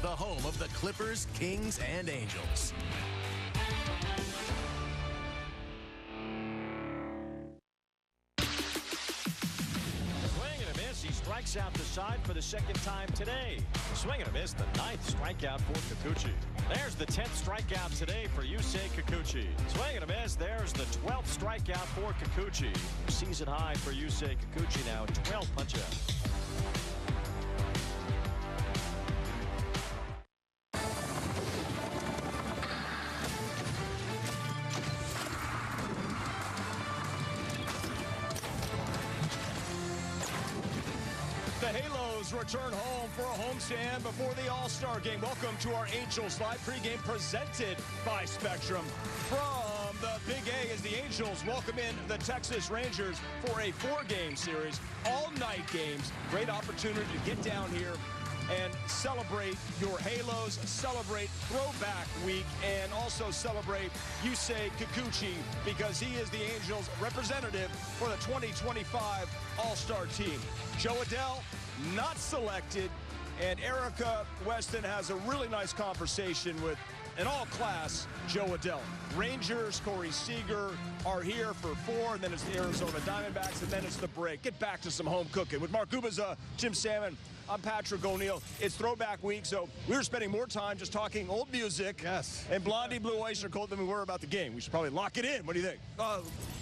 the home of the Clippers, Kings, and Angels. He strikes out the side for the second time today. Swing and a miss, the 9th strikeout for Kikuchi. There's the 10th strikeout today for Yusei Kikuchi. Swing and a miss, there's the 12th strikeout for Kikuchi. Season high for Yusei Kikuchi now, 12 punch-outs. The Halos return home for a homestand before the All-Star game. Welcome to our Angels Live pregame presented by Spectrum. From the Big A as the Angels welcome in the Texas Rangers for a 4-game series, all-night games. Great opportunity to get down here and celebrate your Halos, celebrate Throwback Week, and also celebrate Yusei Kikuchi because he is the Angels representative for the 2025 All-Star team. Joe Adell, not selected, and Erica Weston has a really nice conversation with an all-class Joe Adell. Rangers, Corey Seager are here for 4, and then it's the Arizona Diamondbacks, and then it's the break. Get back to some home cooking. With Mark Gubaza, Jim Salmon, I'm Patrick O'Neill. It's Throwback Week, so we were spending more time just talking old music and Blondie Blue Oyster Cult than we were about the game. We should probably lock it in. What do you think?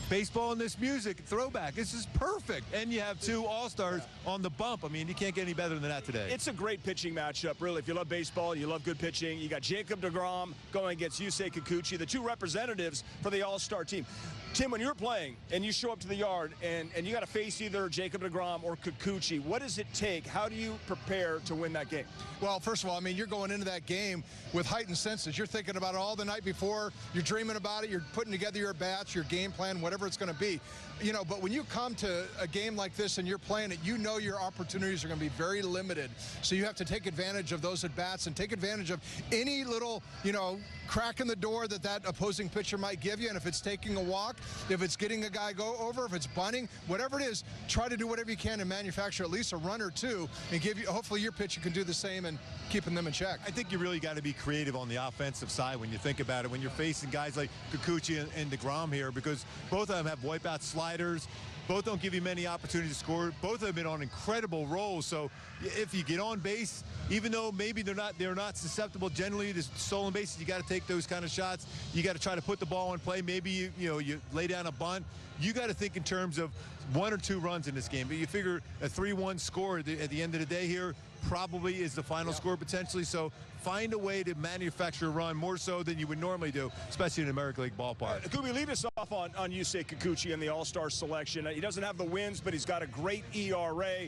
Baseball and this music, throwback. This is perfect. And you have 2 All-Stars on the bump. I mean, you can't get any better than that today. It's a great pitching matchup, really. If you love baseball and you love good pitching, you got Jacob deGrom going against Yusei Kikuchi, the 2 representatives for the All-Star team. Tim, when you're playing and you show up to the yard and you got to face either Jacob deGrom or Kikuchi, what does it take? How do you prepare to win that game? Well, first of all, I mean, you're going into that game with heightened senses. You're thinking about it all the night before. You're dreaming about it. You're putting together your bats, your game plan, whatever it's going to be. You know, but when you come to a game like this and you're playing it, you know your opportunities are going to be very limited. So you have to take advantage of those at-bats and take advantage of any little, you know, crack in the door that opposing pitcher might give you. And if it's taking a walk, if it's getting a guy go over, if it's bunting, whatever it is, try to do whatever you can to manufacture at least a run or 2 and give you, hopefully your pitcher can do the same and keeping them in check. I think you really got to be creative on the offensive side when you think about it, when you're facing guys like Kikuchi and deGrom here, because both of them have wipeout sliders. Both don't give you many opportunities to score. Both have been on incredible rolls. So if you get on base, even though maybe they're not susceptible generally to stolen bases, you got to take those kind of shots. You got to try to put the ball in play. Maybe you lay down a bunt. You got to think in terms of 1 or 2 runs in this game. But you figure a 3-1 score at the end of the day here probably is the final score potentially. So find a way to manufacture a run more so than you would normally do, especially in an American League ballpark. Kubi, lead us off on Yusei Kikuchi and the All-Star selection. He doesn't have the wins, but he's got a great ERA.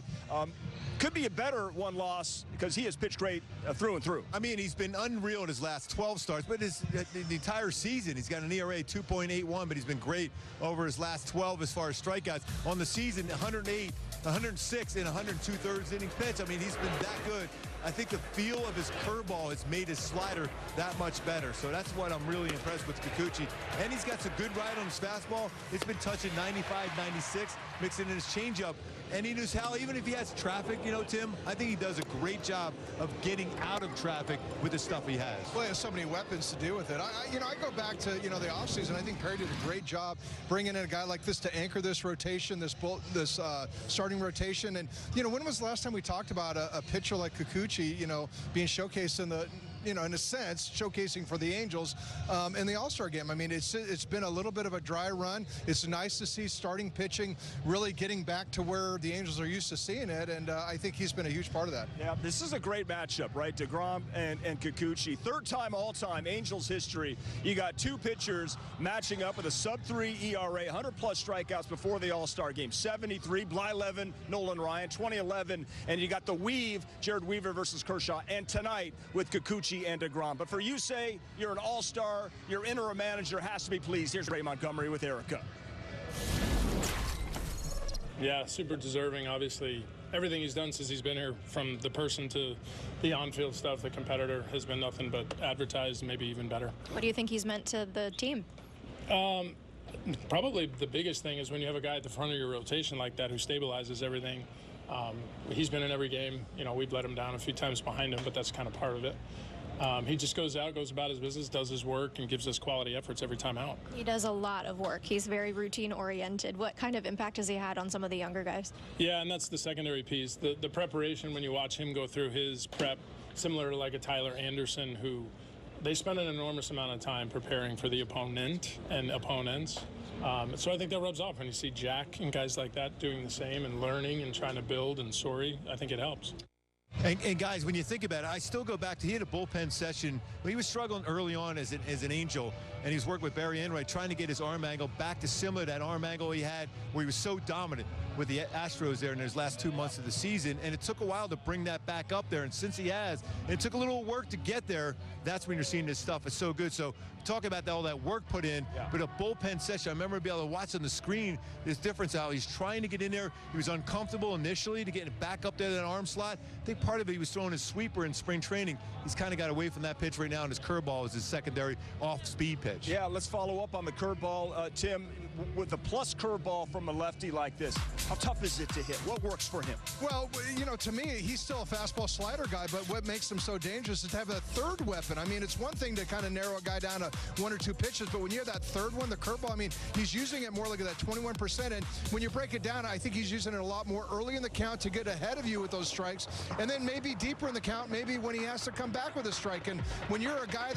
Could be a better one-loss because he has pitched great through and through. I mean, he's been unreal in his last 12 starts, but the entire season, he's got an ERA 2.81, but he's been great over his last 12 as far as strikeouts. On the season, 108, 106, and 102 innings pitched. I mean, he's been that good. I think the feel of his curveball has made his slider that much better. So that's what I'm really impressed with Kikuchi. And he's got some good ride on his fastball. It's been touching 95, 96, mixing in his changeup. And he knows how, even if he has traffic, Tim, I think he does a great job of getting out of traffic with the stuff he has. Well, he has so many weapons to do with it. I go back to, the offseason. I think Perry did a great job bringing in a guy like this to anchor this rotation, this starting rotation. And, when was the last time we talked about a pitcher like Kikuchi, being showcased in the, in a sense, showcasing for the Angels in the All-Star game? I mean, it's been a little bit of a dry run. It's nice to see starting pitching really getting back to where the Angels are used to seeing it, and I think he's been a huge part of that. Yeah, this is a great matchup, right? deGrom and Kikuchi. 3rd time all-time Angels history. You got 2 pitchers matching up with a sub-3 ERA, 100-plus strikeouts before the All-Star game. 73, Blyleven, Nolan Ryan, 2011, and you got the weave, Jared Weaver versus Kershaw, and tonight with Kikuchi and deGrom. But for Yusei, you're an all-star, your interim manager has to be pleased. Here's Ray Montgomery with Erica. Yeah, super deserving. Obviously, everything he's done since he's been here, from the person to the on-field stuff, the competitor, has been nothing but advertised, maybe even better. What do you think he's meant to the team? Probably the biggest thing is when you have a guy at the front of your rotation like that who stabilizes everything. He's been in every game. You know, we've let him down a few times behind him, but that's kind of part of it. He just goes out, goes about his business, does his work, and gives us quality efforts every time out. He does a lot of work. He's very routine-oriented. What kind of impact has he had on some of the younger guys? Yeah, and that's the secondary piece. The preparation, when you watch him go through his prep, similar to like a Tyler Anderson, who they spend an enormous amount of time preparing for the opponent and opponents. So I think that rubs off when you see Jack and guys like that doing the same and learning and trying to build, and Sori, I think it helps. And guys, when you think about it, I still go back to, he had a bullpen session when he was struggling early on as an Angel, and he was working with Barry Enright trying to get his arm angle back to similar to that arm angle he had where he was so dominant with the Astros there in his last 2 months of the season. And it took a while to bring that back up there, and since he has, and it took a little work to get there, that's when you're seeing this stuff is so good. So talk about all that work put in, but a bullpen session, I remember being able to watch on the screen this difference how he's trying to get in there. He was uncomfortable initially to get it back up there to that arm slot. I think part of it, he was throwing his sweeper in spring training. He's kind of got away from that pitch right now, and his curveball is his secondary off-speed pitch. Yeah, let's follow up on the curveball. Tim, with the plus curveball from a lefty like this, how tough is it to hit? What works for him? Well, you know, to me, he's still a fastball slider guy, but what makes him so dangerous is to have a third weapon. I mean, it's one thing to kind of narrow a guy down to 1 or 2 pitches, but when you have that third one, the curveball, I mean, he's using it more like that 21%, and when you break it down, I think he's using it a lot more early in the count to get ahead of you with those strikes, and then maybe deeper in the count, maybe when he has to come back with a strike. And when you're a guy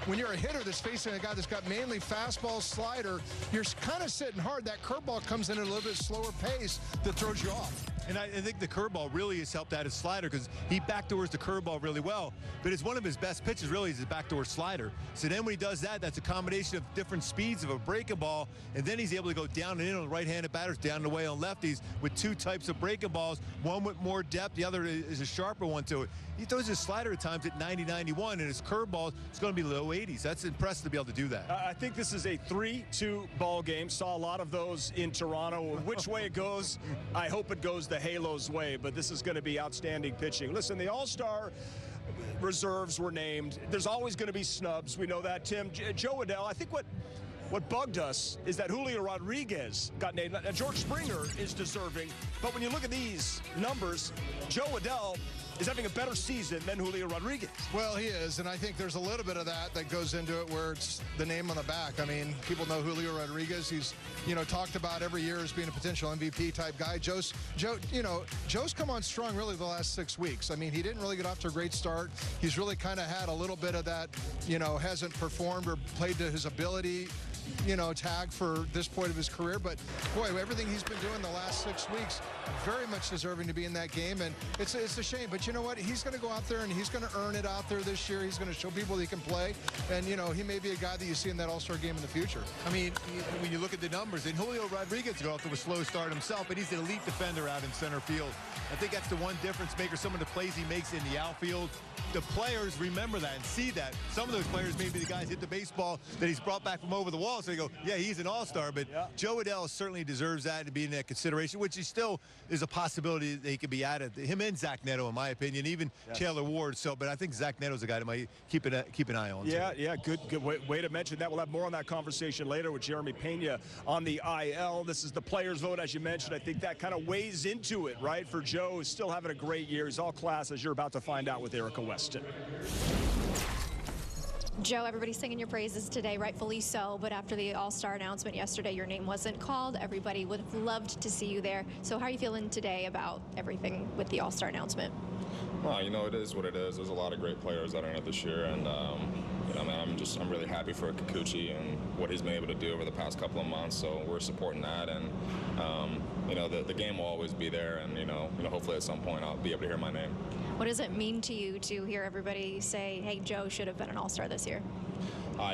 when you're a hitter that's facing a guy that's got mainly fastball, slider, you're kind of sitting hard. That curveball comes in at a little bit slower pace that throws you off. And I think the curveball really has helped out his slider because he backdoors the curveball really well. But it's one of his best pitches really is his backdoor slider. So then when he does that, that's a combination of different speeds of a breaking ball, and then he's able to go down and in on the right-handed batters, down and away on lefties with 2 types of breaking balls, one with more depth, the other is a sharper one to it. He throws his slider at times at 90, 91, and his curveball is going to be low 80s. That's impressive to be able to do that. I think this is a 3-2 ball game. Saw a lot of those in Toronto. Which way it goes, I hope it goes the Halos' way, but this is going to be outstanding pitching. Listen, the All-Star reserves were named. There's always going to be snubs. We know that, Tim. Joe Adell, I think what bugged us is that Julio Rodriguez got named. Now, George Springer is deserving, but when you look at these numbers, Joe Adell is having a better season than Julio Rodriguez. Well, he is, and I think there's a little bit of that goes into it where it's the name on the back. I mean, people know Julio Rodriguez. He's, you know, talked about every year as being a potential MVP type guy. Joe's come on strong really the last 6 weeks. I mean, he didn't really get off to a great start. He's really kind of had a little bit of that, you know, hasn't performed or played to his ability, you know, tag for this point of his career. But boy, everything he's been doing the last 6 weeks, very much deserving to be in that game. And it's a shame, but you know what? He's going to go out there and he's going to earn it out there this year. He's going to show people that he can play. And, you know, he may be a guy that you see in that All-Star game in the future. I mean, when you look at the numbers, and Julio Rodriguez got off to a slow start himself, but he's an elite defender out in center field. I think that's the one difference maker, some of the plays he makes in the outfield. The players remember that and see that. Some of those players, maybe the guys hit the baseball that he's brought back from over the wall, so they go, yeah, he's an all-star. But Joe Adell certainly deserves that to be in that consideration, which he still is a possibility that he could be added. Him and Zach Neto, in my opinion, even Taylor Ward. So, but I think Zach Neto's a guy that might keep an eye on. Yeah, good way to mention that. We'll have more on that conversation later with Jeremy Pena on the IL. This is the players' vote, as you mentioned. I think that kind of weighs into it, right? For Joe, who's still having a great year. He's all class, as you're about to find out with Erica Weston. Joe, everybody's singing your praises today, rightfully so, but after the All-Star announcement yesterday, your name wasn't called. Everybody would have loved to see you there. So how are you feeling today about everything with the All-Star announcement? Well, you know, it is what it is. There's a lot of great players that are in it this year, and you know, man, I'm really happy for Kikuchi and what he's been able to do over the past couple of months. So we're supporting that, and you know, the game will always be there, and you know, hopefully at some point I'll be able to hear my name. What does it mean to you to hear everybody say, "Hey, Joe should have been an All-Star this year"?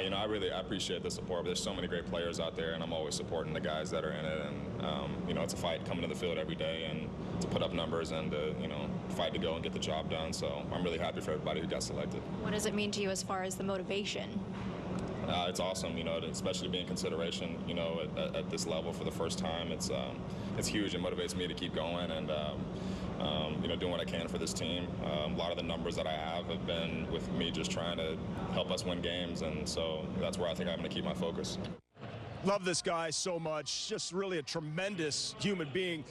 You know, I appreciate the support, but there's so many great players out there, and I'm always supporting the guys that are in it. And, you know, it's a fight coming to the field every day and to put up numbers and to, you know, fight to go and get the job done. So I'm really happy for everybody who got selected. What does it mean to you as far as the motivation? It's awesome, you know, especially being consideration, you know, at this level for the first time. It's huge. It motivates me to keep going and, you know, doing what I can for this team. A lot of the numbers that I have been with me just trying to help us win games, and so that's where I think I'm going to keep my focus. Love this guy so much. Just really a tremendous human being.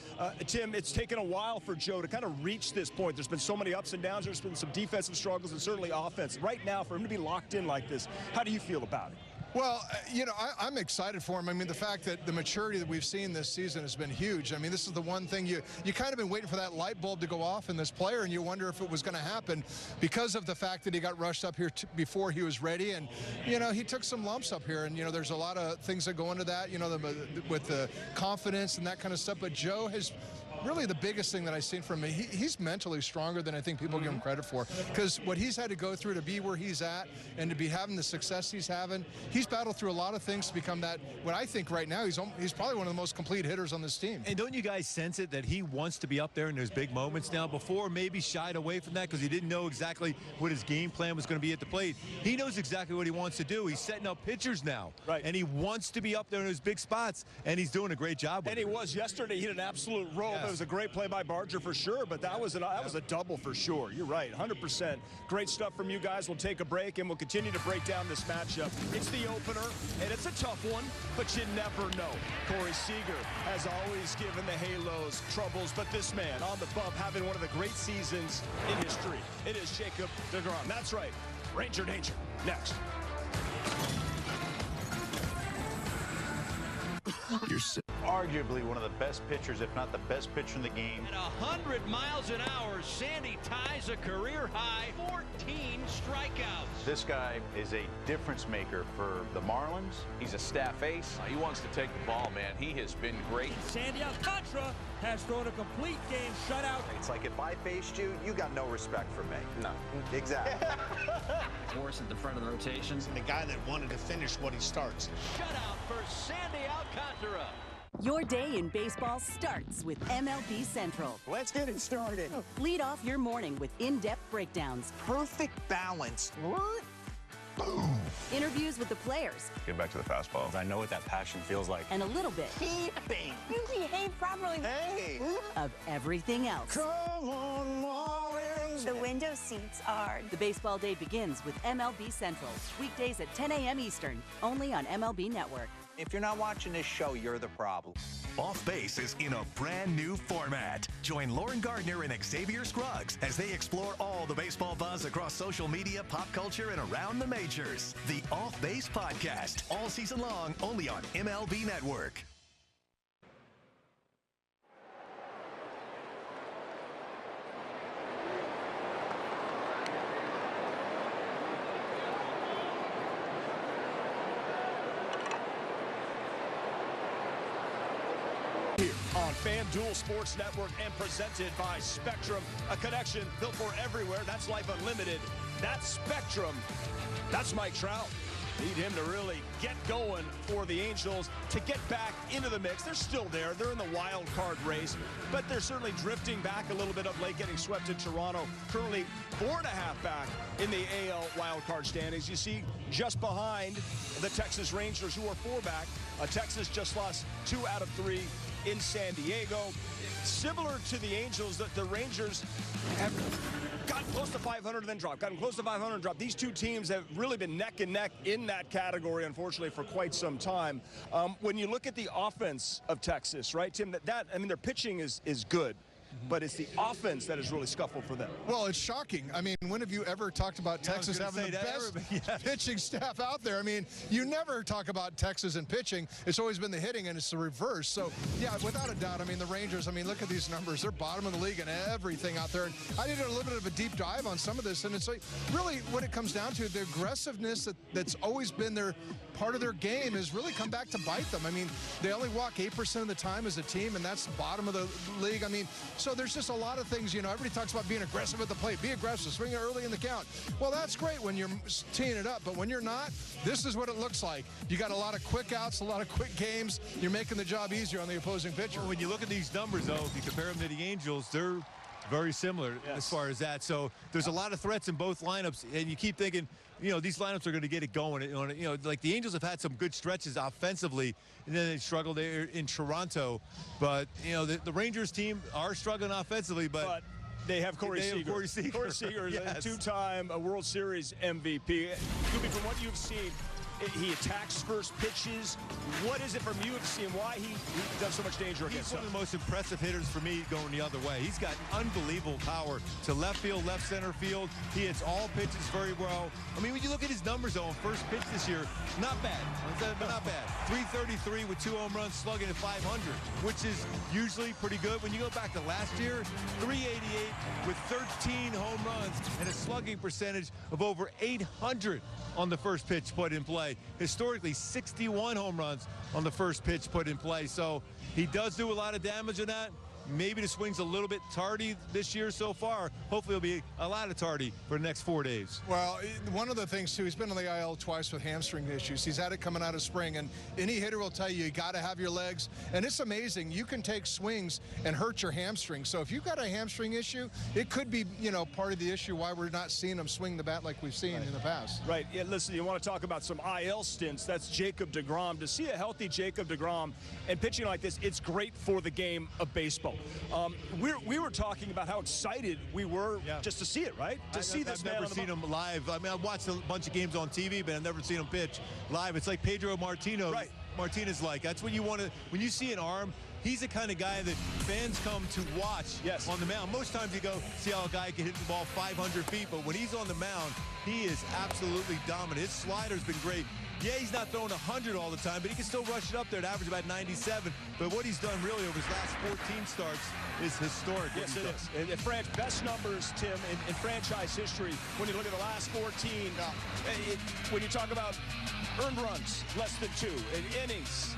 Tim, it's taken a while for Joe to kind of reach this point. There's been so many ups and downs. There's been some defensive struggles and certainly offense. Right now, for him to be locked in like this, how do you feel about it? Well, you know, I'm excited for him. I mean, the fact that the maturity that we've seen this season has been huge. I mean, this is the one thing you kind of been waiting for that light bulb to go off in this player, and you wonder if it was going to happen because of the fact that he got rushed up here before he was ready. And, you know, he took some lumps up here, and, you know, there's a lot of things that go into that, you know, with the confidence and that kind of stuff. But Joe has really the biggest thing that I've seen from him, he's mentally stronger than I think people give him credit for. Because what he's had to go through to be where he's at and to be having the success he's having, he's battled through a lot of things to become that. What I think right now, he's probably one of the most complete hitters on this team. And don't you guys sense it that he wants to be up there in those big moments now? Before maybe shied away from that because he didn't know exactly what his game plan was going to be at the plate. He knows exactly what he wants to do. He's setting up pitchers now. Right. And he wants to be up there in those big spots, and he's doing a great job with it. And he was yesterday. He hit an absolute roll. Yes. It was a great play by Barger for sure, but that was a double for sure. You're right, 100%. Great stuff from you guys. We'll take a break, and we'll continue to break down this matchup. It's the opener, and it's a tough one, but you never know. Corey Seager has always given the Halos troubles, but this man on the bump having one of the great seasons in history. It is Jacob deGrom. That's right. Ranger Danger. Next. Arguably one of the best pitchers, if not the best pitcher in the game. At 100 miles an hour, Sandy ties a career high 14 strikeouts. This guy is a difference maker for the Marlins. He's a staff ace. He wants to take the ball, man. He has been great. Sandy Alcantara has thrown a complete game shutout. It's like if I faced you, you got no respect for me. No. Exactly. Morris at the front of the rotations. The guy that wanted to finish what he starts. Shutout for Sandy Alcantara. Your day in baseball starts with MLB Central. Let's get it started. Lead off your morning with in-depth breakdowns. Perfect balance. What? Boom. Interviews with the players. Get back to the fastball. I know what that passion feels like. And a little bit. Keeping. You behave properly. Hey. Of everything else. Come on, Marlins. The window seats are. The baseball day begins with MLB Central. Weekdays at 10 a.m. Eastern. Only on MLB Network. If you're not watching this show, you're the problem. Off Base is in a brand new format. Join Lauren Gardner and Xavier Scruggs as they explore all the baseball buzz across social media, pop culture, and around the majors. The Off Base Podcast, all season long, only on MLB Network. On FanDuel Sports Network and presented by Spectrum, a connection built for everywhere. That's life unlimited. That's Spectrum. That's Mike Trout. Need him to really get going for the Angels to get back into the mix. They're still there. They're in the wild card race, but they're certainly drifting back a little bit of late, getting swept in Toronto. Currently 4.5 back in the AL wild card standings. You see just behind the Texas Rangers, who are 4 back. Texas just lost 2 out of 3 in San Diego. Similar to the Angels, the Rangers have gotten close to 500 and then dropped. Gotten close to 500 and dropped. These two teams have really been neck and neck in that category, unfortunately, for quite some time. When you look at the offense of Texas, right, Tim, I mean, their pitching is good. But it's the offense that is really scuffled for them. Well, it's shocking. I mean, when have you ever talked about Texas having the best pitching staff out there? I mean, you never talk about Texas and pitching. It's always been the hitting, and it's the reverse. So, yeah, without a doubt, I mean, the Rangers, I mean, look at these numbers. They're bottom of the league and everything out there. And I did a little bit of a deep dive on some of this, and it's like, really what it comes down to, the aggressiveness that's always been their part of their game has really come back to bite them. I mean, they only walk 8% of the time as a team, and that's the bottom of the league. I mean, so there's just a lot of things, you know, everybody talks about being aggressive at the plate, be aggressive, swing it early in the count. Well, that's great when you're teeing it up, but when you're not, this is what it looks like. You got a lot of quick outs, a lot of quick games. You're making the job easier on the opposing pitcher. Well, when you look at these numbers, though, if you compare them to the Angels, they're very similar as far as that. So there's a lot of threats in both lineups, and you keep thinking, you know, these lineups are going to get it going. You know, like the Angels have had some good stretches offensively, and then they struggled there in Toronto. But, you know, the Rangers team are struggling offensively, but they have Corey Seager. Corey Seager is a two-time World Series MVP. From what you've seen, He attacks first pitches. What is it from you to see him? Why he does so much danger against him? He's one of the most impressive hitters for me going the other way. He's got unbelievable power to left field, left center field. He hits all pitches very well. I mean, when you look at his numbers on first pitch this year, not bad. Not bad. 333 with 2 home runs, slugging at 500, which is usually pretty good. When you go back to last year, 388 with 13 home runs and a slugging percentage of over 800 on the first pitch put in play. Historically, 61 home runs on the first pitch put in play. So he does do a lot of damage in that. Maybe the swing's a little bit tardy this year so far. Hopefully it'll be a lot of tardy for the next 4 days. Well, one of the things, too, he's been on the IL twice with hamstring issues. He's had it coming out of spring, and any hitter will tell you got to have your legs. And it's amazing. You can take swings and hurt your hamstring. So if you've got a hamstring issue, it could be, part of the issue why we're not seeing him swing the bat like we've seen in the past. Right. Yeah, listen, you want to talk about some IL stints. That's Jacob deGrom. To see a healthy Jacob deGrom and pitching like this, it's great for the game of baseball. We were talking about how excited we were just to see it, right? I've never seen him live. I mean, I've watched a bunch of games on TV, but I've never seen him pitch live. It's like Pedro Martinez like. That's what you want to, when you see an arm, he's the kind of guy that fans come to watch on the mound. Most times you go see how a guy can hit the ball 500 feet, but when he's on the mound, he is absolutely dominant. His slider's been great. Yeah, he's not throwing 100 all the time, but he can still rush it up there to average about 97. But what he's done really over his last 14 starts is historic. Yes, it is. And best numbers, Tim, in franchise history, when you look at the last 14, when you talk about earned runs, less than 2, and innings,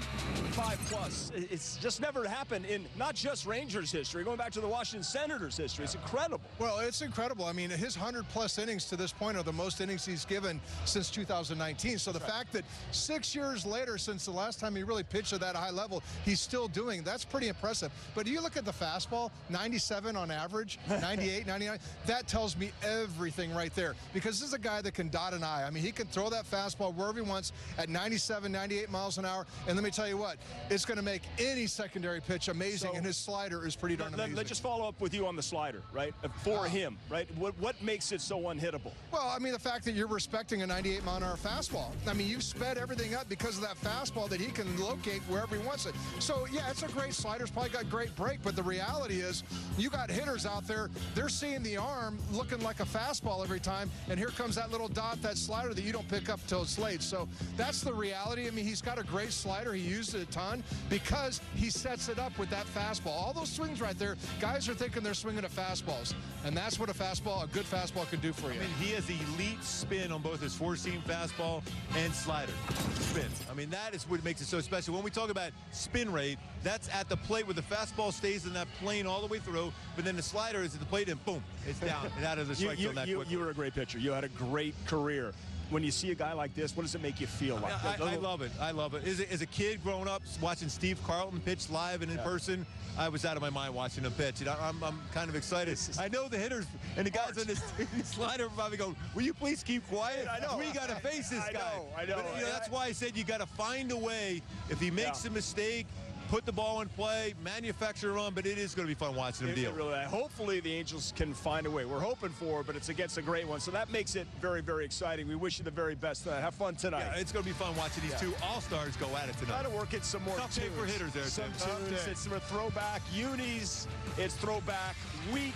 5+. It's just never happened in not just Rangers history, going back to the Washington Senators history. It's incredible. Well, it's incredible. I mean, his 100+ innings to this point are the most innings he's given since 2019. So the fact that 6 years later, since the last time he really pitched at that high level, he's still doing, that's pretty impressive. But you look at the fastball, 97 on average, 98, 99, that tells me everything right there. Because this is a guy that can dot an I. I mean, he can throw that fastball wherever he wants at 97, 98 miles an hour. And let me tell you what, it's going to make any secondary pitch amazing, and his slider is pretty darn amazing. Let's just follow up with you on the slider, right? For him, right? What makes it so unhittable? Well, I mean, the fact that you're respecting a 98-mile-an-hour fastball. I mean, you've sped everything up because of that fastball that he can locate wherever he wants it. So, yeah, it's a great slider. It's probably got great break, but the reality is you got hitters out there, they're seeing the arm looking like a fastball every time, and here comes that little dot, that slider that you don't pick up till it's late. So that's the reality. I mean, he's got a great slider. He used it a ton because he sets it up with that fastball. All those swings right there, guys are thinking they're swinging at fastballs, and that's what a good fastball can do for you. I mean, he has elite spin on both his four-seam fastball and slider spins. I mean, that is what makes it so special. When we talk about spin rate, that's at the plate where the fastball stays in that plane all the way through, but then the slider is at the plate and boom, it's down and out of the strike zone that quickly. You were a great pitcher. You had a great career. When you see a guy like this, what does it make you feel like? I love it. I love it. As a kid growing up, watching Steve Carlton pitch live and in person, I was out of my mind watching him pitch. And I'm kind of excited. I know the hitters and the guys on this slider are probably going, will you please keep quiet? I know. We got to face this guy. I know. But, that's why I said you got to find a way. If he makes a mistake, put the ball in play, manufacture a run, but it is going to be fun watching him deal. Really, hopefully the Angels can find a way. We're hoping for it, but it's against a great one, so that makes it very, very exciting. We wish you the very best. Have fun tonight. Yeah, it's going to be fun watching these two all-stars go at it tonight. Try to work in some more Tough day for hitters there. Some tunes. It's some throwback unis. It's throwback week,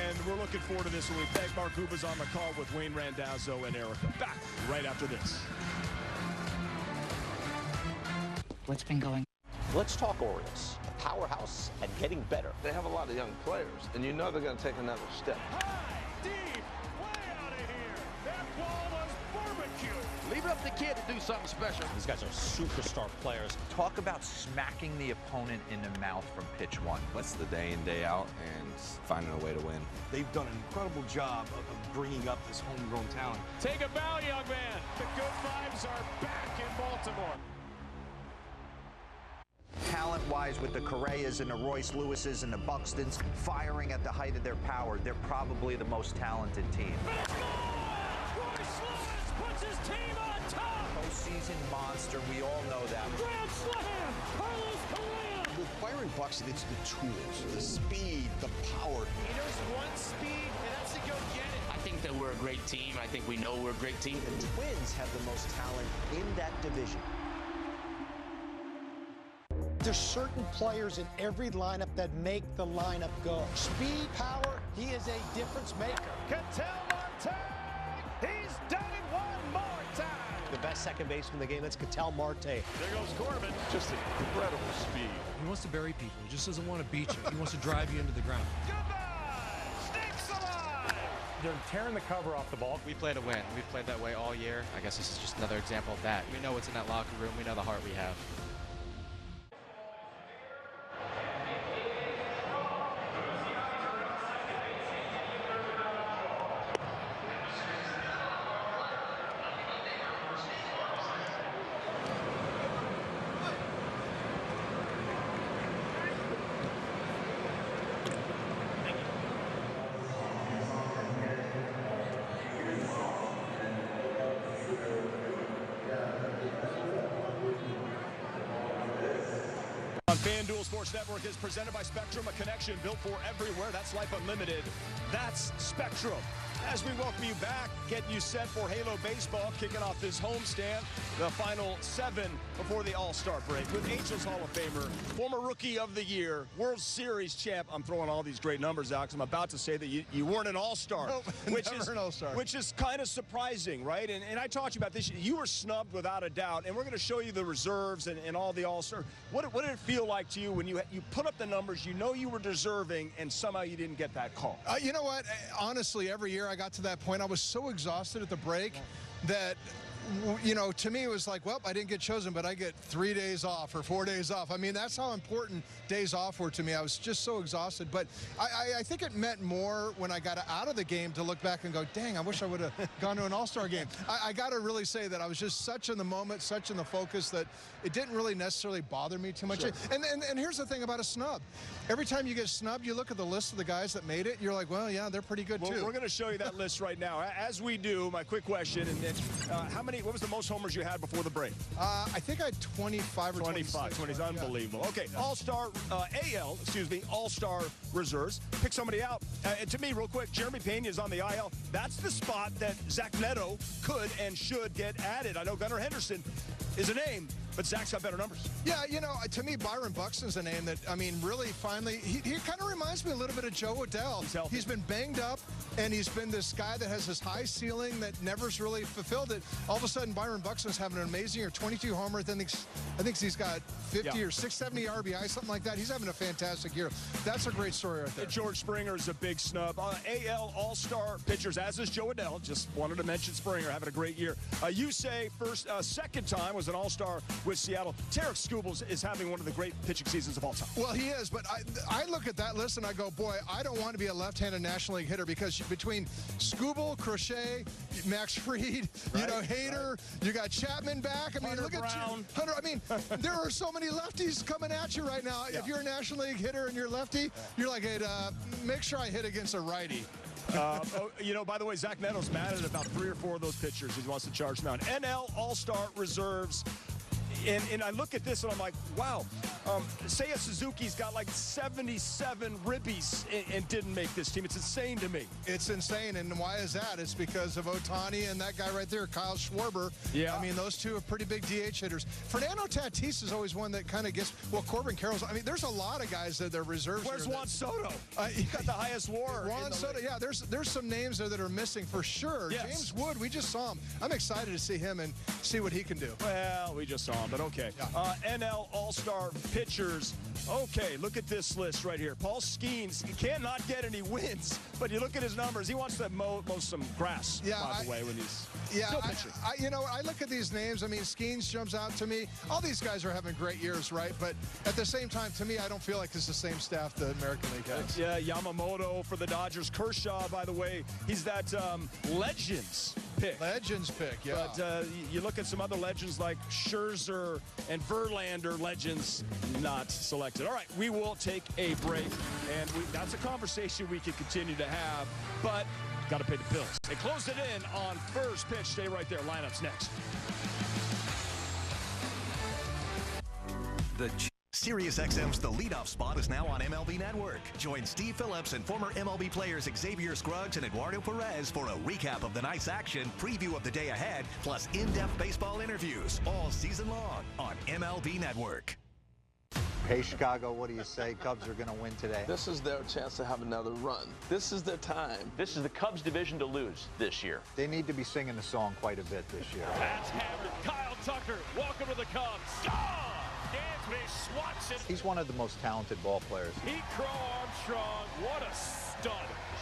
and we're looking forward to this one. We thank Mark Huba's on the call with Wayne Randazzo and Erica. Back right after this. What's been going? Let's talk Orioles, a powerhouse and getting better. They have a lot of young players, and you know they're going to take another step. High, deep, way out of here. That ball was barbecue. Leave it up to the kid to do something special. These guys are superstar players. Talk about smacking the opponent in the mouth from pitch one. That's the day in, day out, and finding a way to win. They've done an incredible job of bringing up this homegrown talent. Take a bow, young man. The good vibes are back in Baltimore. Talent-wise, with the Correas and the Royce Lewises and the Buxtons firing at the height of their power, they're probably the most talented team. Royce Lewis puts his team on top. Postseason monster, we all know that. Grand slam, Carlos Correa. With Byron Buxton, it's the tools, the speed, the power. Hitters want speed, and that's to go get it. I think think that we're a great team. I think we know we're a great team. The Twins have the most talent in that division. There's certain players in every lineup that make the lineup go. Speed, power, he is a difference maker. Ketel Marte, he's done it one more time. The best second baseman in the game, that's Ketel Marte. There goes Corbin. Just incredible speed. He wants to bury people. He just doesn't want to beat you. He wants to drive you into the ground. They're tearing the cover off the ball. We play to win. We've played that way all year. I guess this is just another example of that. We know what's in that locker room. We know the heart we have. FanDuel Sports Network is presented by Spectrum, a connection built for everywhere. That's life unlimited. That's Spectrum. As we welcome you back, getting you set for Halo Baseball, kicking off this homestand, the final 7 before the All-Star break with Angels Hall of Famer, former Rookie of the Year, World Series champ. I'm throwing all these great numbers out because I'm about to say that you weren't an All-Star, nope, which is kind of surprising, right? And I talked to you about this. You were snubbed without a doubt, and we're going to show you the reserves and all the All-Star. What did it feel like to you when you put up the numbers, you know you were deserving, and somehow you didn't get that call? You know what? Honestly, every year I got to that point, I was so exhausted at the break that, you know, to me it was like, well, I didn't get chosen, but I get 3 days off or 4 days off. I mean, that's how important days off were to me. I was just so exhausted. But I think it meant more when I got out of the game to look back and go, dang, I wish I would have gone to an All-Star game. I got to really say that I was just such in the moment, such in the focus that it didn't really necessarily bother me too much. Sure. And here's the thing about a snub. Every time you get snubbed, you look at the list of the guys that made it, you're like, well, yeah, they're pretty good too. We're going to show you that list right now. As we do, my quick question, and then what was the most homers you had before the break? I think I had 25 or 26. 20 is unbelievable. Okay, All-Star, All-Star reserves. Pick somebody out. And to me, real quick, Jeremy Pena is on the IL. That's the spot that Zach Neto could and should get added. I know Gunnar Henderson is a name, but Zach's got better numbers. Yeah, you know, to me, Byron Buxton's a name that, I mean, really finally, he kind of reminds me a little bit of Joe Adell. He's been banged up, and he's been this guy that has this high ceiling that never's really fulfilled it. All of a sudden, Byron Buxton's having an amazing year, 22 homers. I think he's got 50 or 670 RBI, something like that. He's having a fantastic year. That's a great story right there. George Springer is a big snub. AL All-Star pitchers, as is Joe Adell. Just wanted to mention Springer having a great year. Yusei, second time, was an All-Star with Seattle. Tarek Skubal is having one of the great pitching seasons of all time. Well, he is, but I look at that list and I go, boy, I don't want to be a left-handed National League hitter because between Skubal, Crochet, Max Fried, you know, Hader, you got Chapman back. I mean, Hunter look Brown. at Hunter. I mean, there are so many lefties coming at you right now. Yeah. If you're a National League hitter and you're lefty, you're like, hey, make sure I hit against a righty. You know, by the way, Zach Neto's mad at about 3 or 4 of those pitchers. He wants to charge them out. NL All-Star reserves. And I look at this and I'm like, wow, Seiya Suzuki's got like 77 ribbies and didn't make this team. It's insane to me. It's insane. And why is that? It's because of Ohtani and that guy right there, Kyle Schwarber. Yeah. I mean, those two are pretty big DH hitters. Fernando Tatis is always one that kind of gets, well, Corbin Carroll's, I mean, there's a lot of guys that they're reserves. Where's Juan Soto? He got the highest WAR. Juan Soto, yeah, there's some names there that are missing for sure. Yes. James Wood, we just saw him. I'm excited to see him and see what he can do. Well, we just saw him. But okay. Yeah. NL All-Star pitchers. Okay, look at this list right here. Paul Skeens, he cannot get any wins, but you look at his numbers. He wants to mow some grass, by the way, when he's still pitching. You know, I look at these names. I mean, Skeens jumps out to me. All these guys are having great years, right? But at the same time, to me, I don't feel like it's the same staff the American League has. Yeah, Yamamoto for the Dodgers. Kershaw, by the way, he's that Legends pick. Legends pick, yeah. But you look at some other legends like Scherzer and Verlander, legends not selected. All right, we will take a break, and that's a conversation we can continue to have, but got to pay the bills. They closed it in on first pitch. Stay right there. Lineups next. SiriusXM's The Leadoff Spot is now on MLB Network. Join Steve Phillips and former MLB players Xavier Scruggs and Eduardo Perez for a recap of the night's action, preview of the day ahead, plus in-depth baseball interviews all season long on MLB Network. Hey, Chicago, what do you say? Cubs are going to win today. This is their chance to have another run. This is their time. This is the Cubs division to lose this year. They need to be singing the song quite a bit this year. That's hammered. Kyle Tucker, welcome to the Cubs. Dansby swats it. He's one of the most talented ball players. Pete Crow Armstrong, what a stud.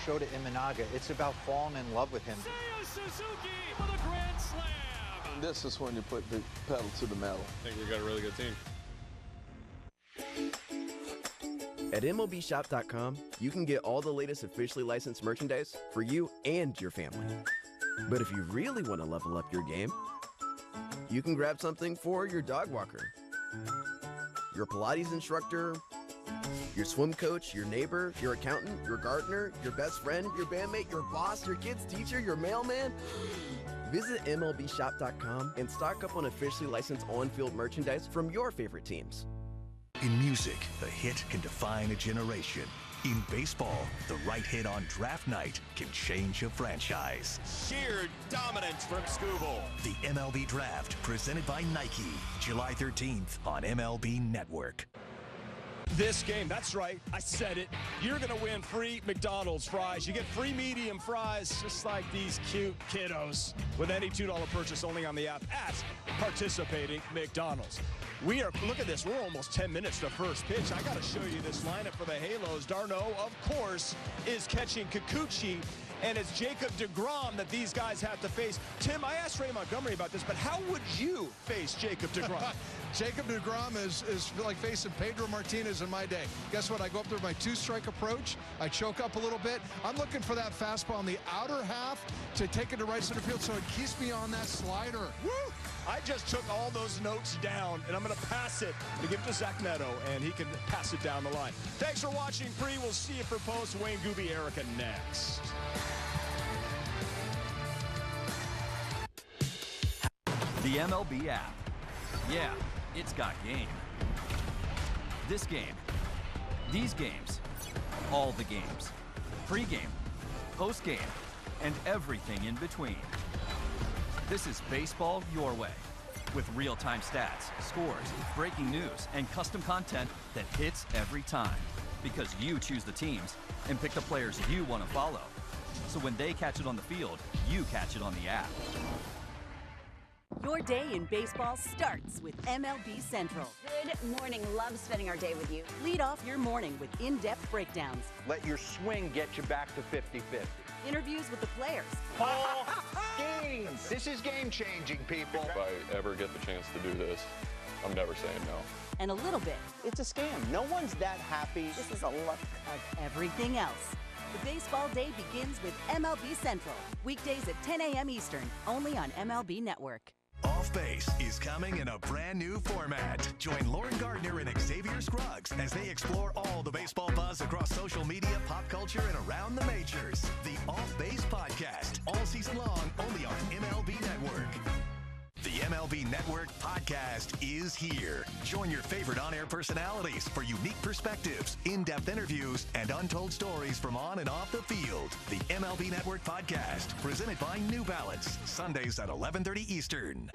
Shota Imanaga, it's about falling in love with him. Seiya Suzuki with a grand slam. And this is when you put the pedal to the metal. I think we got a really good team. At MLBshop.com, you can get all the latest officially licensed merchandise for you and your family. But if you really want to level up your game, you can grab something for your dog walker, your Pilates instructor, your swim coach, your neighbor, your accountant, your gardener, your best friend, your bandmate, your boss, your kid's teacher, your mailman. Visit MLBshop.com and stock up on officially licensed on-field merchandise from your favorite teams. In music, a hit can define a generation. In baseball, the right hit on draft night can change a franchise. Sheer dominance from Scooble. The MLB Draft, presented by Nike, July 13th on MLB Network. This game, that's right, I said it. You're going to win free McDonald's fries. You get free medium fries, just like these cute kiddos, with any $2 purchase only on the app at participating McDonald's. Look at this, we're almost 10 minutes to first pitch. I got to show you this lineup for the Halos. Darno, of course, is catching Kikuchi, and it's Jacob deGrom that these guys have to face. Tim, I asked Ray Montgomery about this, but how would you face Jacob deGrom? Jacob deGrom is like facing Pedro Martinez in my day. Guess what? I go up there with my two-strike approach. I choke up a little bit. I'm looking for that fastball on the outer half to take it to right center field so it keeps me on that slider. Woo! I just took all those notes down, and I'm going to pass it to give to Zach Neto, and he can pass it down the line. Thanks for watching, Pre. We'll see you for post. Wayne Gooby, Erica next. The MLB app. Yeah, it's got game. This game. These games. All the games. Pre-game, post-game, and everything in between. This is baseball your way, with real-time stats, scores, breaking news, and custom content that hits every time. Because you choose the teams and pick the players you want to follow. So when they catch it on the field, you catch it on the app. Your day in baseball starts with MLB Central. Good morning. Love spending our day with you. Lead off your morning with in-depth breakdowns. Let your swing get you back to 50-50. Interviews with the players. Ball games. This is game-changing, people. If I ever get the chance to do this, I'm never saying no. And a little bit. It's a scam. No one's that happy. This is a look of everything else. The baseball day begins with MLB Central. Weekdays at 10 a.m. Eastern, only on MLB Network. Off Base is coming in a brand new format. Join Lauren Gardner and Xavier Scruggs as they explore all the baseball buzz across social media, pop culture, and around the majors. The Off Base Podcast, all season long, only on MLB Network. The MLB Network Podcast is here. Join your favorite on-air personalities for unique perspectives, in-depth interviews, and untold stories from on and off the field. The MLB Network Podcast, presented by New Balance, Sundays at 11:30 Eastern.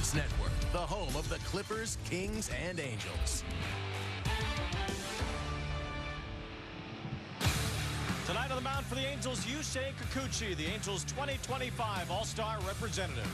Sports Network, the home of the Clippers, Kings, and Angels. Tonight on the mound for the Angels, Yusei Kikuchi, the Angels' 2025 All-Star representative.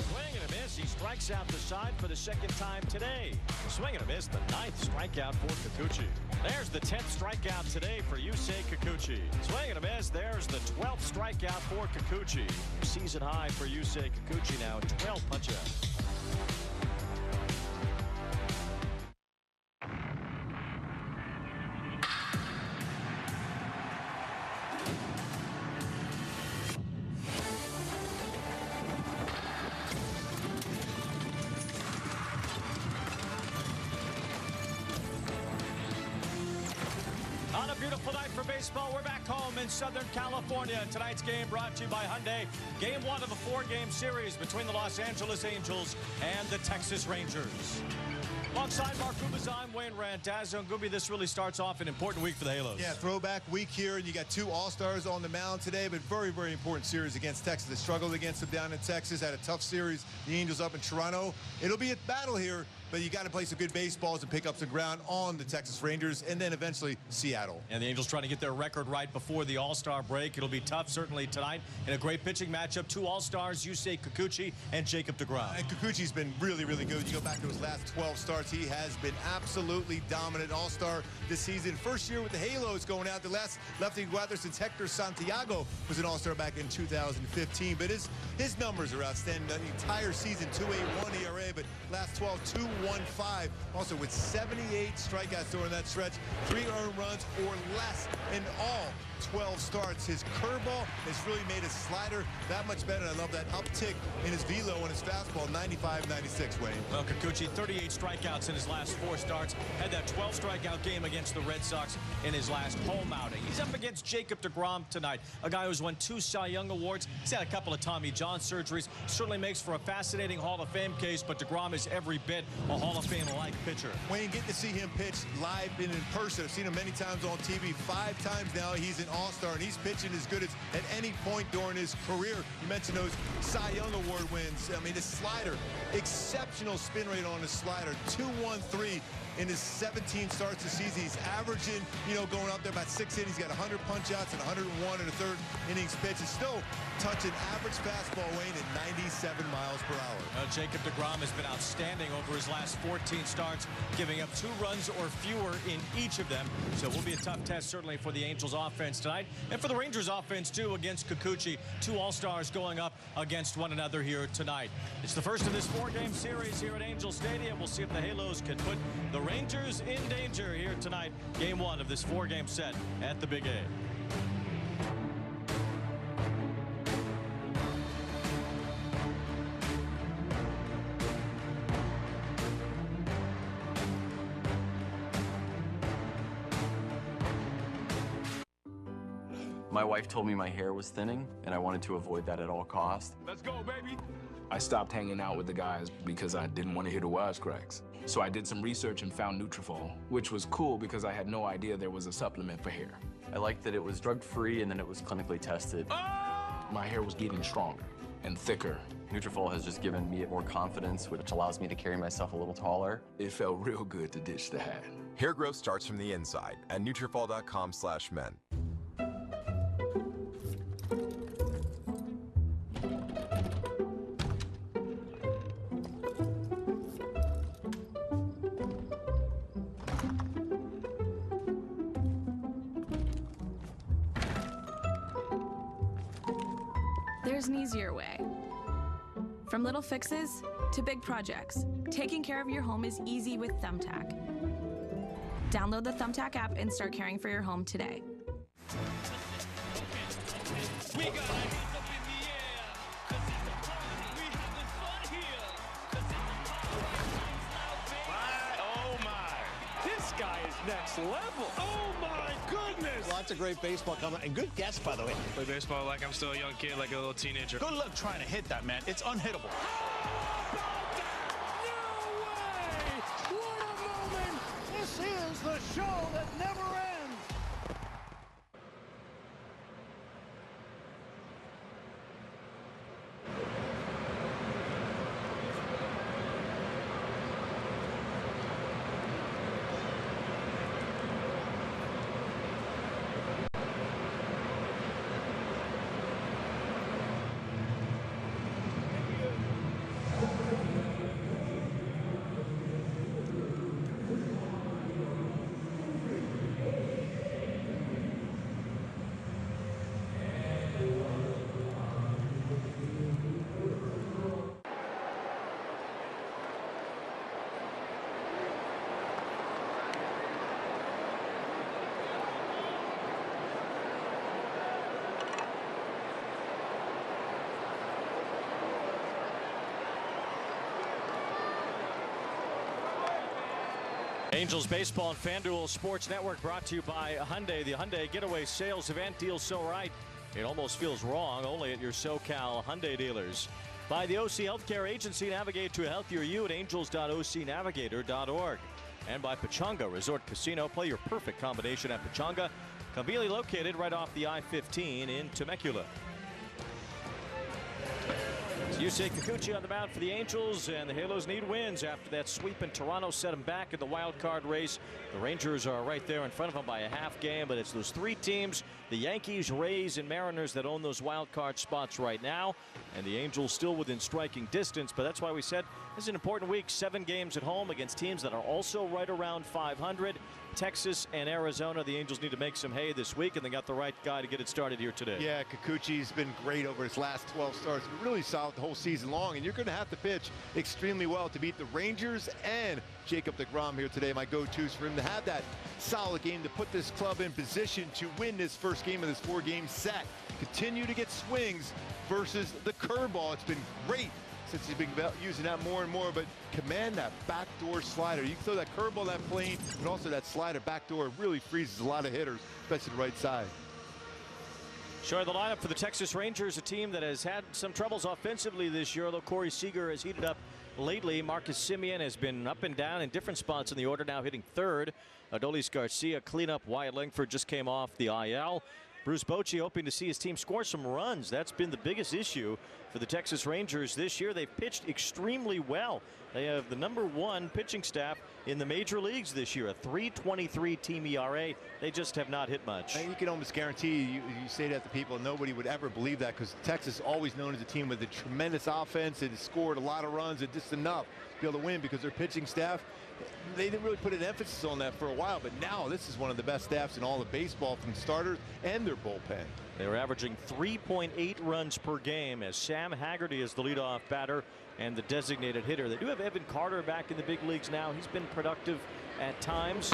Swing and a miss. He strikes out the side for the second time today. Swing and a miss, the 9th strikeout for Kikuchi. There's the 10th strikeout today for Yusei Kikuchi. Swing and a miss. There's the 12th strikeout for Kikuchi. Season high for Yusei Kikuchi now, 12 punch-outs. On a beautiful night for baseball, we're back home in Southern California. Tonight's game brought to you by Hyundai. Game 1 of a 4-game series between the Los Angeles Angels and the Texas Rangers. Alongside Mark Gubas, I'm Wayne Rantazzo. Gubi, this really starts off an important week for the Halos. Yeah, throwback week here, and you got 2 All-Stars on the mound today, but very, very important series against Texas. They struggled against them down in Texas, had a tough series. The Angels up in Toronto. It'll be a battle here, but you got to play some good baseballs and pick up some ground on the Texas Rangers, and then eventually Seattle. And the Angels trying to get their record right before the All-Star break. It'll be tough, certainly, tonight. In a great pitching matchup, 2 All-Stars, Yusei Kikuchi and Jacob deGrom. And Kikuchi's been really, really good. You go back to his last 12 starts, he has been absolutely dominant. All-Star this season. First year with the Halos going out. The last lefty to go out there since Hector Santiago was an All-Star back in 2015. But his numbers are outstanding. The entire season, 2.81 ERA, but last 12, 2.15. Also with 78 strikeouts during that stretch, 3 earned runs or less in all 12 starts. His curveball has really made his slider that much better. I love that uptick in his velo and his fastball, 95-96, Wayne. Well, Kikuchi, 38 strikeouts in his last 4 starts. Had that 12 strikeout game against the Red Sox in his last home outing. He's up against Jacob deGrom tonight, a guy who's won 2 Cy Young Awards. He's had a couple of Tommy John surgeries. Certainly makes for a fascinating Hall of Fame case, but deGrom is every bit a Hall of Fame-like pitcher. Wayne, getting to see him pitch live and in person. I've seen him many times on TV. 5 times now he's an All-Star, and he's pitching as good as at any point during his career. You mentioned those Cy Young Award wins. I mean, his slider, exceptional spin rate on his slider, 2.13 in his 17 starts this season. He's averaging, going out there about 6 innings. He's got 100 punch-outs and 101 in the 3rd innings pitch. He's still touching average fastball, Wayne, at 97 miles per hour. Well, Jacob deGrom has been outstanding over his last 14 starts, giving up 2 runs or fewer in each of them. So it will be a tough test, certainly, for the Angels offense tonight. And for the Rangers offense, too, against Kikuchi. 2 All-Stars going up against one another here tonight. It's the first of this 4-game series here at Angel Stadium. We'll see if the Halos can put the Rangers in danger here tonight. Game 1 of this 4-game set at the Big A. My wife told me my hair was thinning, and I wanted to avoid that at all costs. Let's go, baby. I stopped hanging out with the guys because I didn't want to hear the wisecracks. So I did some research and found Nutrafol, which was cool because I had no idea there was a supplement for hair. I liked that it was drug-free and then it was clinically tested. My hair was getting stronger and thicker. Nutrafol has just given me more confidence, which allows me to carry myself a little taller. It felt real good to ditch the hat. Hair growth starts from the inside at Nutrafol.com/men. There's an easier way. From little fixes to big projects, taking care of your home is easy with Thumbtack. Download the Thumbtack app and start caring for your home today. We got our hands up in the air, 'cause it's a party. We having fun here, 'cause it's a party. Oh my, this guy is next level. Oh my goodness. Lots of great baseball coming, and good guess, by the way. Play baseball like I'm still a young kid, like a little teenager. Good luck trying to hit that, man. It's unhittable. What a moment! This is the show that never ends. Angels Baseball and FanDuel Sports Network brought to you by Hyundai. The Hyundai Getaway Sales Event deals so right, it almost feels wrong, only at your SoCal Hyundai dealers. By the OC Healthcare Agency, navigate to a healthier you at angels.ocnavigator.org. And by Pechanga Resort Casino, play your perfect combination at Pechanga, conveniently located right off the I-15 in Temecula. Yusei Kikuchi on the mound for the Angels, and the Halos need wins after that sweep in Toronto set them back in the wild card race. The Rangers are right there in front of them by a half game, but it's those three teams, the Yankees, Rays, and Mariners, that own those wild card spots right now, and the Angels still within striking distance. But that's why we said this is an important week. 7 games at home against teams that are also right around 500. Texas and Arizona. The Angels need to make some hay this week, and they got the right guy to get it started here today. Yeah, Kikuchi's been great over his last 12 starts. Really solid the whole season long, and you're going to have to pitch extremely well to beat the Rangers and Jacob deGrom here today. My go-tos for him to have that solid game to put this club in position to win this first game of this 4-game set. Continue to get swings versus the curveball. It's been great since he's been using that more and more, but command that backdoor slider. You can throw that curveball that plane, but also that slider backdoor really freezes a lot of hitters, especially the right side. Showing the lineup for the Texas Rangers, a team that has had some troubles offensively this year, although Corey Seager has heated up lately. Marcus Semien has been up and down in different spots in the order, now hitting third. Adolis Garcia cleanup. Wyatt Langford just came off the IL. Bruce Bochy hoping to see his team score some runs. That's been the biggest issue for the Texas Rangers this year. They've pitched extremely well. They have the #1 pitching staff in the major leagues this year, a 3.23 team ERA. They just have not hit much. And you can almost guarantee, you say that to people, nobody would ever believe that, because Texas is always known as a team with a tremendous offense and scored a lot of runs and just enough to be able to win, because their pitching staff, they didn't really put an emphasis on that for a while, but now this is one of the best staffs in all of baseball, from starters and their bullpen. They were averaging 3.8 runs per game, as Sam Haggerty is the leadoff batter and the designated hitter. They do have Evan Carter back in the big leagues now. He's been productive at times,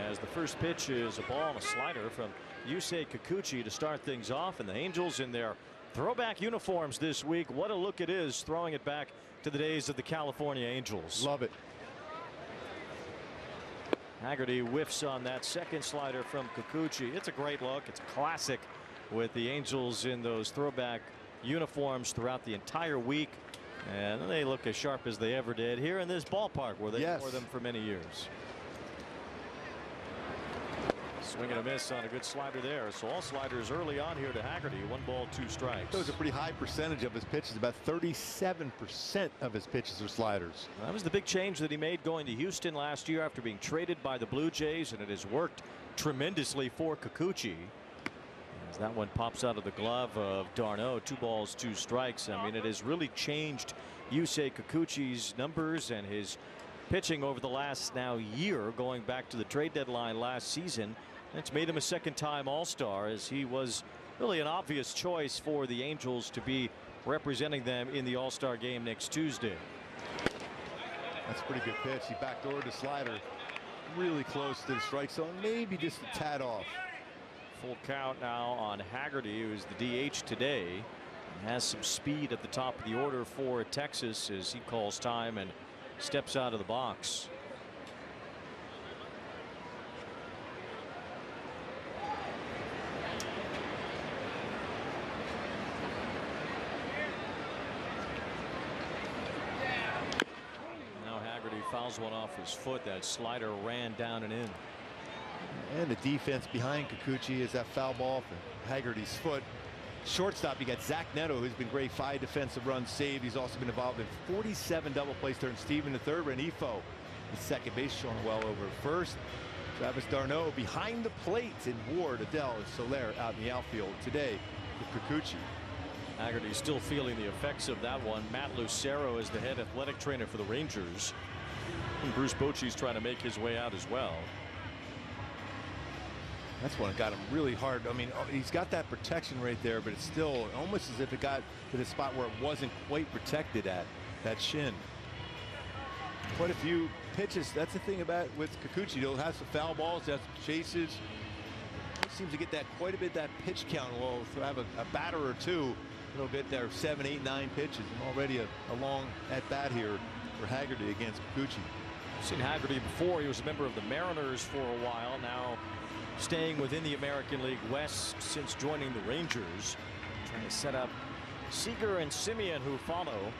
as the first pitch is a ball and a slider from Yusei Kikuchi to start things off. And the Angels in their throwback uniforms this week. What a look it is, throwing it back to the days of the California Angels. Love it. Haggerty whiffs on that second slider from Kikuchi. It's a great look. It's classic with the Angels in those throwback uniforms throughout the entire week. And they look as sharp as they ever did here in this ballpark, where they wore them for many years. Swing and a miss on a good slider there. So all sliders early on here to Haggerty. 1 ball, 2 strikes. That was a pretty high percentage of his pitches. About 37% of his pitches are sliders. That was the big change that he made going to Houston last year after being traded by the Blue Jays, and it has worked tremendously for Kikuchi. As that one pops out of the glove of d'Arnaud. 2 balls, 2 strikes. I mean, it has really changed Yusei Kikuchi's numbers and his pitching over the last year, going back to the trade deadline last season. It's made him a second-time All-Star, as he was really an obvious choice for the Angels to be representing them in the All-Star game next Tuesday. That's a pretty good pitch. He backdoored the slider really close to the strike zone, maybe just a tad off. Full count now on Haggerty, who's the DH today, and has some speed at the top of the order for Texas, as he calls time and steps out of the box. Now Haggerty fouls one off his foot. That slider ran down and in. And the defense behind Kikuchi is that foul ball for Haggerty's foot. Shortstop, you got Zach Neto, who's been great. 5 defensive runs saved. He's also been involved in 47 double plays. Turned Steven the third, Renifo the second base, showing well over first. Travis d'Arnaud behind the plate, and Ward, Adele, and Soler out in the outfield today for Kikuchi. Haggerty still feeling the effects of that one. Matt Lucero is the head athletic trainer for the Rangers, and Bruce Bochy's trying to make his way out as well. That's one that got him really hard. I mean, he's got that protection right there, but it's still almost as if it got to the spot where it wasn't quite protected at that shin. Quite a few pitches. That's the thing about with Kikuchi. He'll have some foul balls, has some chases. He seems to get that quite a bit, that pitch count. Well, have a batter or two, he'll get there 7, 8, 9 pitches, and already a long at bat here for Haggerty against Kikuchi. Seen Haggerty before. He was a member of the Mariners for a while. Now staying within the American League West since joining the Rangers. Trying to set up Seager and Simeon, who follow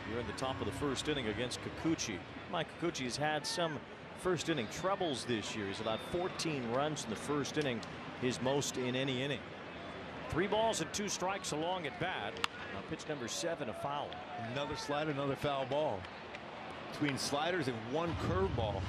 here in the top of the first inning against Kikuchi. Mike Kikuchi has had some first inning troubles this year. He's allowed 14 runs in the first inning, his most in any inning. 3 balls and 2 strikes along at bat. Now pitch number 7, a foul. Another slider, another foul ball. Between sliders and 1 curveball.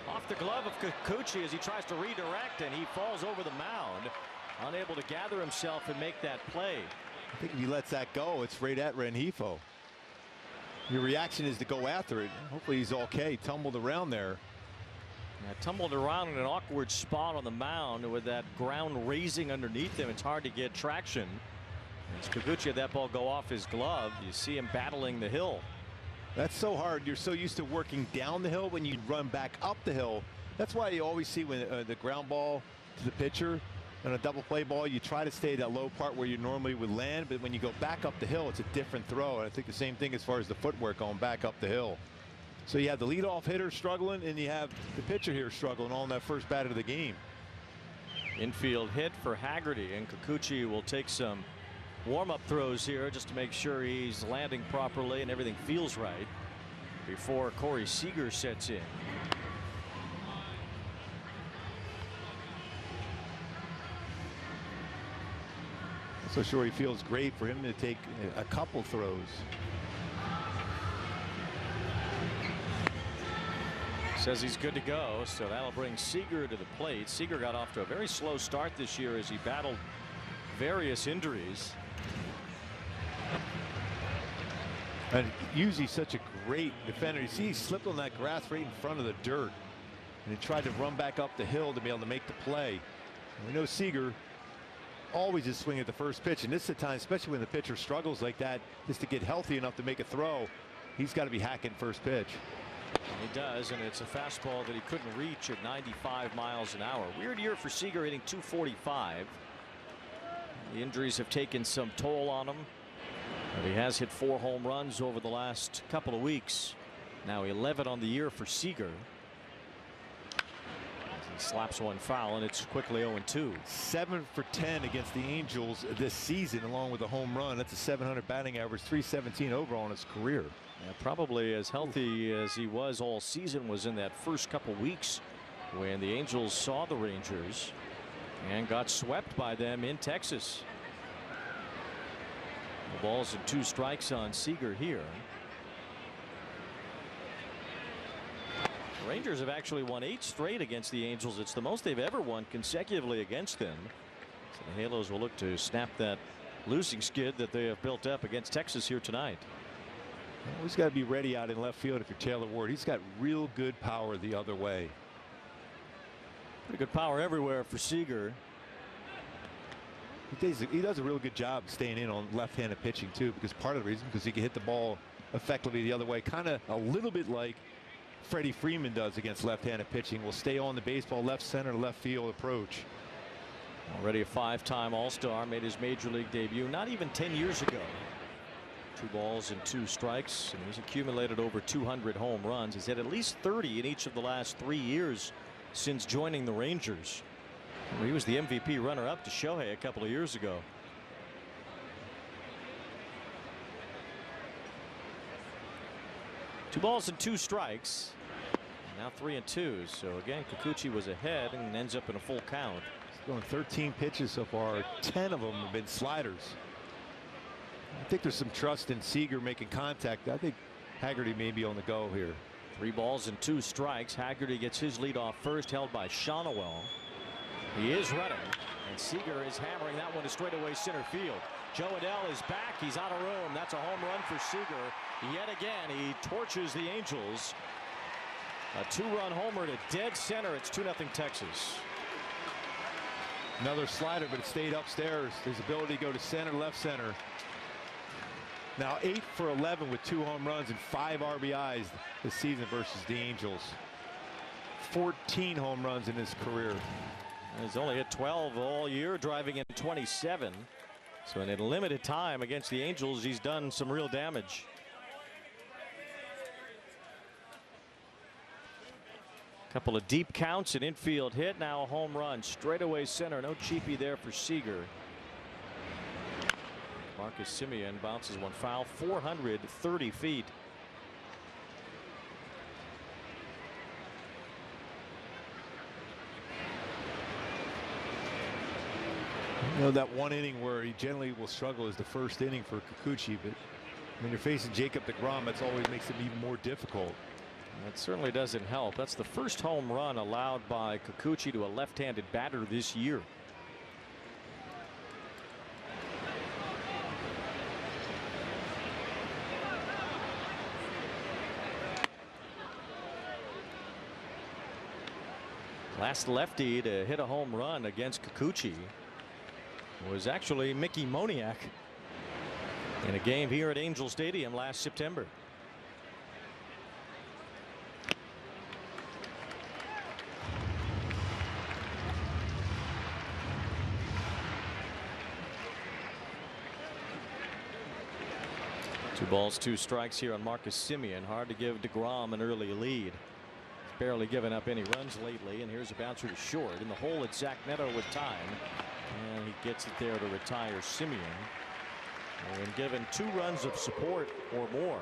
Off the glove of Kikuchi as he tries to redirect, and he falls over the mound, unable to gather himself and make that play. I think if he lets that go, it's right at Rengifo. Your reaction is to go after it. Hopefully he's okay. Tumbled around there. Yeah, tumbled around in an awkward spot on the mound with that ground raising underneath him. It's hard to get traction. As Kikuchi had that ball go off his glove, you see him battling the hill. That's so hard. You're so used to working down the hill when you run back up the hill. That's why you always see when the ground ball to the pitcher on a double play ball, you try to stay that low part where you normally would land, but when you go back up the hill, it's a different throw. And I think the same thing as far as the footwork going back up the hill. So you have the leadoff hitter struggling, and you have the pitcher here struggling all in that first bat of the game. Infield hit for Haggerty, and Kikuchi will take some warm-up throws here just to make sure he's landing properly and everything feels right before Corey Seager sets in. So sure, he feels great for him to take a couple throws. Says he's good to go, so that'll bring Seager to the plate. Seager got off to a very slow start this year as he battled various injuries. And Yusei's such a great defender. You see he slipped on that grass right in front of the dirt, and he tried to run back up the hill to be able to make the play. And we know Seager always is swinging at the first pitch, and this is the time, especially when the pitcher struggles like that, just to get healthy enough to make a throw, he's got to be hacking first pitch. He does, and it's a fastball that he couldn't reach at 95 miles an hour. Weird year for Seager, hitting .245. The injuries have taken some toll on him, but he has hit 4 home runs over the last couple of weeks. Now 11 on the year for Seager. He slaps one foul, and it's quickly 0-2. 7 for 10 against the Angels this season, along with a home run. That's a .700 batting average, .317 overall in his career. Yeah, probably as healthy as he was all season was in that first couple weeks when the Angels saw the Rangers and got swept by them in Texas. The balls and 2 strikes on Seager here. The Rangers have actually won 8 straight against the Angels. It's the most they've ever won consecutively against them. So the Halos will look to snap that losing skid that they have built up against Texas here tonight. He's got to be ready out in left field if you're Taylor Ward. He's got real good power the other way. Pretty good power everywhere for Seager. He does a real good job staying in on left-handed pitching too, because part of the reason because he can hit the ball effectively the other way, kind of a little bit like Freddie Freeman does against left-handed pitching. Will stay on the baseball, left center, left field approach. Already a 5-time All-Star, made his major league debut not even 10 years ago. 2 balls and 2 strikes, and he's accumulated over 200 home runs. He's hit at least 30 in each of the last 3 years since joining the Rangers. He was the MVP runner-up to Shohei a couple of years ago. Two balls and 2 strikes. Now 3-2. So again, Kikuchi was ahead and ends up in a full count. He's going 13 pitches so far. 10 of them have been sliders. I think there's some trust in Seager making contact. I think Haggerty may be on the go here. 3 balls and 2 strikes. Haggerty gets his lead off first, held by Shonowell. He is running, and Seager is hammering that one to straightaway center field. Joe Adell is back. He's out of room. That's a home run for Seager. Yet again, he torches the Angels. A 2-run homer to dead center. It's 2-0 Texas. Another slider, but it stayed upstairs. His ability to go to center, left center. Now 8 for 11 with 2 home runs and 5 RBIs this season versus the Angels. 14 home runs in his career. He's only hit 12 all year, driving in 27. So in a limited time against the Angels, he's done some real damage. Couple of deep counts, an infield hit, now a home run. Straightaway center, no cheapie there for Seager. Marcus Semien bounces one foul, 430 feet. You know, that one inning where he generally will struggle is the first inning for Kikuchi, but when you're facing Jacob deGrom, that's always makes it even more difficult. That certainly doesn't help. That's the first home run allowed by Kikuchi to a left-handed batter this year. Last lefty to hit a home run against Kikuchi was actually Mickey Moniak in a game here at Angel Stadium last September. Two balls, 2 strikes here on Marcus Semien. Hard to give deGrom an early lead. He's barely given up any runs lately, and here's a bouncer to short in the hole at Zach Neto with time, and he gets it there to retire Semien. When given 2 runs of support or more,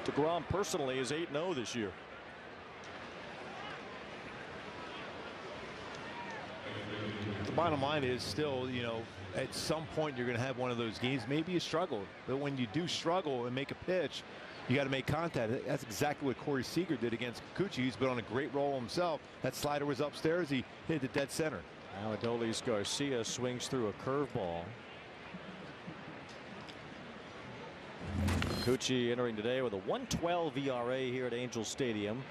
deGrom personally is 8-0 this year. The bottom line is still, you know, at some point you're going to have one of those games. Maybe you struggle, but when you do struggle and make a pitch, you got to make contact. That's exactly what Corey Seager did against Kikuchi. He's been on a great roll himself. That slider was upstairs. He hit it dead center. Now Adolis Garcia swings through a curveball. Kikuchi entering today with a 1.12 ERA here at Angel Stadium.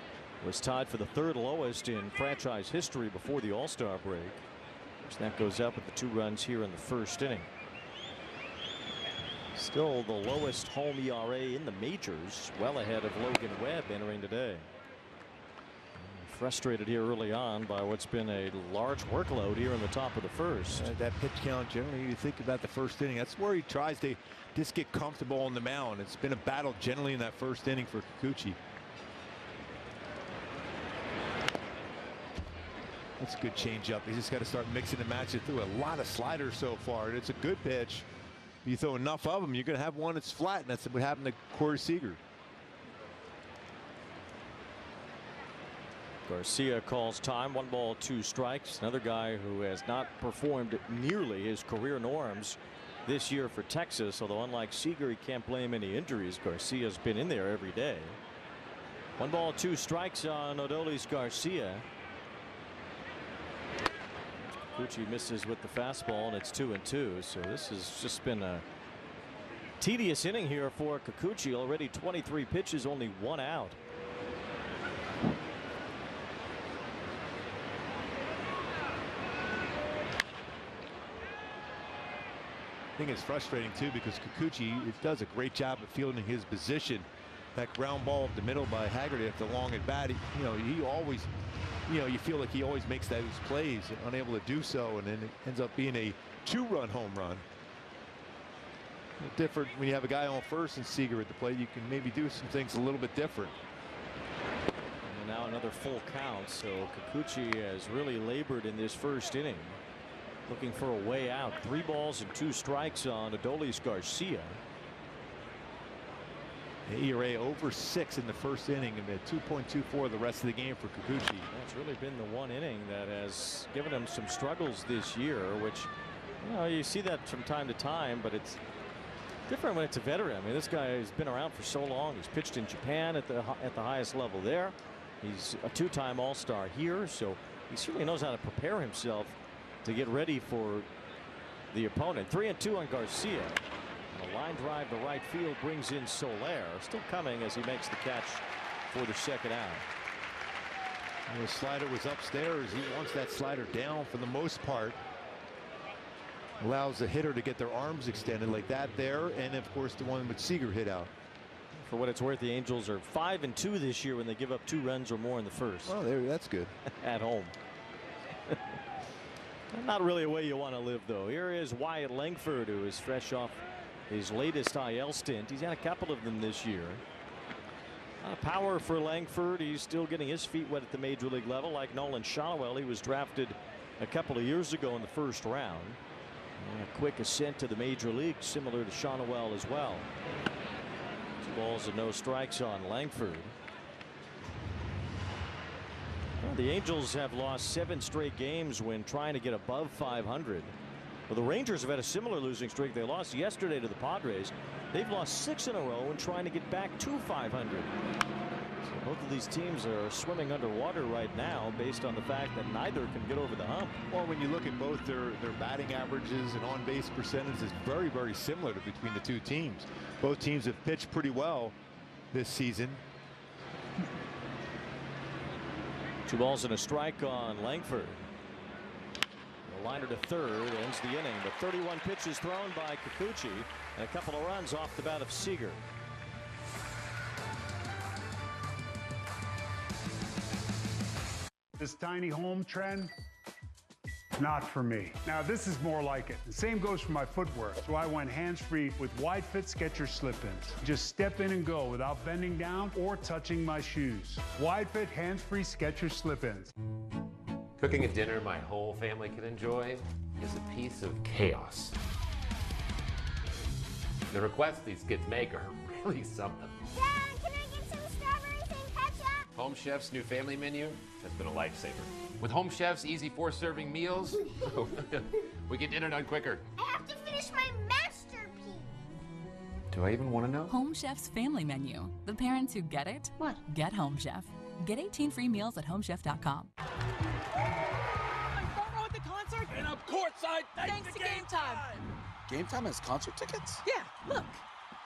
Was tied for the 3rd lowest in franchise history before the All-Star break. So that goes up with the 2 runs here in the first inning. Still the lowest home ERA in the majors, well ahead of Logan Webb entering today. Frustrated here early on by what's been a large workload here in the top of the first. That pitch count, generally you think about the first inning, that's where he tries to just get comfortable on the mound. It's been a battle generally in that first inning for Kikuchi. That's a good changeup. He's just got to start mixing and matching through a lot of sliders so far. And it's a good pitch. You throw enough of them, you're going to have one that's flat, and that's what happened to Corey Seager. Garcia calls time. 1 ball, 2 strikes. Another guy who has not performed nearly his career norms this year for Texas, although unlike Seager, he can't blame any injuries. Garcia's been in there every day. 1 ball, 2 strikes on Adolis Garcia. Kikuchi misses with the fastball, and it's 2-2. So this has just been a tedious inning here for Kikuchi. Already 23 pitches, only 1 out. I think it's frustrating too because Kikuchi does a great job of fielding his position. That ground ball up the middle by Haggerty at the long at bat, he always, you feel like he always makes those plays, unable to do so, and then it ends up being a 2-run home run. Different when you have a guy on first and Seager at the plate. You can maybe do some things a little bit different. And now another full count. So Kikuchi has really labored in this first inning, looking for a way out. 3 balls and 2 strikes on Adolis Garcia. The ERA over 6 in the first inning and at 2.24 the rest of the game for Kikuchi. That's really been the one inning that has given him some struggles this year, which, you see that from time to time, but it's different when it's a veteran. I mean, this guy has been around for so long. He's pitched in Japan at the highest level there. He's a 2-time All-Star here, so he certainly knows how to prepare himself to get ready for the opponent. 3-2 on Garcia. And a line drive to right field brings in Soler. Still coming as he makes the catch for the second out. And the slider was upstairs. He wants that slider down for the most part. allows the hitter to get their arms extended like that there, and of course the one with Seager hit out. For what it's worth, the Angels are 5-2 this year when they give up 2 runs or more in the first. Well, that's good. At home. Not really a way you want to live, though. Here is Wyatt Langford, who is fresh off his latest IL stint. He's had a couple of them this year. Power for Langford. He's still getting his feet wet at the major league level, like Nolan Shotwell. He was drafted a couple of years ago in the first round. And a quick ascent to the major league, similar to Shotwell as well. 2 balls and no strikes on Langford. Well, the Angels have lost 7 straight games when trying to get above 500. Well, the Rangers have had a similar losing streak. They lost yesterday to the Padres. They've lost 6 in a row and trying to get back to 500. So both of these teams are swimming underwater right now based on the fact that neither can get over the hump. Well, when you look at both their batting averages and on-base percentage is very, very similar between the 2 teams. Both teams have pitched pretty well this season. 2 balls and a strike on Langford. The liner to third ends the inning, but 31 pitches thrown by Kikuchi and a couple of runs off the bat of Seager. This tiny home trend, not for me. Now this is more like it. The same goes for my footwear. So I went hands-free with wide fit Skechers slip-ins. Just step in and go without bending down or touching my shoes. Wide fit hands-free Skechers slip-ins. Cooking a dinner my whole family can enjoy is a piece of chaos. The requests these kids make are really something. Dad, can I get some strawberries and ketchup? Home Chef's new family menu has been a lifesaver. With Home Chef's easy 4-serving meals, we get dinner done quicker. I have to finish my masterpiece. Do I even want to know? Home Chef's family menu. The parents who get it, get Home Chef. Get 18 free meals at homechef.com. At the concert? And of course thanks to Game Time. Game Time has concert tickets? Yeah, look.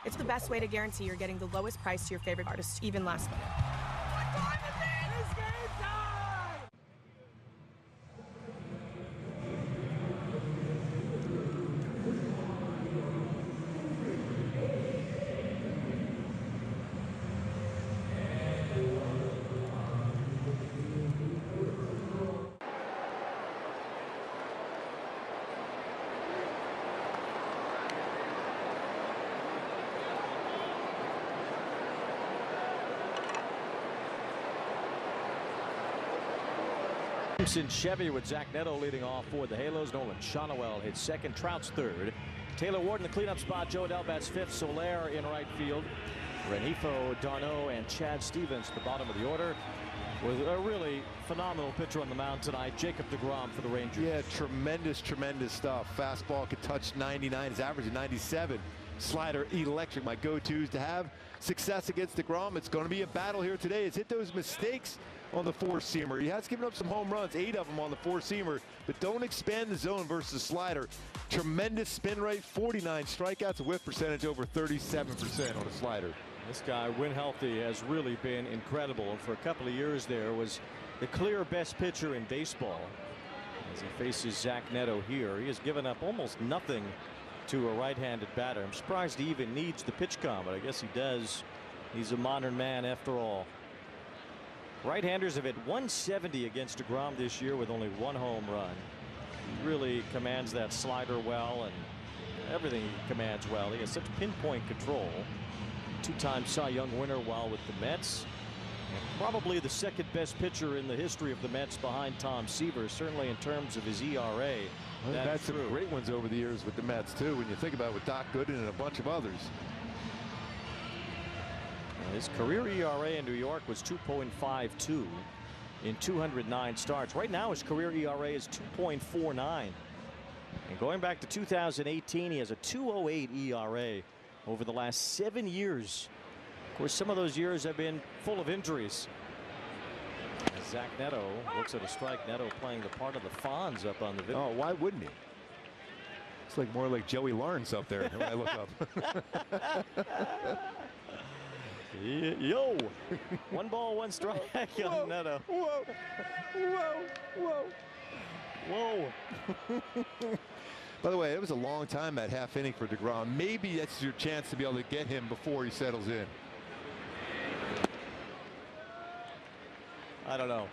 It's the best way to guarantee you're getting the lowest price to your favorite artist, even last minute. What time is it? It's game time! Chevy with Zach Neto leading off for the Halos. Nolan Shotwell hits second, Trout's third. Taylor Ward in the cleanup spot. Joe Delbat's fifth. Soler in right field. Renifo, Darno, and Chad Stevens at the bottom of the order. With a really phenomenal pitcher on the mound tonight, Jacob deGrom for the Rangers. Yeah, tremendous stuff. Fastball could touch 99. His average is 97. Slider electric. My go-tos to have success against deGrom. It's going to be a battle here today. It's hit those mistakes on the 4-seamer. He has given up some home runs, 8 of them on the 4-seamer, but don't expand the zone versus slider. Tremendous spin rate, 49 strikeouts, a whiff percentage over 37% on a slider. This guy, when healthy, has really been incredible, and for a couple of years there was the clear best pitcher in baseball. As he faces Zach Neto here, he has given up almost nothing to a right-handed batter. I'm surprised he even needs the pitch count, but I guess he does. He's a modern man after all. Right-handers have hit 170 against deGrom this year with only 1 home run. He really commands that slider well, and everything he commands well. He has such pinpoint control. 2-time Cy Young winner while with the Mets. And probably the second best pitcher in the history of the Mets behind Tom Seaver, certainly in terms of his ERA. Well, they've had some great ones over the years with the Mets, too, when you think about it, with Doc Gooden and a bunch of others. His career ERA in New York was 2.52 in 209 starts. Right now his career ERA is 2.49. And going back to 2018, he has a 2.08 ERA over the last 7 years. Of course, some of those years have been full of injuries. As Zach Neto looks at a strike. Neto playing the part of the Fonz up on the video. Oh, why wouldn't he? It's like more like Joey Lawrence up there when I look up. Yo, 1 ball, 1 strike on Neto. Whoa. By the way, it was a long time that half inning for deGrom. Maybe that's your chance to be able to get him before he settles in. I don't know.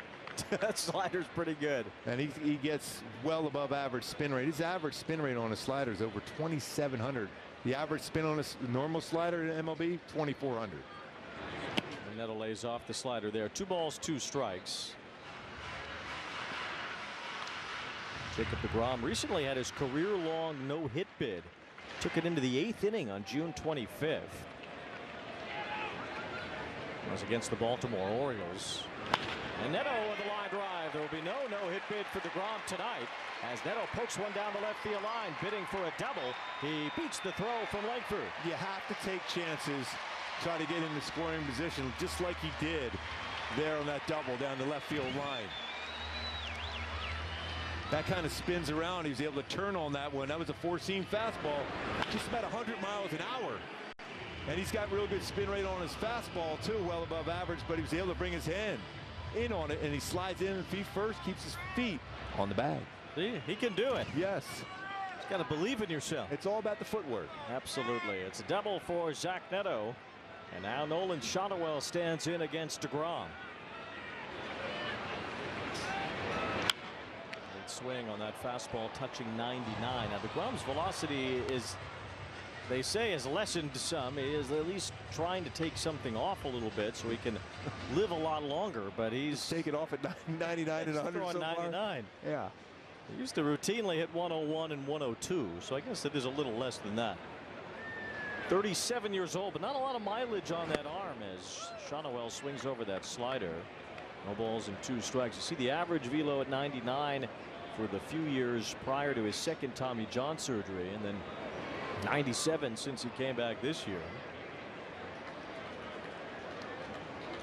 That slider's pretty good. And he gets well above average spin rate. His average spin rate on a slider is over 2,700. The average spin on a normal slider in MLB, 2,400. And Neto lays off the slider there. 2 balls, 2 strikes. Jacob deGrom recently had his career-long no-hit bid. Took it into the 8th inning on June 25th. It was against the Baltimore Orioles. And Neto with a line drive. There will be no no-hit bid for deGrom tonight as Neto pokes one down the left field line, bidding for a double. He beats the throw from Langford. You have to take chances, try to get in the scoring position, just like he did there on that double down the left field line. That kind of spins around. He was able to turn on that one. That was a four-seam fastball, just about 100 miles an hour. And he's got real good spin rate on his fastball too, well above average, but he was able to bring his hand in on it, and he slides in feet first, keeps his feet on the bag. See, he can do it. Yes. He's got to believe in yourself. It's all about the footwork. Absolutely. It's a double for Zach Neto. And now Nolan Shotwell stands in against deGrom. Good swing on that fastball, touching 99. Now deGrom's velocity is, they say, has lessened some. He is at least trying to take something off a little bit so he can live a lot longer. But he's taken off at 99 and 100 so 99. far. Yeah. He used to routinely hit 101 and 102, so I guess it is a little less than that. 37 years old, but not a lot of mileage on that arm as Shotwell swings over that slider. No balls and 2 strikes. You see the average velo at 99 for the few years prior to his second Tommy John surgery, and then 97 since he came back this year.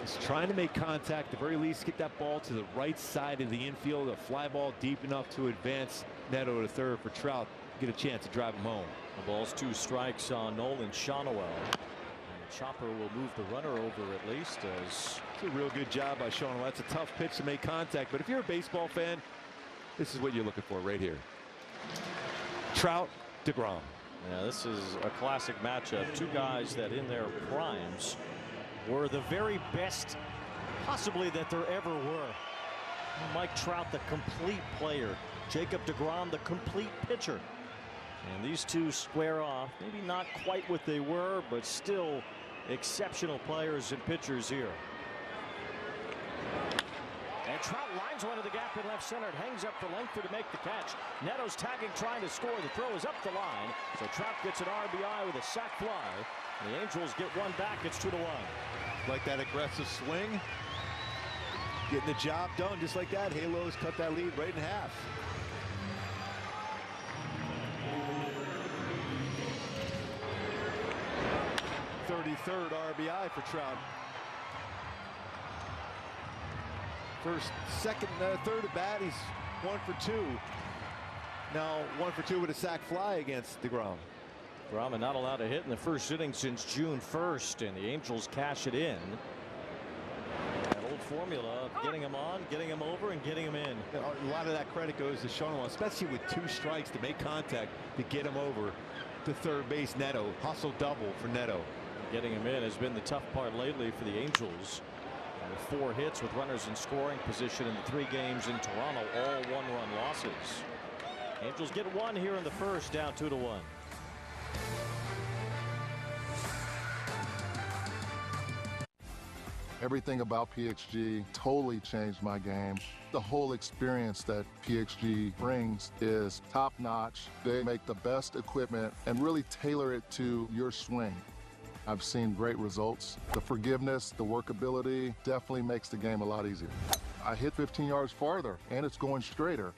He's trying to make contact, at the very least get that ball to the right side of the infield, a fly ball deep enough to advance Neto to third for Trout, get a chance to drive him home. The ball's 2 strikes on Nolan Shotwell. And the chopper will move the runner over at least. As it's a real good job by Shotwell. That's a tough pitch to make contact, but if you're a baseball fan, this is what you're looking for right here. Trout, deGrom. Yeah, this is a classic matchup. 2 guys that in their primes were the very best possibly that there ever were. Mike Trout, the complete player. Jacob deGrom, the complete pitcher. And these two square off. Maybe not quite what they were, but still exceptional players and pitchers here. And Trout lines one to the gap in left center. It hangs up for Langford to make the catch. Neto's tagging, trying to score. The throw is up the line. So Trout gets an RBI with a sac fly. The Angels get one back. It's 2-1. Like that aggressive swing. Getting the job done just like that. Halos cut that lead right in half. Third RBI for Trout. First, second, third at bat, he's 1 for 2. Now 1 for 2 with a sac fly against deGrom. deGrom not allowed to hit in the first inning since June 1st, and the Angels cash it in. That old formula of getting him on, getting him over, and getting him in. A lot of that credit goes to Shotwell, especially with 2 strikes to make contact to get him over to third base. Neto, hustle double for Neto. Getting him in has been the tough part lately for the Angels. With 4 hits with runners in scoring position in the 3 games in Toronto, all 1-run losses. Angels get 1 here in the first, down 2-1. Everything about PXG totally changed my game. The whole experience that PXG brings is top-notch. They make the best equipment and really tailor it to your swing. I've seen great results. The forgiveness, the workability definitely makes the game a lot easier. I hit 15 yards farther and it's going straighter.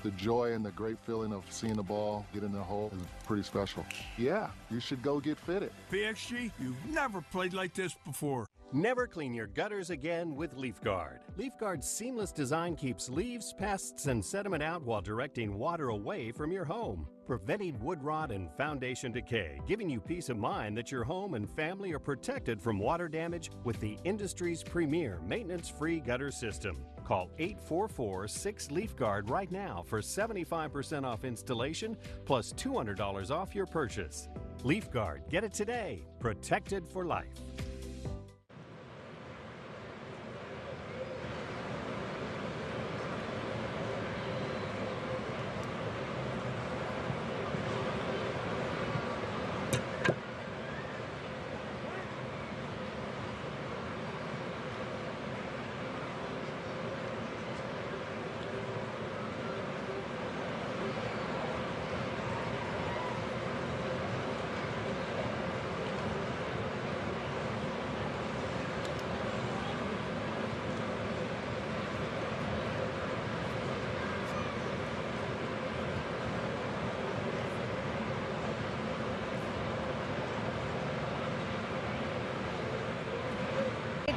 The joy and the great feeling of seeing the ball get in the hole is pretty special. Yeah, you should go get fitted. PXG, you've never played like this before. Never clean your gutters again with LeafGuard. LeafGuard's seamless design keeps leaves, pests, and sediment out while directing water away from your home, preventing wood rot and foundation decay, giving you peace of mind that your home and family are protected from water damage with the industry's premier maintenance-free gutter system. Call 844-6LeafGuard right now for 75% off installation plus $200 off your purchase. LeafGuard, get it today. Protected for life.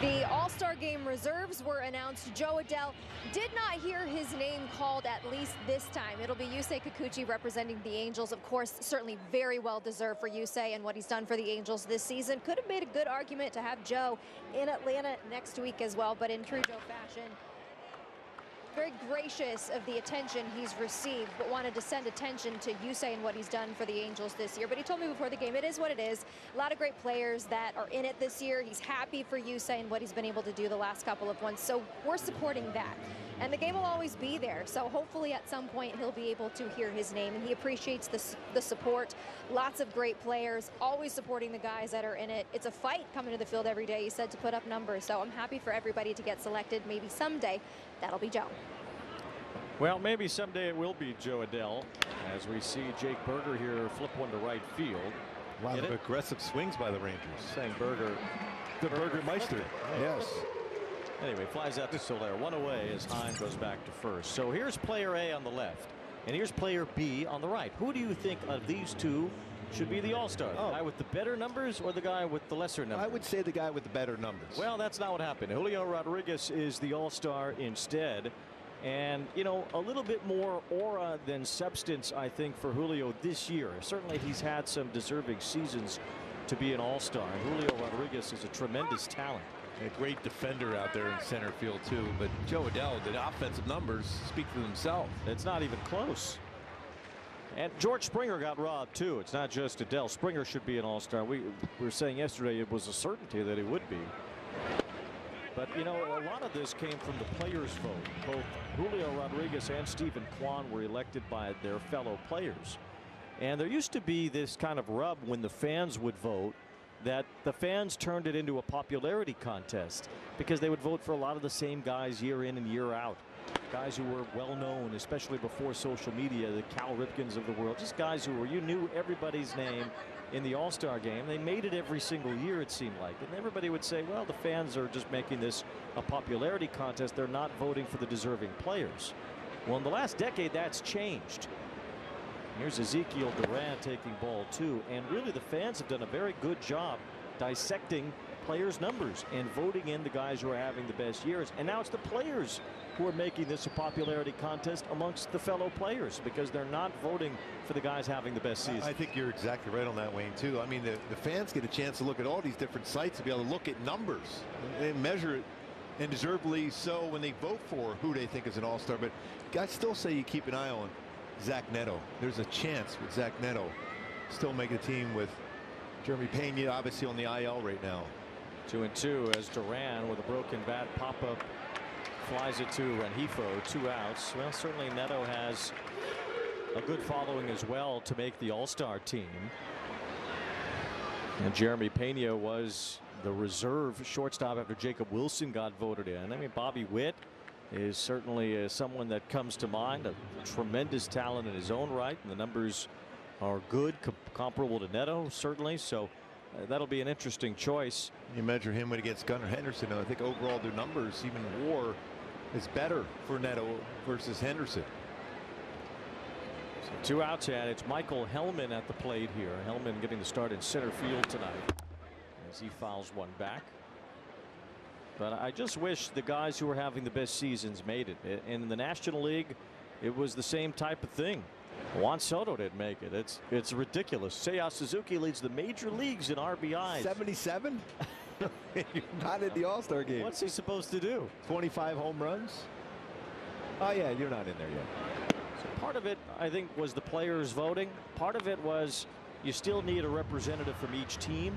The All-Star Game reserves were announced. Joe Adell did not hear his name called, at least this time. It'll be Yusei Kikuchi representing the Angels. Of course, certainly very well deserved for Yusei and what he's done for the Angels this season. Could have made a good argument to have Joe in Atlanta next week as well, but in true Joe fashion, very gracious of the attention he's received, but wanted to send attention to Yusei and what he's done for the Angels this year. But he told me before the game, it is what it is. A lot of great players that are in it this year. He's happy for Yusei and what he's been able to do the last couple of ones. So we're supporting that. And the game will always be there. So hopefully at some point he'll be able to hear his name. And he appreciates the support. Lots of great players, always supporting the guys that are in it. It's a fight coming to the field every day, he said, to put up numbers. So I'm happy for everybody to get selected. Maybe someday that'll be Joe. Well, maybe someday it will be Joe Adell, as we see Jake Berger here flip one to right field. A lot of aggressive swings by the Rangers. Saying Berger, the Berger Meister. Yes. Anyway, flies out to Soler. One away as Heim goes back to first. So here's player A on the left, and here's player B on the right. Who do you think of these two should be the All-Star? The guy with the better numbers or the guy with the lesser numbers? I would say the guy with the better numbers. Well, that's not what happened. Julio Rodriguez is the All-Star instead. And, you know, a little bit more aura than substance, I think, for Julio this year. Certainly he's had some deserving seasons to be an All-Star. And Julio Rodriguez is a tremendous talent. A great defender out there in center field, too. But Joe Adell, the offensive numbers speak for themselves. It's not even close. And George Springer got robbed, too. It's not just Adell. Springer should be an All-Star. We were saying yesterday it was a certainty that he would be. But, you know, a lot of this came from the players' vote. Both Julio Rodriguez and Stephen Kwan were elected by their fellow players. And there used to be this kind of rub when the fans would vote, that the fans turned it into a popularity contest because they would vote for a lot of the same guys year in and year out. Guys who were well known, especially before social media, the Cal Ripkens of the world, just guys who were, you knew everybody's name in the All-Star game. They made it every single year, it seemed like. And everybody would say, well, the fans are just making this a popularity contest. They're not voting for the deserving players. Well, in the last decade, that's changed. Here's Ezekiel Duran taking ball 2. And really, the fans have done a very good job dissecting players' numbers and voting in the guys who are having the best years. And now it's the players who are making this a popularity contest amongst the fellow players because they're not voting for the guys having the best season. I think you're exactly right on that, Wayne, too. I mean, the fans get a chance to look at all these different sites to be able to look at numbers and measure it, and deservedly so when they vote for who they think is an All-Star. But I still say you keep an eye on Zach Neto. There's a chance with Zach Neto still making a team with Jeremy Pena, obviously on the IL right now. 2-2 as Duran with a broken bat pop-up flies it to Rengifo. 2 outs. Well, certainly Neto has a good following as well to make the All-Star team. And Jeremy Pena was the reserve shortstop after Jacob Wilson got voted in. I mean, Bobby Witt is certainly someone that comes to mind, a tremendous talent in his own right, and the numbers are good, comparable to Neto, certainly. So that'll be an interesting choice. You measure him against Gunnar Henderson, and I think overall their numbers, even WAR, is better for Neto versus Henderson. So 2 outs, and it's Michael Hellman at the plate here. Hellman getting the start in center field tonight as he fouls one back. But I just wish the guys who were having the best seasons made it. In the National League, it was the same type of thing. Juan Soto didn't make it. It's ridiculous. Seiya Suzuki leads the major leagues in RBIs. 77? You're not in the All-Star game. What's he supposed to do? 25 home runs? Oh, yeah, you're not in there yet. So part of it, I think, was the players voting. Part of it was you still need a representative from each team.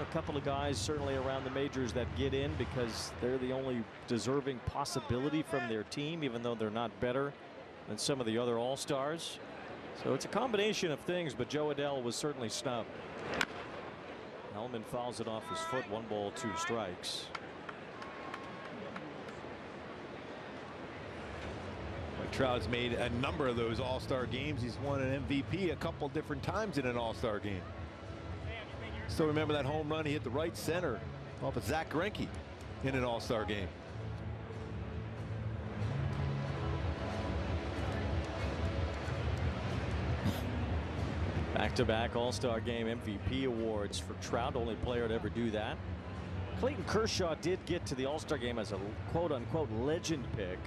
A couple of guys certainly around the majors that get in because they're the only deserving possibility from their team, even though they're not better than some of the other all-stars. So it's a combination of things, but Joe Adell was certainly snubbed. Hellman fouls it off his foot. 1 ball, 2 strikes. Trout's made a number of those all-star games. He's won an MVP a couple different times in an all-star game. Still remember that home run he hit the right center off of Zach Greinke in an all-star game. Back-to-back all-star game MVP awards for Trout, only player to ever do that. Clayton Kershaw did get to the all-star game as a quote-unquote legend pick,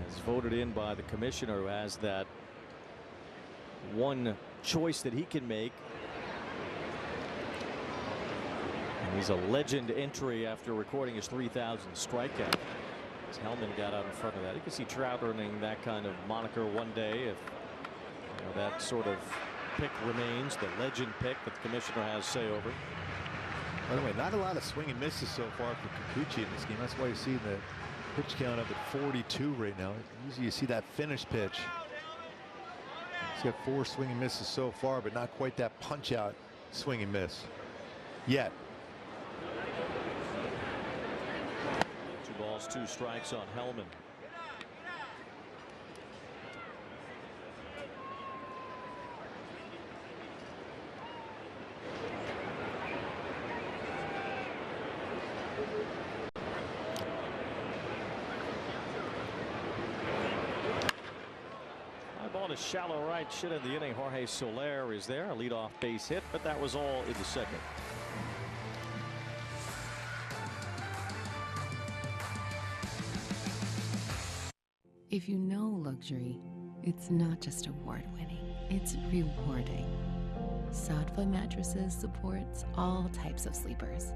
as voted in by the commissioner, who has that one choice that he can make. And he's a legend entry after recording his 3,000th strikeout. As Hellman got out in front of that. You can see Trout earning that kind of moniker one day if that sort of pick remains, the legend pick that the commissioner has say over. By the way, not a lot of swing and misses so far for Kikuchi in this game. That's why you see the pitch count up at 42 right now. Usually you see that finish pitch. He's got 4 swing and misses so far, but not quite that punch out swing and miss yet. 2 balls, 2 strikes on Hellman. Ball to shallow right, shit in the inning. Jorge Soler is there, a leadoff base hit, but that was all in the second. If you know luxury, it's not just award-winning, it's rewarding. Saatva Mattresses supports all types of sleepers.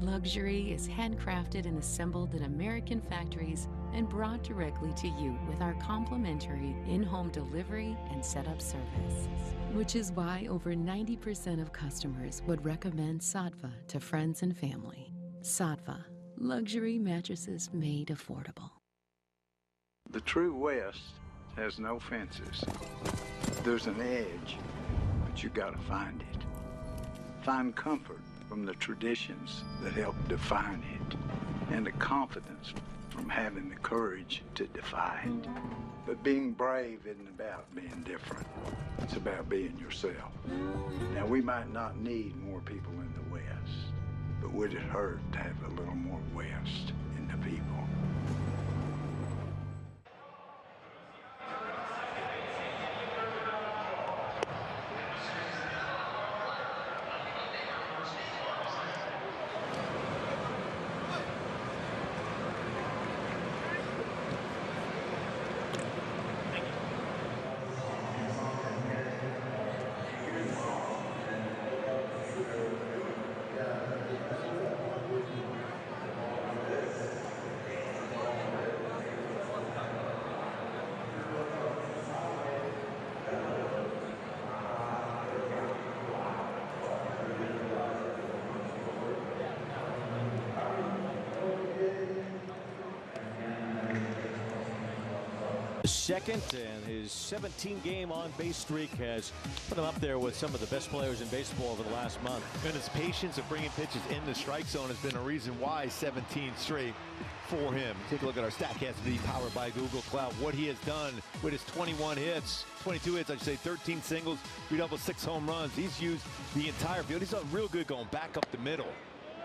Luxury is handcrafted and assembled in American factories and brought directly to you with our complimentary in-home delivery and setup service. Which is why over 90% of customers would recommend Saatva to friends and family. Saatva, luxury mattresses made affordable. The true West has no fences. There's an edge, but you gotta find it. Find comfort from the traditions that help define it, and the confidence from having the courage to defy it. But being brave isn't about being different. It's about being yourself. Now, we might not need more people in the West, but would it hurt to have a little more West in the people? Second, and his 17-game on-base streak has put him up there with some of the best players in baseball over the last month. And his patience of bringing pitches in the strike zone has been a reason why 17 straight for him. Take a look at our StatCast video powered by Google Cloud. What he has done with his 22 hits, I should say, 13 singles, 3 doubles, 6 home runs. He's used the entire field. He's done real good going back up the middle.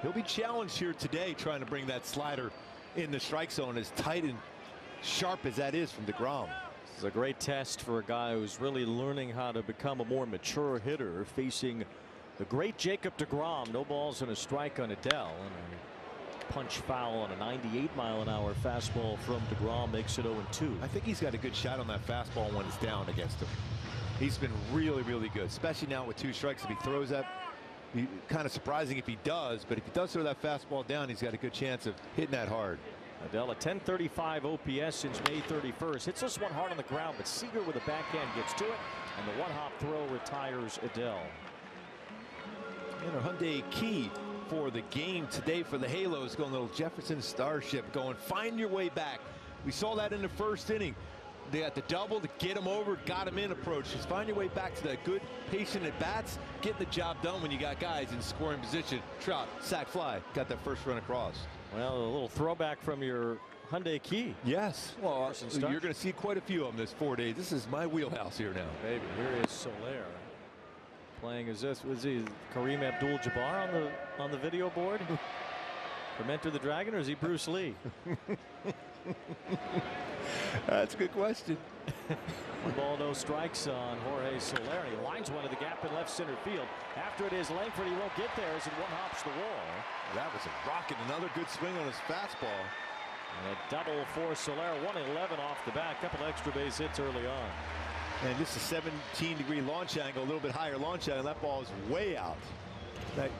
He'll be challenged here today trying to bring that slider in the strike zone as tight and sharp as that is from deGrom. This is a great test for a guy who's really learning how to become a more mature hitter, facing the great Jacob deGrom. No balls and a strike on Adell, and a punch foul on a 98-mile-an-hour fastball from deGrom makes it 0-2. I think he's got a good shot on that fastball when it's down against him. He's been really, really good, especially now with 2 strikes. If he throws that, kind of surprising if he does, but if he does throw that fastball down, he's got a good chance of hitting that hard. Adele, a 1035 OPS since May 31st. Hits this one hard on the ground, but Seager with a backhand gets to it, and the one-hop throw retires Adele. And a Hyundai key for the game today for the Halos, going a little Jefferson Starship, going find your way back. We saw that in the first inning. They got the double to get him over, got him in approach. Just find your way back to that good, patient at bats, getting the job done when you got guys in scoring position. Trout, sac fly, got that first run across. Well, a little throwback from your Hyundai key. Yes. Well, you're going to see quite a few of them this 4 days. This is my wheelhouse here now. Baby, here is Soler. Playing as this was he Kareem Abdul-Jabbar on the video board from Enter the Dragon, or is he Bruce Lee? That's a good question. 1 ball, no strikes on Jorge Soler. He lines one to the gap in left center field. After it is Langford, he won't get there as it one-hops the wall. That was a rocket. Another good swing on his fastball. And a double for Soler. 111 off the bat. Couple extra base hits early on. And this is 17-degree launch angle, a little bit higher launch angle. That ball is way out.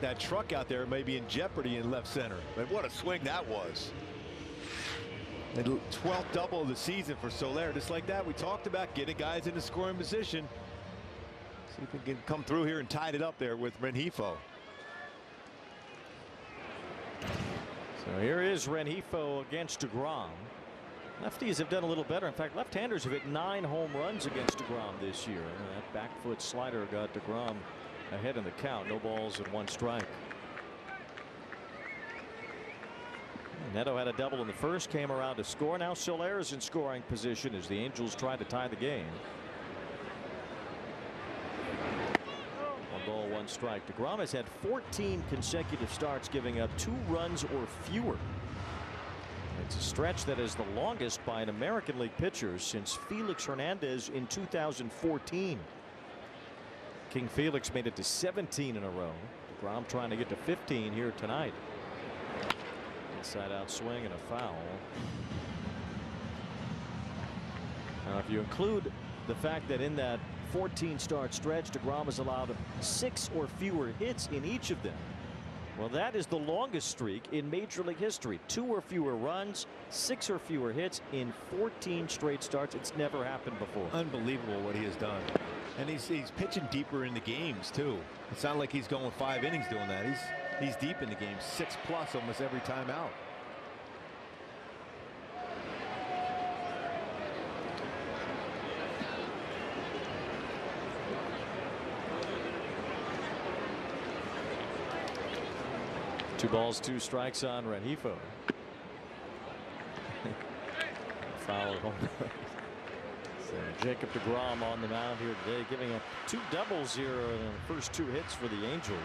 That truck out there may be in jeopardy in left center. But what a swing that was. The 12th double of the season for Soler. Just like that, we talked about getting guys into scoring position. See if he can come through here and tied it up there with Rengifo. So here is Rengifo against deGrom. Lefties have done a little better. In fact, left-handers have hit 9 home runs against deGrom this year. That back foot slider got deGrom ahead in the count. No balls and 1 strike. Neto had a double in the first, came around to score. Now Soler is in scoring position as the Angels try to tie the game. 1 ball, 1 strike. deGrom has had 14 consecutive starts giving up 2 runs or fewer. It's a stretch that is the longest by an American League pitcher since Felix Hernandez in 2014. King Felix made it to 17 in a row. deGrom trying to get to 15 here tonight. Inside out swing and a foul. Now, if you include the fact that in that 14 start stretch, deGrom has allowed 6 or fewer hits in each of them. Well, that is the longest streak in Major League history. 2 or fewer runs, 6 or fewer hits in 14 straight starts. It's never happened before. Unbelievable what he has done. And he's pitching deeper in the games too. It's not like he's going 5 innings doing that. He's deep in the game, 6+ almost every time out. Two balls, 2 strikes on Rengifo. Foul at home. So Jacob deGrom on the mound here today, giving up 2 doubles here in the first 2 hits for the Angels.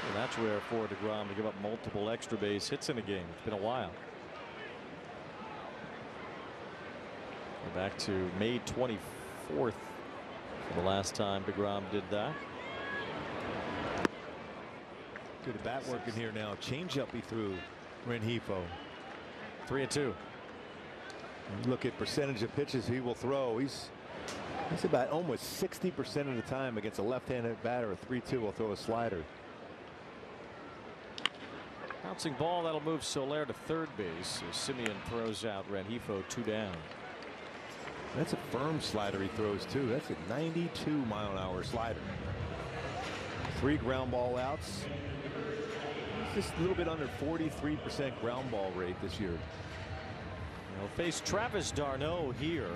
And that's rare for deGrom to give up multiple extra base hits in a game. It's been a while. We're back to May 24th for the last time deGrom did that. Good bat working here now. Changeup he threw Rengifo. 3-2. Look at percentage of pitches he will throw. He's about almost 60% of the time against a left-handed batter. A 3-2 will throw a slider. Bouncing ball that'll move Soler to third base as Simeon throws out Rengifo 2 down. That's a firm slider he throws too. That's a 92-mile-an-hour slider. 3 ground ball outs. Just a little bit under 43% ground ball rate this year. He'll face Travis d'Arnaud here.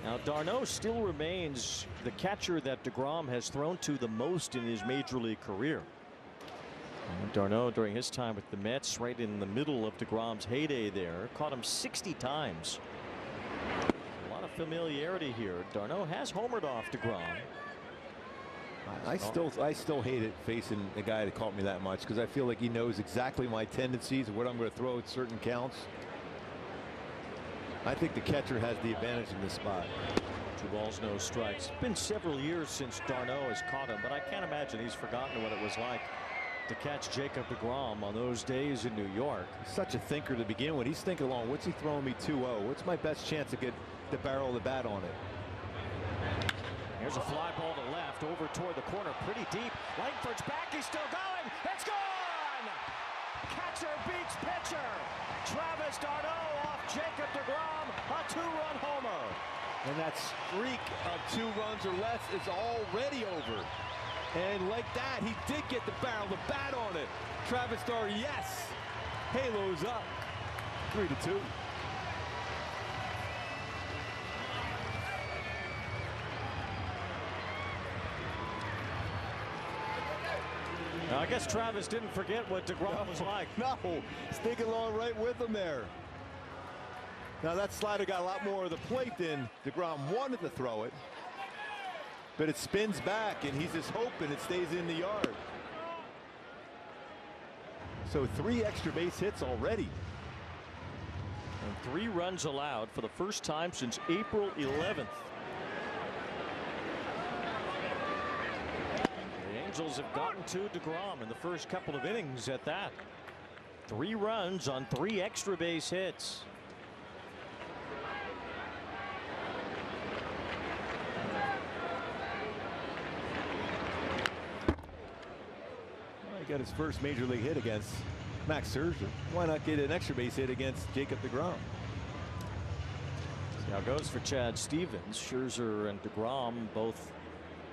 Now d'Arnaud still remains the catcher that deGrom has thrown to the most in his major league career. And d'Arnaud during his time with the Mets, right in the middle of deGrom's heyday there, caught him 60 times. A lot of familiarity here. d'Arnaud has homered off deGrom. I still hate it facing a guy that caught me that much, because I feel like he knows exactly my tendencies and what I'm going to throw at certain counts. I think the catcher has the advantage in this spot. 2 balls, no strikes. It's been several years since d'Arnaud has caught him, but I can't imagine he's forgotten what it was like to catch Jacob deGrom on those days in New York. Such a thinker to begin with. He's thinking along, what's he throwing me 2-0? What's my best chance to get the barrel of the bat on it? Here's a fly ball to left, over toward the corner, pretty deep. Langford's back, he's still going. It's gone! Catcher beats pitcher. Travis d'Arnaud off Jacob deGrom, a 2-run homer. And that streak of 2 runs or less is already over. And like that, he did get the barrel, the bat on it. Travis d'Arnaud, yes. Halos up, 3-2. Now, I guess Travis didn't forget what deGrom was like. No, sticking along right with him there. Now that slider got a lot more of the plate than deGrom wanted to throw it. But it spins back and he's just hoping it stays in the yard. So 3 extra base hits already. And 3 runs allowed for the first time since April 11th. The Angels have gotten to deGrom in the first couple of innings at that. 3 runs on 3 extra base hits. He got his first major league hit against Max Scherzer. Why not get an extra base hit against Jacob deGrom? See how it goes for Chad Stevens. Scherzer and deGrom both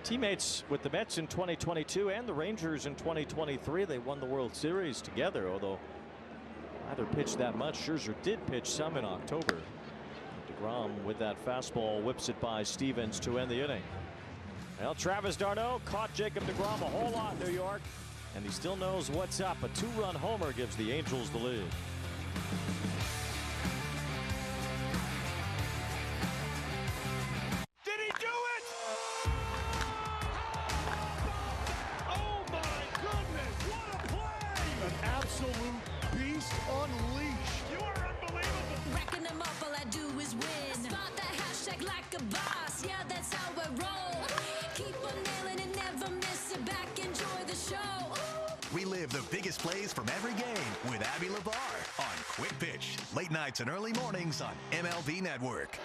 teammates with the Mets in 2022 and the Rangers in 2023. They won the World Series together, although neither pitched that much. Scherzer did pitch some in October. deGrom with that fastball whips it by Stevens to end the inning. Well, Travis d'Arnaud caught Jacob deGrom a whole lot in New York, and he still knows what's up. A 2-run homer gives the Angels the lead. Did he do it? Oh my goodness, what a play! An absolute beast unleashed. You are unbelievable. Racking them up, all I do is win. Spot that hashtag like a boss, yeah, that's how I roll. Keep on nailing and never miss it back, enjoy the show. Relive the biggest plays from every game with Abby LeVar on Quick Pitch. Late nights and early mornings on MLB Network.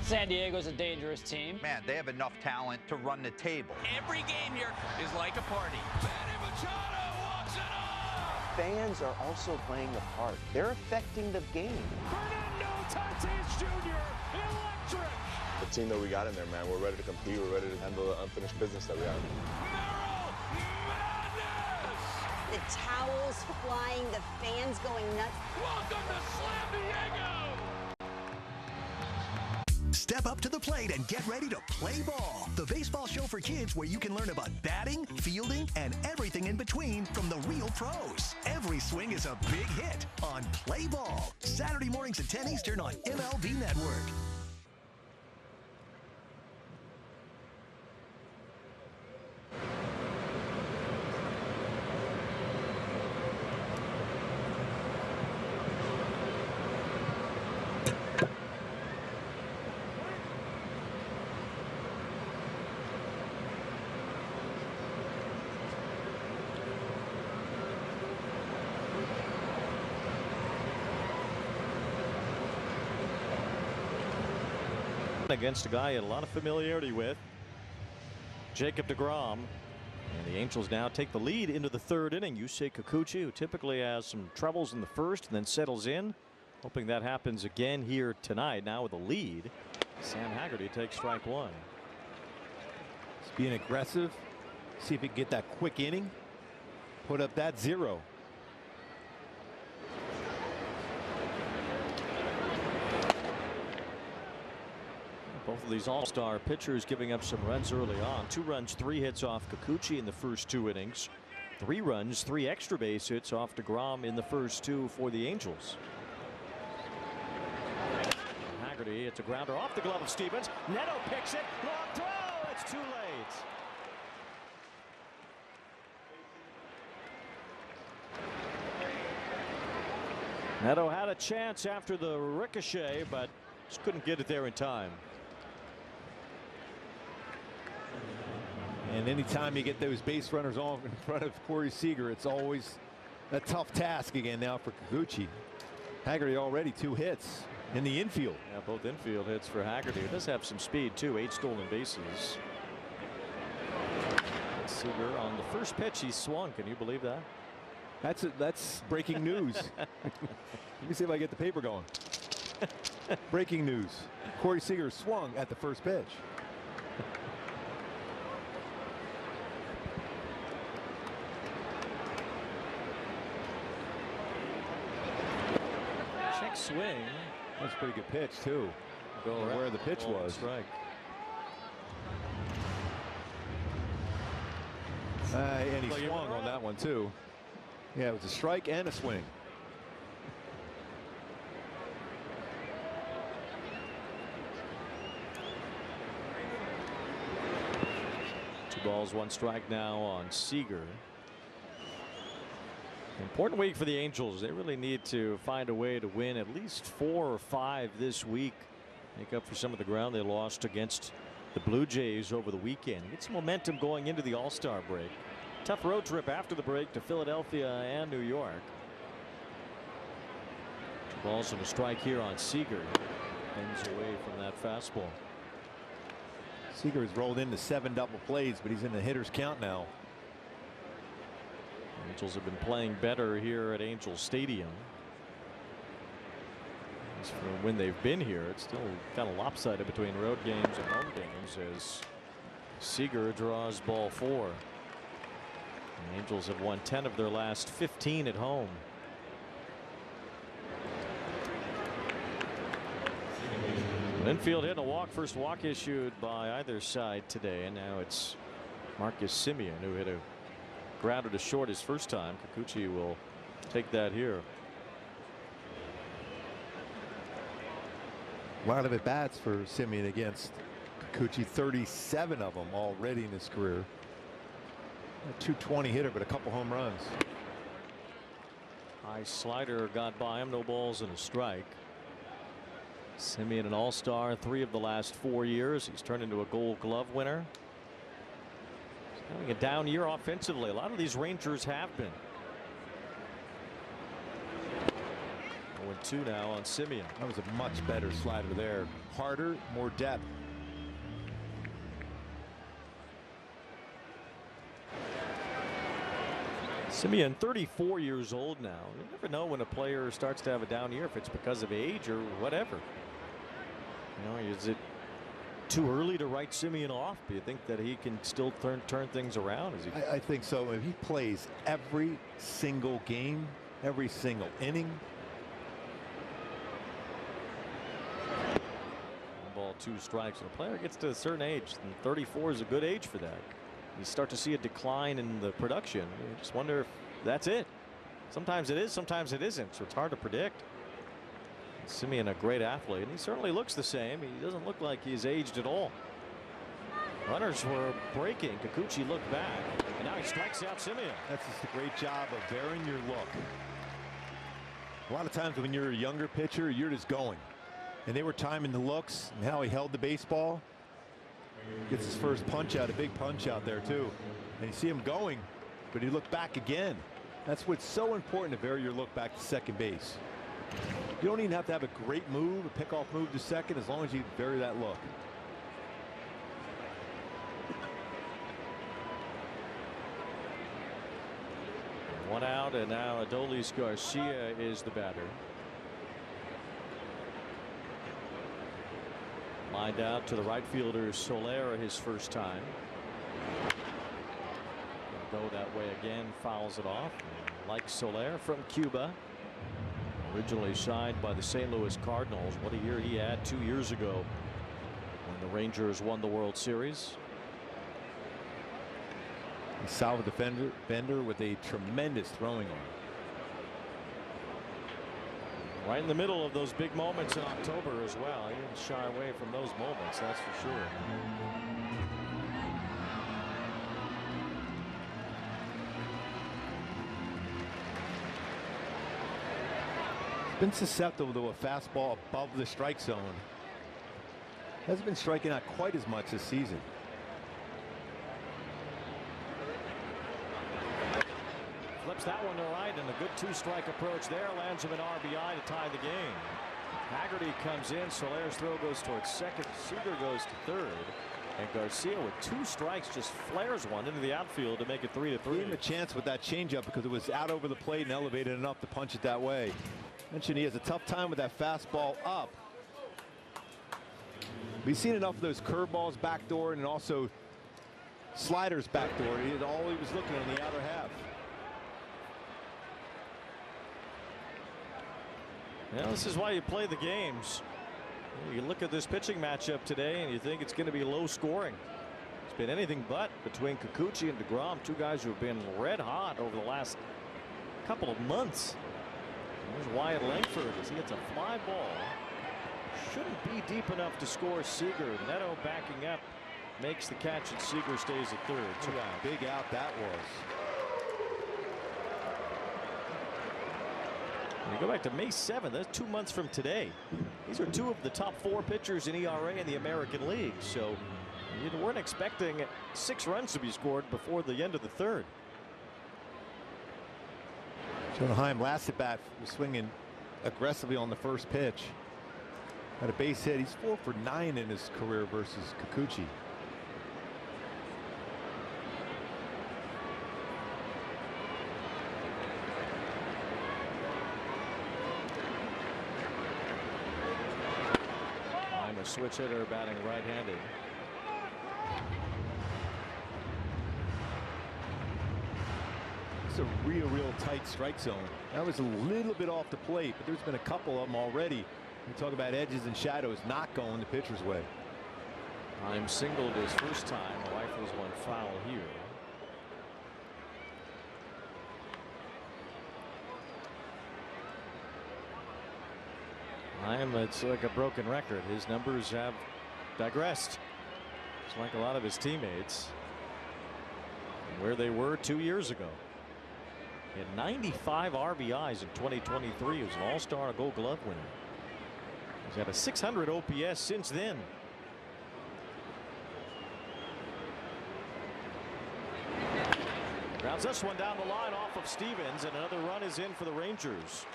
San Diego's a dangerous team. Man, they have enough talent to run the table. Every game here is like a party. Manny Machado walks it off! Fans are also playing a part. They're affecting the game. Fernando Tatis Jr., electric! The team that we got in there, man, we're ready to compete. We're ready to handle the unfinished business that we have. The towels flying, the fans going nuts. Welcome to Slam Diego! Step up to the plate and get ready to play ball. The baseball show for kids where you can learn about batting, fielding, and everything in between from the real pros. Every swing is a big hit on Play Ball. Saturday mornings at 10 Eastern on MLB Network. Against a guy he had a lot of familiarity with, Jacob deGrom, and the Angels now take the lead into the 3rd inning. Yusei Kikuchi, who typically has some troubles in the 1st and then settles in, hoping that happens again here tonight. Now with a lead, Sam Haggerty takes strike 1. He's being aggressive, see if he can get that quick inning, put up that 0. Both of these all-star pitchers giving up some runs early on. 2 runs, 3 hits off Kikuchi in the first 2 innings. 3 runs, 3 extra base hits off deGrom in the first 2 for the Angels. Haggerty, it's a grounder off the glove of Stevens. Neto picks it. Long throw. It's too late. Neto had a chance after the ricochet, but just couldn't get it there in time. And anytime you get those base runners on in front of Corey Seager, it's always a tough task again now for Kikuchi. Haggerty already 2 hits in the infield. Yeah, both infield hits for Haggerty. He does have some speed too. 8 stolen bases. Seager on the first pitch he swung. Can you believe that? That's breaking news. Let me see if I get the paper going. Breaking news. Corey Seager swung at the first pitch. Check swing. That's a pretty good pitch too. Go where the pitch was. Strike. And he swung on that one too. Yeah, it was a strike and a swing. Two balls, one strike now on Seager. Important week for the Angels. They really need to find a way to win at least 4 or 5 this week. Make up for some of the ground they lost against the Blue Jays over the weekend. Get some momentum going into the All-Star break. Tough road trip after the break to Philadelphia and New York. 2 balls and a strike here on Seager. Bends away from that fastball. Seager has rolled into 7 double plays, but he's in the hitter's count now. Angels have been playing better here at Angel Stadium. As for when they've been here, it's still kind of lopsided between road games and home games as Seager draws ball 4. The Angels have won 10 of their last 15 at home. Linfield hit a walk, first walk issued by either side today, and now it's Marcus Semien who hit a grounder to short his first time. Kikuchi will take that here. A lot of at bats for Semien against Kikuchi, 37 of them already in his career. A 220 hitter, but a couple home runs. High slider got by him, no balls and a strike. Semien, an all-star 3 of the last 4 years. He's turned into a Gold Glove winner. He's having a down year offensively. A lot of these Rangers have been. 0-2 now on Semien. That was a much better slider there. Harder, more depth. Semien, 34 years old now. You never know when a player starts to have a down year, if it's because of age or whatever. You know, is it too early to write Semien off? Do you think that he can still turn things around? Is he? I think so. If he plays every single game, every single inning. 1 ball, 2 strikes. When a player gets to a certain age, and 34 is a good age for that. You start to see a decline in the production. You just wonder if that's it. Sometimes it is, sometimes it isn't, so it's hard to predict. Semien, a great athlete, and he certainly looks the same. He doesn't look like he's aged at all. Runners were breaking. Kikuchi looked back, and now he strikes out Semien. That's just a great job of varying your look. A lot of times when you're a younger pitcher, you're just going. And they were timing the looks and how he held the baseball. Gets his first punch out, a big punch out there too. And you see him going, but he looked back again. That's what's so important, to vary your look back to second base. You don't even have to have a great move, a pickoff move to second, as long as you vary that look. One out, and now Adolis Garcia is the batter. Lined out to the right fielder Solera his first time. Go that way again, fouls it off. Like Soler from Cuba, originally signed by the St. Louis Cardinals. What a year he had 2 years ago when the Rangers won the World Series. A solid defender with a tremendous throwing arm. Right in the middle of those big moments in October as well. He didn't shy away from those moments, that's for sure. Been susceptible to a fastball above the strike zone. Hasn't been striking out quite as much this season. Flips that one to right, and a good 2-strike approach there lands him an RBI to tie the game. Haggerty comes in. Soler's throw goes towards second. Seager goes to third. And Garcia with 2 strikes just flares one into the outfield to make it 3-3. Gave him a chance with that changeup because it was out over the plate and elevated enough to punch it that way. Mentioned he has a tough time with that fastball up. We've seen enough of those curveballs backdoor and also sliders backdoor. He was looking on the outer half. Well, this is why you play the games. You look at this pitching matchup today and you think it's going to be low scoring. It's been anything but between Kikuchi and deGrom, 2 guys who have been red hot over the last couple of months. There's Wyatt Langford as he hits a fly ball. Shouldn't be deep enough to score Seager. Neto backing up, makes the catch, and Seager stays at third. 2 out. Big out that was. You go back to May 7th, that's 2 months from today. These are 2 of the top 4 pitchers in ERA in the American League. So you weren't expecting 6 runs to be scored before the end of the third. Anaheim last at bat was swinging aggressively on the first pitch. Had a base hit. He's 4 for 9 in his career versus Kikuchi. I'm a switch hitter batting right-handed. It's a real tight strike zone. That was a little bit off the plate, but there's been a couple of them already. We talk about edges and shadows not going the pitcher's way. I'm singled his first time. Rifles one foul here. It's like a broken record. His numbers have digressed. It's like a lot of his teammates where they were 2 years ago. He had 95 RBIs in 2023. He was an All-Star and a Gold Glove winner. He's had a 600 OPS since then. Grounds this one down the line off of Stevens, and another run is in for the Rangers.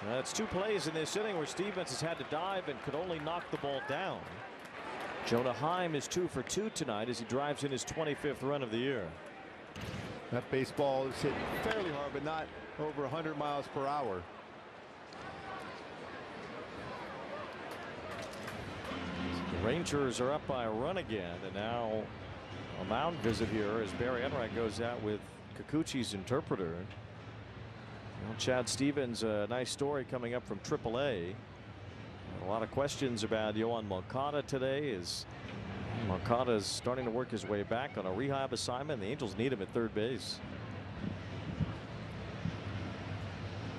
That's 2 plays in this inning where Stevens has had to dive and could only knock the ball down. Jonah Heim is 2 for 2 tonight as he drives in his 25th run of the year. That baseball is hit fairly hard, but not over 100 miles per hour. The Rangers are up by a run again, and now a mound visit here as Barry Enright goes out with Kikuchi's interpreter. Well, Chad Stevens, a nice story coming up from AAA. A lot of questions about Yohan Moncada today as Moncada is starting to work his way back on a rehab assignment. The Angels need him at third base.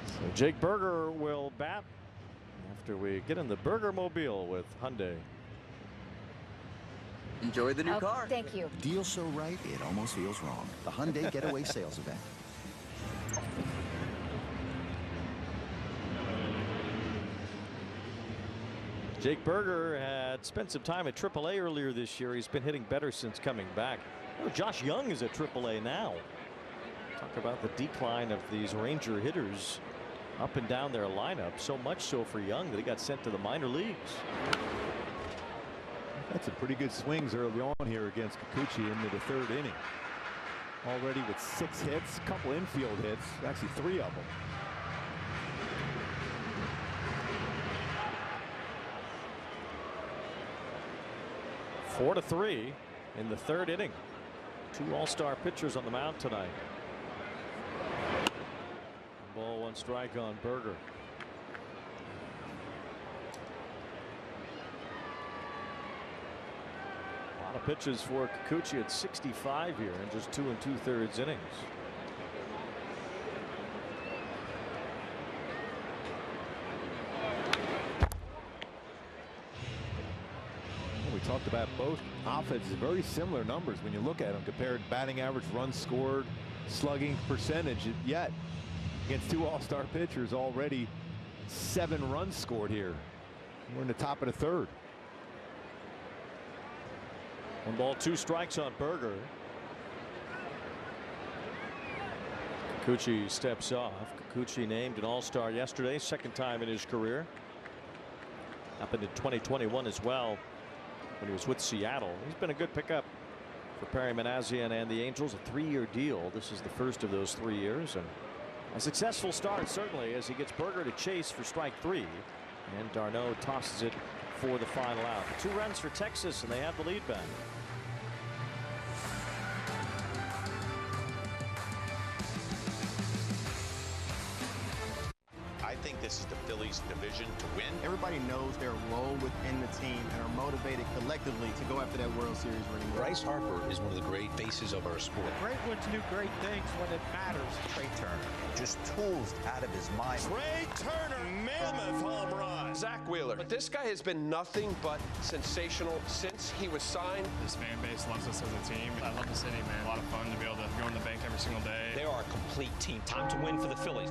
So Jake Berger will bat after we get in the Berger Mobile with Hyundai. Enjoy the new car. Thank you. Deal so right, it almost feels wrong. The Hyundai Getaway Sales Event. Jake Berger had spent some time at AAA earlier this year. He's been hitting better since coming back. Oh, Josh Young is at AAA now. Talk about the decline of these Ranger hitters up and down their lineup. So much so for Young that he got sent to the minor leagues. That's some pretty good swings early on here against Kikuchi into the third inning. Already with 6 hits, a couple infield hits, actually 3 of them. Four to 3 in the third inning. 2 all-star pitchers on the mound tonight. Ball 1 strike on Berger. A lot of pitches for Kikuchi at 65 here in just 2 2/3 innings. We talked about both offenses, very similar numbers when you look at them compared batting average, runs scored, slugging percentage. Yet against 2 all-star pitchers, already 7 runs scored here. We're in the top of the third. 1 ball 2 strikes on Berger. Kikuchi steps off. Kikuchi named an all-star yesterday, 2nd time in his career. Happened in 2021 as well. when he was with Seattle. He's been a good pickup for Perry Manassian and the Angels. A 3-year deal. This is the first of those 3 years, and a successful start certainly as he gets Berger to chase for strike 3, and d'Arnaud tosses it for the final out. 2 runs for Texas, and they have the lead back. I think this is the Phillies' division to win. Everybody knows their role within the team and are motivated collectively to go after that World Series ring. Bryce Harper is one of the great faces of our sport. Great ones do great things when it matters. Trey Turner, just tools out of his mind. Trey Turner, mammoth home run. Zach Wheeler. But this guy has been nothing but sensational since he was signed. This fan base loves us as a team. I love the city, man. A lot of fun to be able to go in the bank every single day. They are a complete team. Time to win for the Phillies.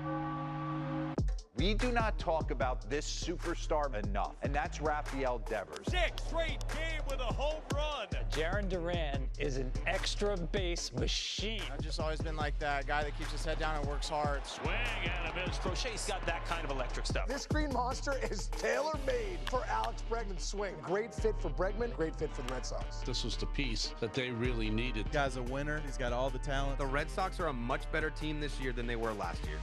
We do not talk about this superstar enough, and that's Rafael Devers. 6th straight game with a home run. Jarren Duran is an extra base machine. I've just always been like that guy that keeps his head down and works hard. Swing out of his. Crochet's got that kind of electric stuff. This green monster is tailor-made for Alex Bregman's swing. Great fit for Bregman, great fit for the Red Sox. This was the piece that they really needed. The guy's a winner. He's got all the talent. The Red Sox are a much better team this year than they were last year.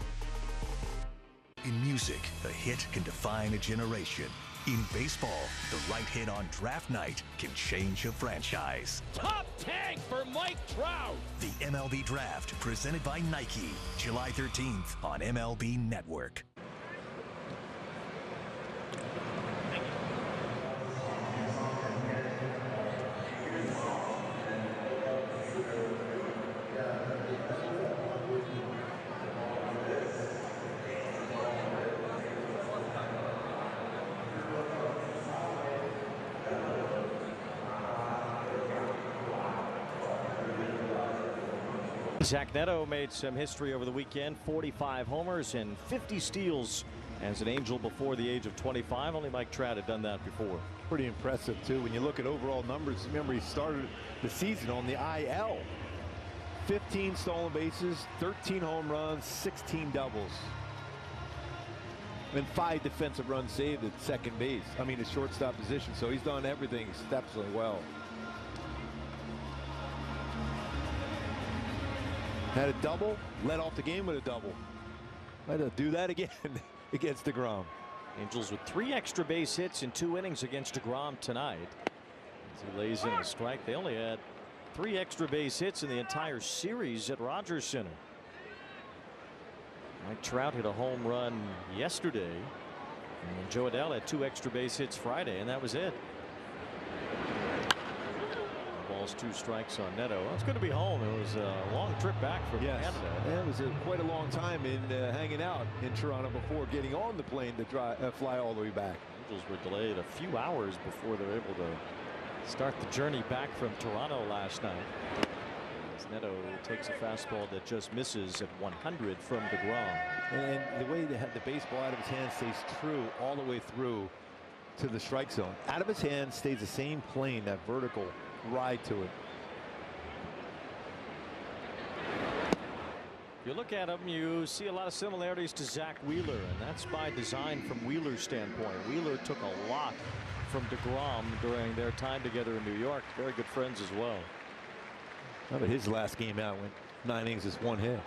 In music, a hit can define a generation. In baseball, the right hit on draft night can change a franchise. Top tank for Mike Trout. The MLB Draft, presented by Nike, July 13th on MLB Network. Zach Neto made some history over the weekend. 45 homers and 50 steals as an Angel before the age of 25. Only Mike Trout had done that before. Pretty impressive too when you look at overall numbers. Remember, he started the season on the IL. 15 stolen bases, 13 home runs, 16 doubles, and 5 defensive runs saved at second base. I mean, his shortstop position. So he's done everything exceptionally well. Had a double, led off the game with a double. Might have to do that again against deGrom. Angels with 3 extra base hits in 2 innings against deGrom tonight. As he lays in a strike, they only had 3 extra base hits in the entire series at Rogers Center. Mike Trout hit a home run yesterday, and Joe Adele had 2 extra base hits Friday, and that was it. Balls, 2 strikes on Neto. Well, it's good to be home. It was a long trip back from Canada. Yeah, it was quite a long time in hanging out in Toronto before getting on the plane to fly all the way back. Angels were delayed a few hours before they were able to start the journey back from Toronto last night. As Neto takes a fastball that just misses at 100 from deGrom. And the way they had the baseball out of his hand stays true all the way through to the strike zone. Out of his hand stays the same plane, that vertical ride to it. If you look at him, you see a lot of similarities to Zach Wheeler, and that's by design from Wheeler's standpoint. Wheeler took a lot from deGrom during their time together in New York. Very good friends as well. How about his last game out? Went 9 innings, just 1 hit.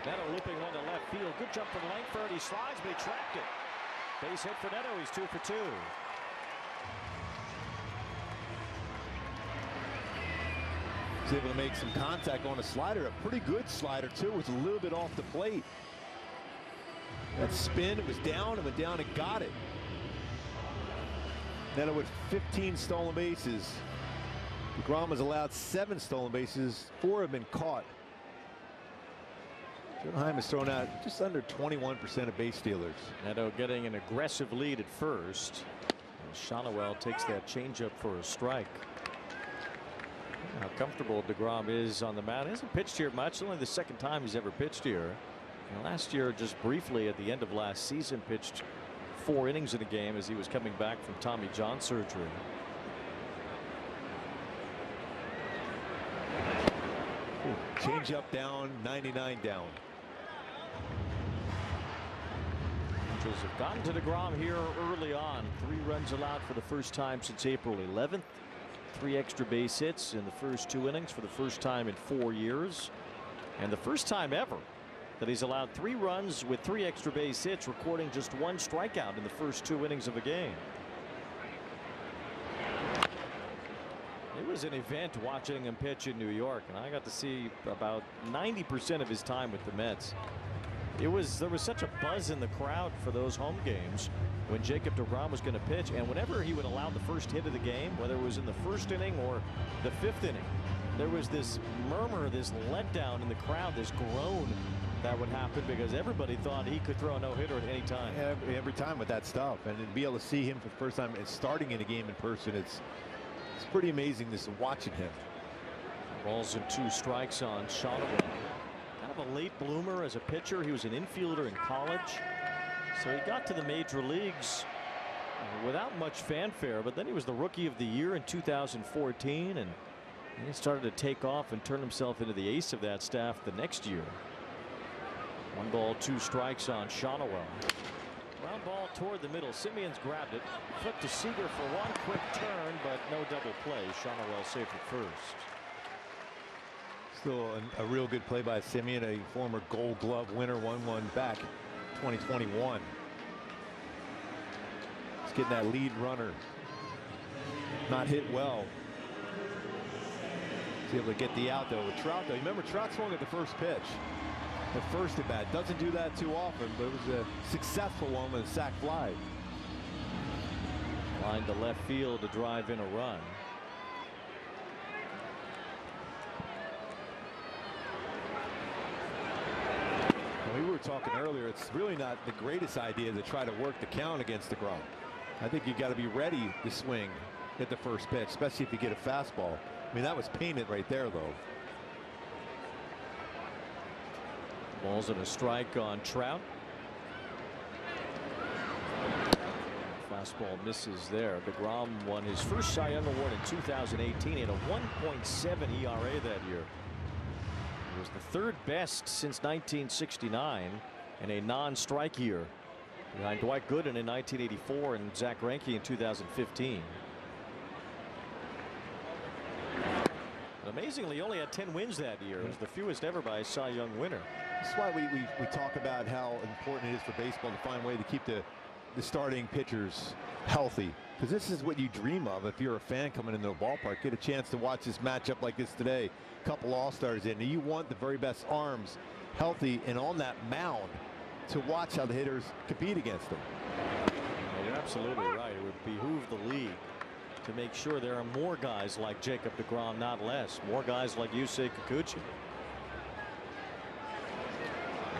Neto looping one to left field. Good jump from Langford. He slides, but he trapped it. Base hit for Neto. He's 2 for 2. He's able to make some contact on a slider, a pretty good slider too. It was a little bit off the plate. That spin, it was down, it went down and got it. Neto with 15 stolen bases. deGrom has allowed 7 stolen bases, 4 have been caught. Anaheim has thrown out just under 21% of base stealers. Neto getting an aggressive lead at first. Shonowell takes that changeup for a strike. How comfortable deGrom is on the mound. He hasn't pitched here much. It's only the 2nd time he's ever pitched here. And last year, just briefly at the end of last season, pitched 4 innings in a game as he was coming back from Tommy John surgery. Change up down, 99 down. Angels have gotten to deGrom here early on. 3 runs allowed for the first time since April 11th. 3 extra base hits in the first 2 innings for the first time in 4 years. And the first time ever that he's allowed 3 runs with 3 extra base hits, recording just 1 strikeout in the first 2 innings of a game. It was an event watching him pitch in New York, and I got to see about 90% of his time with the Mets. There was such a buzz in the crowd for those home games when Jacob deGrom was going to pitch, and whenever he would allow the first hit of the game, whether it was in the first inning or the 5th inning, there was this murmur, this letdown in the crowd, this groan that would happen because everybody thought he could throw a no-hitter at any time. Yeah, every time with that stuff, and to be able to see him for the first time and starting in a game in person, it's pretty amazing just watching him. Balls and 2 strikes on Shonaway. Kind of a late bloomer as a pitcher. He was an infielder in college, so he got to the major leagues without much fanfare, but then he was the Rookie of the Year in 2014, and he started to take off and turn himself into the ace of that staff the next year. 1 ball, 2 strikes on Shonaway. Ground ball toward the middle. Simeon's grabbed it, flipped to Seager for 1 quick turn, but no double play. Shonaway safe at first. Still a real good play by Simeon, a former Gold Glove winner, won one back 2021. He's getting that lead runner. Not hit well. He's able to get the out though with Trout though. Remember, Trout swung at the first pitch. The first at bat. Doesn't do that too often, but it was a successful one with a sac fly. Line to left field to drive in a run. We were talking earlier, it's really not the greatest idea to try to work the count against deGrom. I think you got to be ready to swing at the first pitch, especially if you get a fastball. I mean, that was painted right there though. Balls and a strike on Trout. Fastball misses there. deGrom won his first Cy Young Award in 2018. He had a 1.7 ERA that year. It was the 3rd best since 1969 in a non-strike year, behind Dwight Gooden in 1984 and Zach Greinke in 2015. Amazingly, he only had 10 wins that year. It was the fewest ever by a Cy Young winner. That's why we talk about how important it is for baseball to find a way to keep the starting pitchers healthy, because this is what you dream of if you're a fan coming into the ballpark. Get a chance to watch this matchup like this today. Couple all-stars in, and you want the very best arms healthy and on that mound to watch how the hitters compete against them. Well, you're absolutely right. It would behoove the league to make sure there are more guys like Jacob deGrom, not less. More guys like Yusei Kikuchi.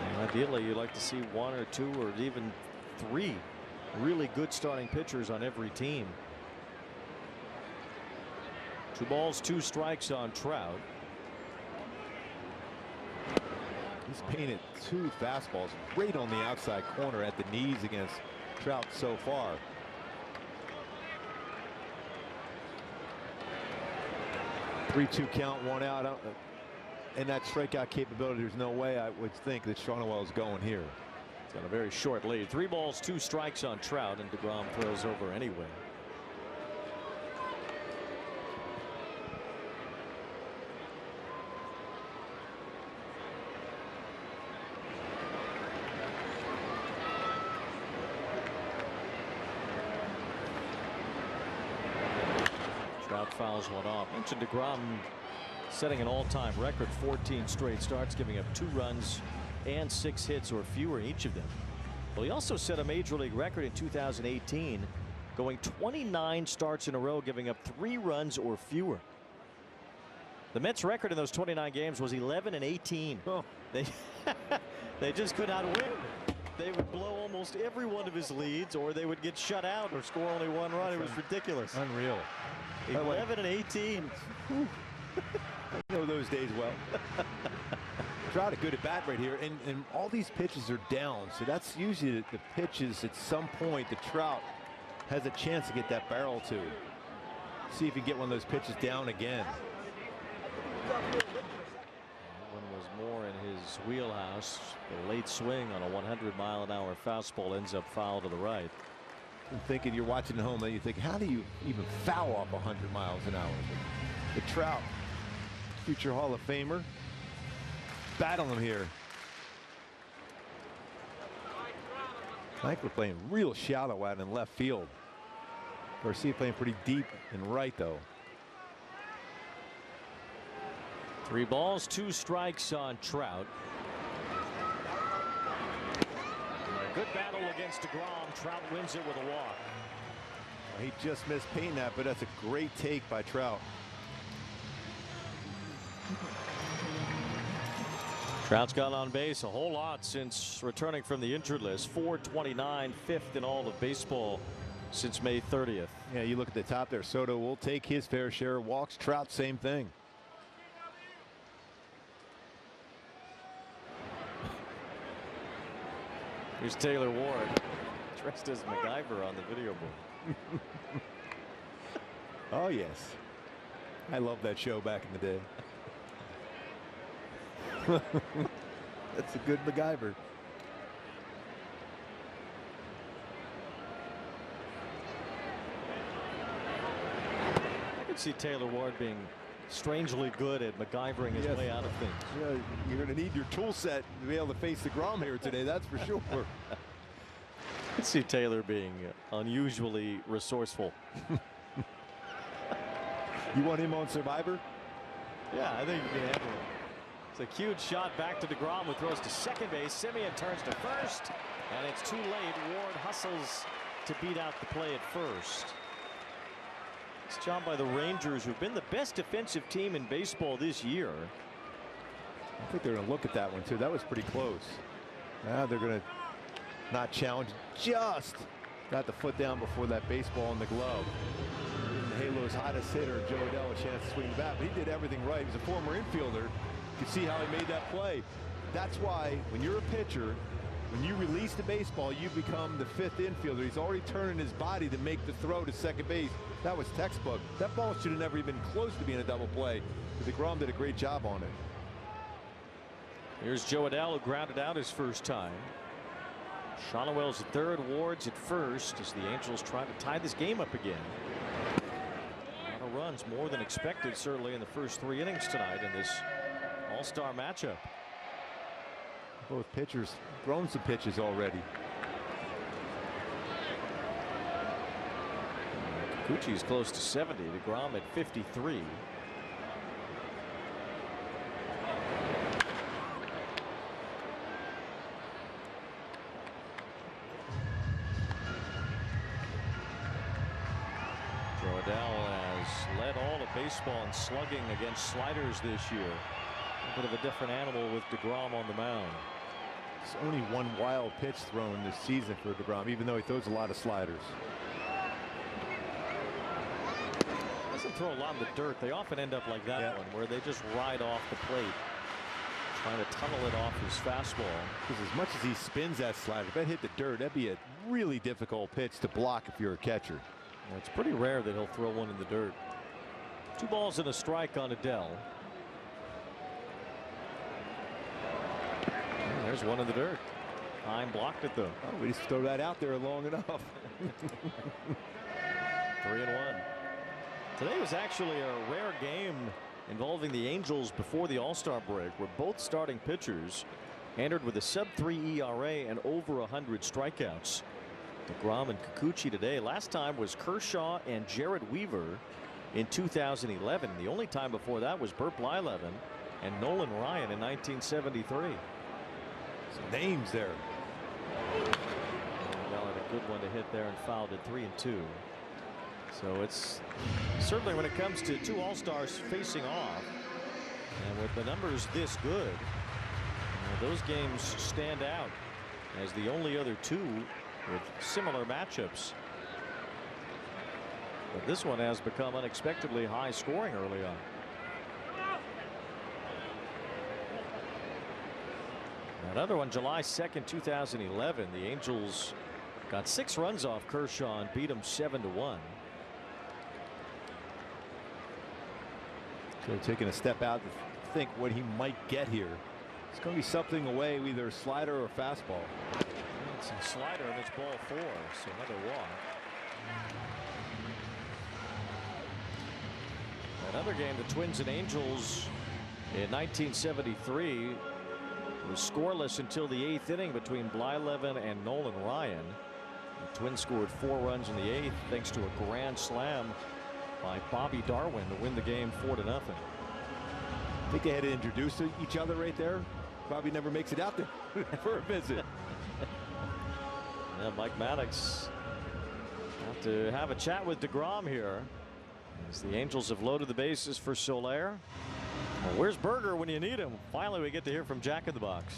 And ideally, you'd like to see 1 or 2 or even 3 really good starting pitchers on every team. 2 balls, 2 strikes on Trout. He's painted 2 fastballs right on the outside corner at the knees against Trout so far. Three-2 count, 1 out. And that strikeout capability, there's no way I would think that Shonaway is going here. He's got a very short lead. 3 balls, 2 strikes on Trout, and deGrom throws over anyway. Trout fouls one off. Mentioned deGrom setting an all-time record, 14 straight starts, giving up 2 runs and 6 hits or fewer in each of them. Well, he also set a major league record in 2018, going 29 starts in a row, giving up 3 runs or fewer. The Mets record in those 29 games was 11-18. Oh. They just could not win. They would blow almost every one of his leads, or they would get shut out or score only 1 run. It was ridiculous. Unreal. 11-18. I know those days well. Trout a good at bat right here, and all these pitches are down, so that's usually the pitches at some point that Trout has a chance to get that barrel to. See if he can get one of those pitches down again. One was more in his wheelhouse. The late swing on a 100-mile-an-hour fastball ends up foul to the right. I'm thinking you're watching at home and you think, how do you even foul off 100 miles an hour? But Trout, future Hall of Famer, battle him here. I think we're playing real shallow out in left field. Garcia playing pretty deep and right, though. 3 balls, 2 strikes on Trout. A good battle against deGrom. Trout wins it with a walk. He just missed painting that, but that's a great take by Trout. Trout's got on base a whole lot since returning from the injured list. 429, 5th in all of baseball since May 30th. Yeah, you look at the top there. Soto will take his fair share of walks. Trout, same thing. Here's Taylor Ward, dressed as MacGyver on the video board. Oh, yes. I love that show back in the day. That's a good MacGyver. I can see Taylor Ward being strangely good at MacGyvering his way out of things. Yeah, you're going to need your tool set to be able to face deGrom here today, that's for sure. I can see Taylor being unusually resourceful. You want him on Survivor? Yeah, I think you can handle it. It's a huge shot back to deGrom, who throws to second base. Simeon turns to first, and it's too late. Ward hustles to beat out the play at first. It's job by the Rangers, who've been the best defensive team in baseball this year. I think they're going to look at that one too. That was pretty close. Now they're going to not challenge. Just got the foot down before that baseball in the glove. Halo's hottest hitter, Joe Adell, a chance to swing the bat, but he did everything right. He was a former infielder. You can see how he made that play. That's why when you're a pitcher, when you release the baseball, you become the 5th infielder. He's already turning his body to make the throw to second base. That was textbook. That ball should have never even close to being a double play. But deGrom did a great job on it. Here's Joe Adell, who grounded out his first time. Shonowell's at third, Ward's at first, as the Angels try to tie this game up again. A lot of runs, more than expected, certainly in the first 3 innings tonight in this all-star matchup. Both pitchers thrown some pitches already. Kikuchi is close to 70. deGrom at 53. Joe Adell has led all of baseball in slugging against sliders this year. A bit of a different animal with deGrom on the mound. There's only one wild pitch thrown this season for deGrom, even though he throws a lot of sliders. Doesn't throw a lot in the dirt. They often end up like that one, where they just ride off the plate, trying to tunnel it off his fastball. Because as much as he spins that slider, if that hit the dirt, that'd be a really difficult pitch to block if you're a catcher. Well, it's pretty rare that he'll throw one in the dirt. 2 balls and a strike on Adell. There's one in the dirt. Hine blocked it though. Oh, we just throw that out there long enough. 3-1. Today was actually a rare game involving the Angels before the All-Star break, where both starting pitchers entered with a sub-3 ERA and over 100 strikeouts. deGrom and Kikuchi today. Last time was Kershaw and Jared Weaver in 2011. The only time before that was Burt Blyleven and Nolan Ryan in 1973. Some names there. Well, had a good one to hit there and fouled it. 3-2. So it's certainly, when it comes to 2 All-Stars facing off, and with the numbers this good, those games stand out as the only other 2 with similar matchups. But this one has become unexpectedly high scoring early on. Another one, July 2nd, 2011. The Angels got 6 runs off Kershaw and beat him 7-1. So taking a step out to think what he might get here. It's going to be something away, either a slider or a fastball. It's a slider and it's ball 4, so another walk. Another game, the Twins and Angels in 1973 was scoreless until the 8th inning between Blyleven and Nolan Ryan. The Twins scored 4 runs in the 8th thanks to a grand slam by Bobby Darwin to win the game 4-0. I think they had to introduce each other right there. Bobby never makes it out there for a visit. Yeah, Mike Maddox have to have a chat with deGrom here as the Angels have loaded the bases for Soler. Well, where's Berger when you need him? Finally, we get to hear from Jack in the Box.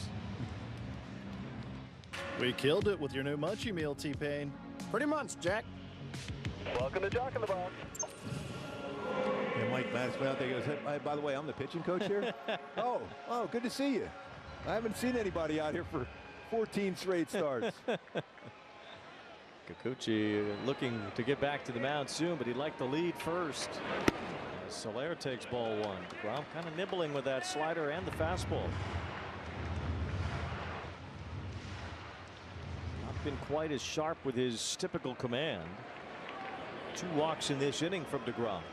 We killed it with your new Munchie Meal, T-Pain. Pretty much, Jack. Welcome to Jack in the Box. And Mike Maddox went out there and goes, hey, by the way, I'm the pitching coach here. oh, good to see you. I haven't seen anybody out here for 14 straight starts. Kikuchi looking to get back to the mound soon, but he'd like the lead first. Soler takes ball 1. deGrom kind of nibbling with that slider and the fastball. Not been quite as sharp with his typical command. 2 walks in this inning from deGrom.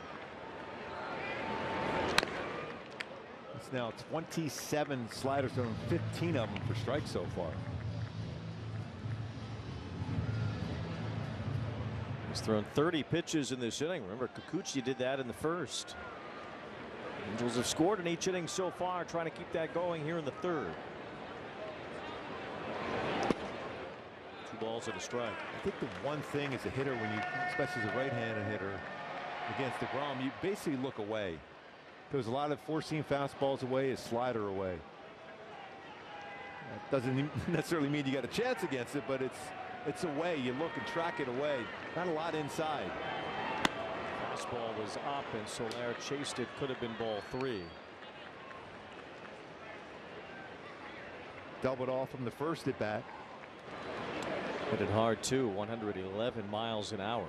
It's now 27 sliders, thrown 15 of them for strikes so far. He's thrown 30 pitches in this inning. Remember, Kikuchi did that in the first. Angels have scored in each inning so far, trying to keep that going here in the 3rd. 2 balls and a strike. I think the one thing as a hitter, when you, especially as a right-handed hitter against deGrom, you basically look away. There's a lot of four-seam fastballs away, a slider away. That doesn't necessarily mean you got a chance against it, but it's away. You look and track it away. Not a lot inside. Fastball was up and Soler chased it. Could have been ball 3. Doubled off from the first at bat. Hit it hard too. 111 miles an hour.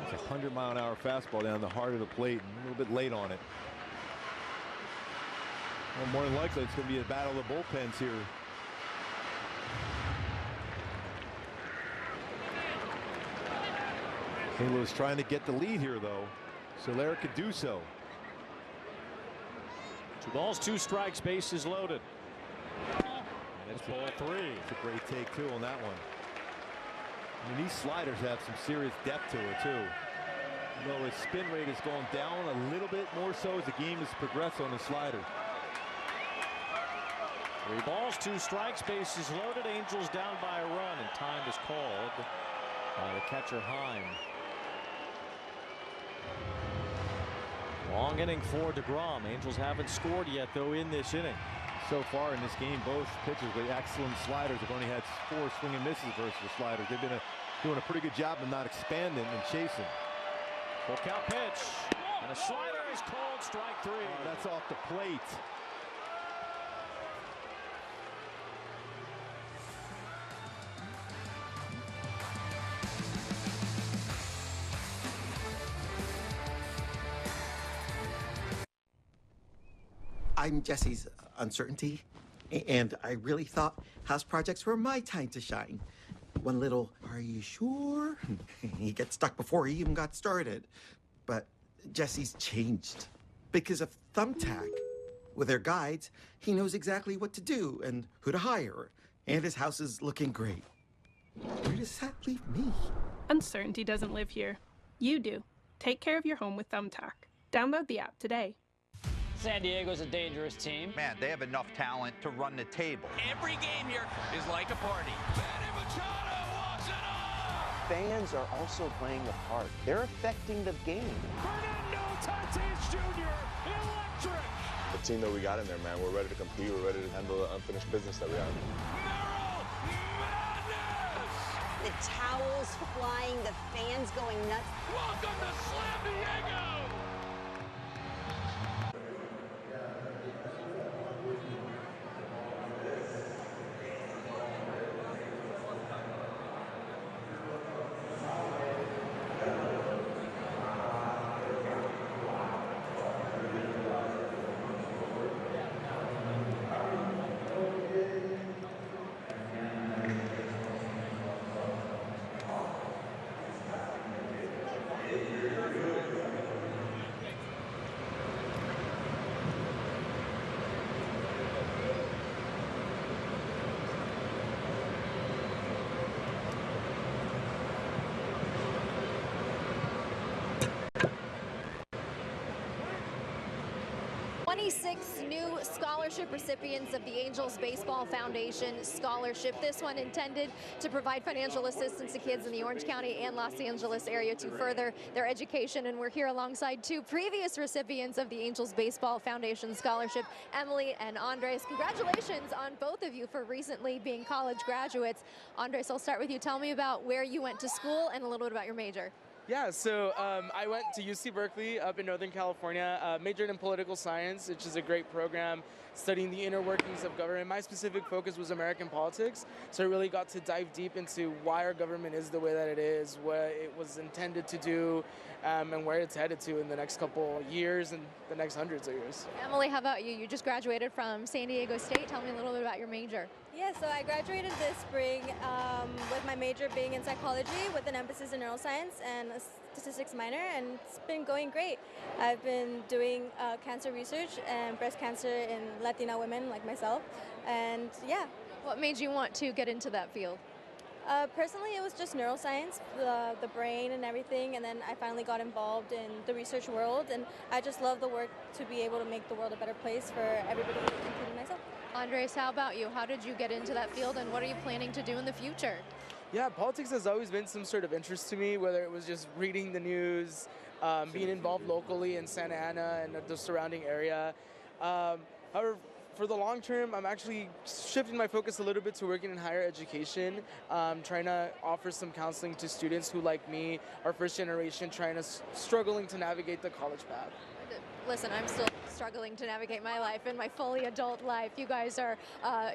It's a 100-mile-an-hour fastball down the heart of the plate, and a little bit late on it. Well, more than likely, it's going to be a battle of the bullpens here. Halo's trying to get the lead here, though. Soler could do so. 2 balls, 2 strikes, bases loaded. And it's ball 3. It's a great take, too, on that one. I mean, these sliders have some serious depth to it, too. Though his spin rate has gone down a little bit more so as the game has progressed on the slider. 3 balls, 2 strikes, bases loaded. Angels down by a run, and time is called by the catcher Heim. Long inning for deGrom. Angels haven't scored yet, though, in this inning. So far in this game, both pitchers with excellent sliders have only had 4 swing and misses versus the sliders. They've been doing a pretty good job of not expanding and chasing. Full count pitch, and a slider is called strike 3. That's off the plate. I'm Jesse's uncertainty, and I really thought house projects were my time to shine. One little, are you sure? He gets stuck before he even got started. But Jesse's changed because of Thumbtack. With their guides, he knows exactly what to do and who to hire, and his house is looking great. Where does that leave me? Uncertainty doesn't live here. You do. Take care of your home with Thumbtack. Download the app today. San Diego's a dangerous team. Man, they have enough talent to run the table. Every game here is like a party. Fans are also playing a part. They're affecting the game. Fernando Tatis Jr., electric. The team that we got in there, man, we're ready to compete. We're ready to handle the unfinished business that we have. The towels flying, the fans going nuts. Welcome to Slam Diego. 26 new scholarship recipients of the Angels Baseball Foundation Scholarship. This one intended to provide financial assistance to kids in the Orange County and Los Angeles area to further their education. And we're here alongside two previous recipients of the Angels Baseball Foundation Scholarship, Emily and Andres. Congratulations on both of you for recently being college graduates. Andres, I'll start with you. Tell me about where you went to school and a little bit about your major. Yeah, so I went to UC Berkeley up in Northern California, majored in political science, which is a great program, studying the inner workings of government. My specific focus was American politics, so I really got to dive deep into why our government is the way that it is, what it was intended to do, and where it's headed to in the next couple years and the next hundreds of years. Emily, how about you? You just graduated from San Diego State. Tell me a little bit about your major. Yeah, so I graduated this spring with my major being in psychology with an emphasis in neuroscience and a statistics minor, and it's been going great. I've been doing cancer research and breast cancer in Latina women like myself, and yeah. What made you want to get into that field? Personally, it was just neuroscience, the brain and everything, and then I finally got involved in the research world, and I just love the work to be able to make the world a better place for everybody, including myself. Andres, how about you? How did you get into that field, and what are you planning to do in the future? Yeah, politics has always been some sort of interest to me, whether it was just reading the news, being involved locally in Santa Ana and the surrounding area. However, for the long term, I'm actually shifting my focus a little bit to working in higher education, trying to offer some counseling to students who, like me, are first generation, struggling to navigate the college path. Listen, I'm still struggling to navigate my life and my fully adult life. You guys are,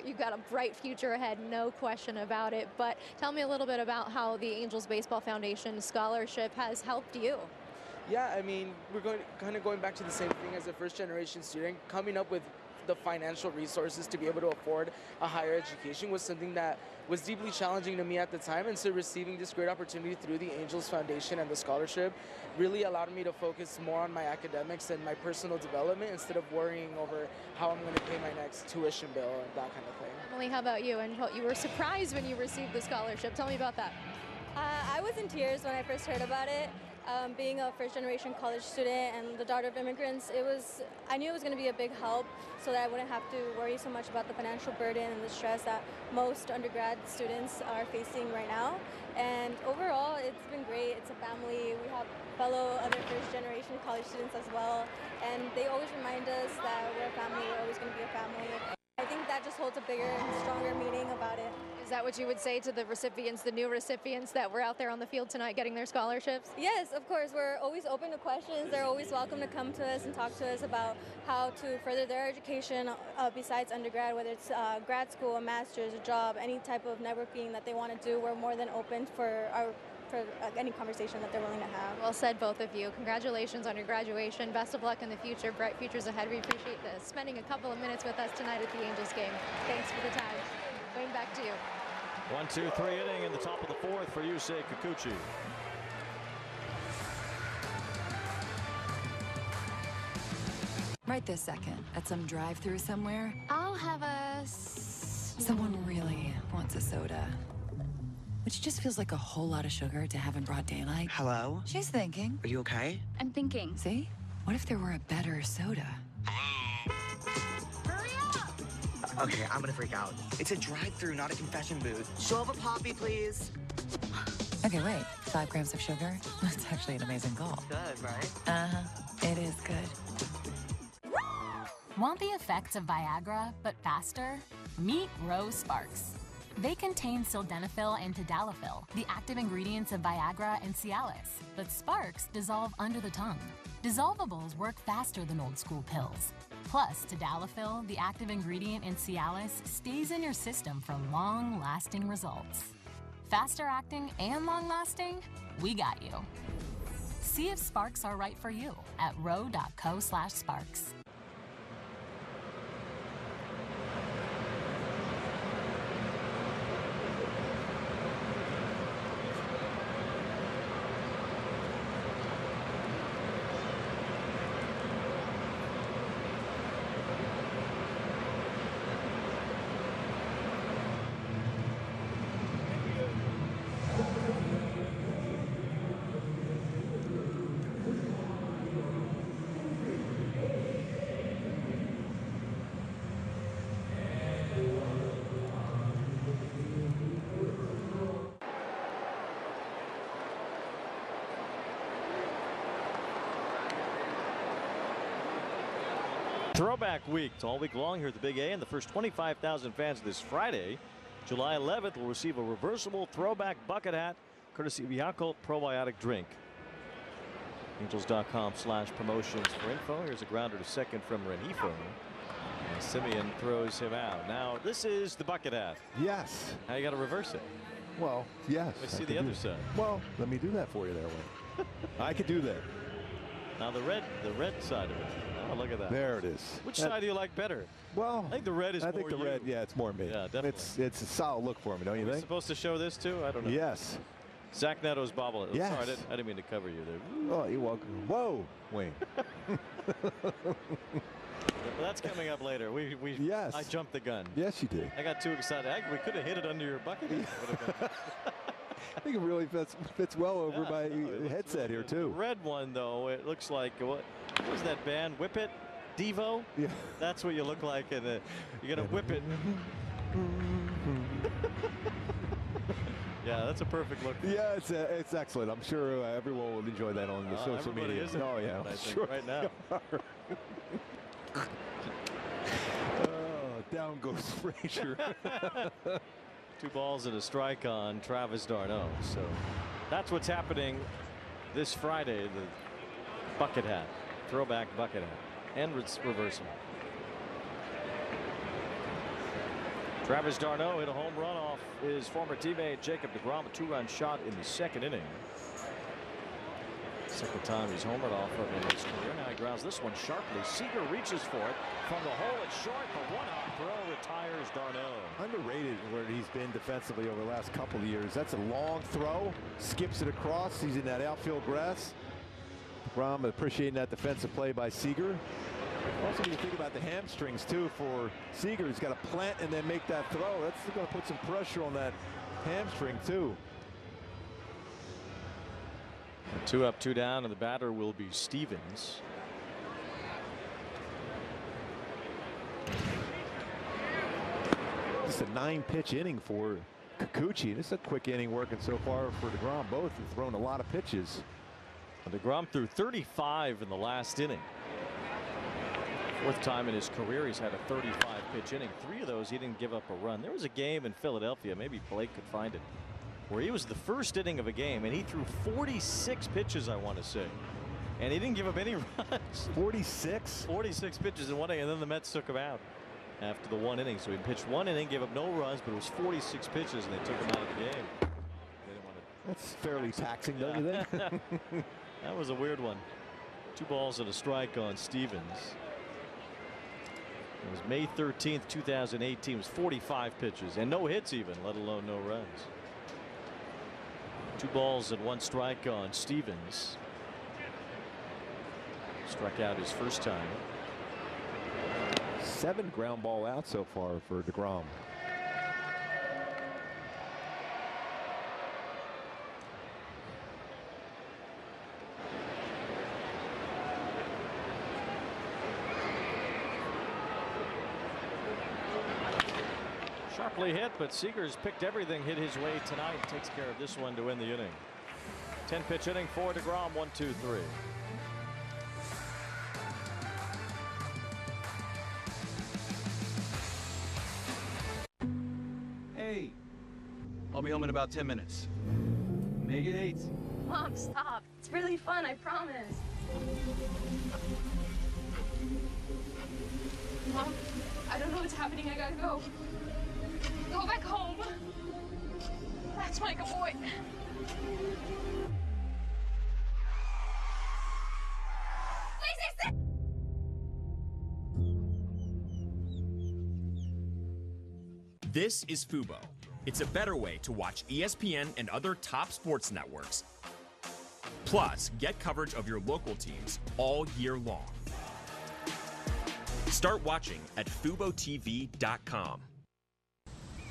you've got a bright future ahead, no question about it. But tell me a little bit about how the Angels Baseball Foundation Scholarship has helped you. Yeah, I mean, we're kind of going back to the same thing as a first generation student. Coming up with the financial resources to be able to afford a higher education was something that was deeply challenging to me at the time, and so receiving this great opportunity through the Angels Foundation and the scholarship really allowed me to focus more on my academics and my personal development instead of worrying over how I'm going to pay my next tuition bill and that kind of thing. Emily, how about you? And you were surprised when you received the scholarship. Tell me about that. I was in tears when I first heard about it. Being a first-generation college student and the daughter of immigrants, I knew it was going to be a big help so that I wouldn't have to worry so much about the financial burden and the stress that most undergrad students are facing right now. And overall, it's been great. It's a family. We have fellow other first-generation college students as well, and they always remind us that we're a family. We're always going to be a family. I think that just holds a bigger and stronger meaning about it. Is that what you would say to the recipients, the new recipients that were out there on the field tonight getting their scholarships? Yes, of course. We're always open to questions. They're always welcome to come to us and talk to us about how to further their education besides undergrad, whether it's grad school, a master's, a job, any type of networking that they want to do. We're more than open for any conversation that they're willing to have. Well said, both of you. Congratulations on your graduation. Best of luck in the future. Bright futures ahead. We appreciate this. Spending a couple of minutes with us tonight at the Angels game. Thanks for the time. Going back to you. 1-2-3 inning in the top of the fourth for Yusei Kikuchi. Right this second, at some drive-thru somewhere, I'll have a... someone really wants a soda. Which just feels like a whole lot of sugar to have in broad daylight. Hello? She's thinking. Are you okay? I'm thinking. See? What if there were a better soda? Hurry up! Okay, I'm gonna freak out. It's a drive-thru, not a confession booth. Show up a poppy, please. Okay, wait. 5 grams of sugar? That's actually an amazing call. Good, right? Uh-huh. It is good. Want the effects of Viagra, but faster? Meet Rose Sparks. They contain sildenafil and tadalafil, the active ingredients of Viagra and Cialis, but Sparks dissolve under the tongue. Dissolvables work faster than old-school pills. Plus, tadalafil, the active ingredient in Cialis, stays in your system for long-lasting results. Faster acting and long-lasting? We got you. See if Sparks are right for you at ro.co/sparks. Throwback week. It's all week long here at the Big A, and the first 25,000 fans this Friday, July 11th, will receive a reversible throwback bucket hat courtesy of Yakult Probiotic Drink. Angels.com/promotions for info. Here's a grounder to second from Renifo. And Simeon throws him out. Now, this is the bucket hat. Yes. Now you got to reverse it. Well, yes. Let me see the other side. Well, let me do that for you there, Wayne. I could do that. Now the red side of it. Oh, look at that. There it is. Which side do you like better? Well, I think the red is more I think the red, yeah, it's more me. Yeah, definitely. It's a solid look for me, don't you think? Supposed to show this too? I don't know. Yes. Zach Neto's bobble. Yes. Sorry, I didn't mean to cover you there. Oh, you're welcome. Whoa, Wayne. But that's coming up later. Yes. I jumped the gun. Yes, you did. I got too excited. We could have hit it under your bucket. I think it really fits well over my headset here too. The red one though, it looks like what was that band? Whip It, Devo. Yeah. That's what you look like, and you're gonna whip it. Yeah, that's a perfect look. Yeah, it's excellent. I'm sure everyone will enjoy that on the social media. Oh yeah, sure. Right now. Down goes Frazier. 2 balls and a strike on Travis d'Arnaud. So that's what's happening this Friday. The bucket hat, throwback bucket hat, and reversal. Travis d'Arnaud hit a home run off his former teammate Jacob deGrom, a 2-run shot in the second inning. Second time he's homered off of in his career. Now he grounds this one sharply. Seager reaches for it from the hole. It's short. The one-out throw retires d'Arnaud. Underrated where he's been defensively over the last couple of years. That's a long throw. Skips it across. He's in that outfield grass. deGrom appreciating that defensive play by Seager. Also, when you think about the hamstrings too for Seager, he's got to plant and then make that throw. That's going to put some pressure on that hamstring too. 2 up, 2 down, and the batter will be Stevens. Just a 9-pitch inning for Kikuchi. This is a quick inning working so far for deGrom. Both have thrown a lot of pitches. deGrom threw 35 in the last inning. 4th time in his career he's had a 35-pitch inning. 3 of those he didn't give up a run. There was a game in Philadelphia, maybe Blake could find it, where he was the first inning of a game and he threw 46 pitches, I want to say, and he didn't give up any runs. 46 pitches in 1 inning, and then the Mets took him out after the 1 inning. So he pitched 1 inning, gave up no runs, but it was 46 pitches, and they took him out of the game. They didn't want to. That's fairly taxing, don't you think? That was a weird one. 2 balls and a strike on Stevens. It was May 13th, 2018. It was 45 pitches and no hits even, let alone no runs. 2 balls and 1 strike on Stevens. Struck out his first time. 7 ground ball out so far for deGrom. Sharply hit, but Seager's picked everything, hit his way tonight, and takes care of this one to win the inning. 10-pitch inning for deGrom. 1, 2, 3. Hey, I'll be home in about 10 minutes. Make it 8. Mom, stop. It's really fun, I promise. Mom, I don't know what's happening. I gotta go. Go back home. That's my good boy. This is Fubo. It's a better way to watch ESPN and other top sports networks. Plus, get coverage of your local teams all year long. Start watching at FuboTV.com.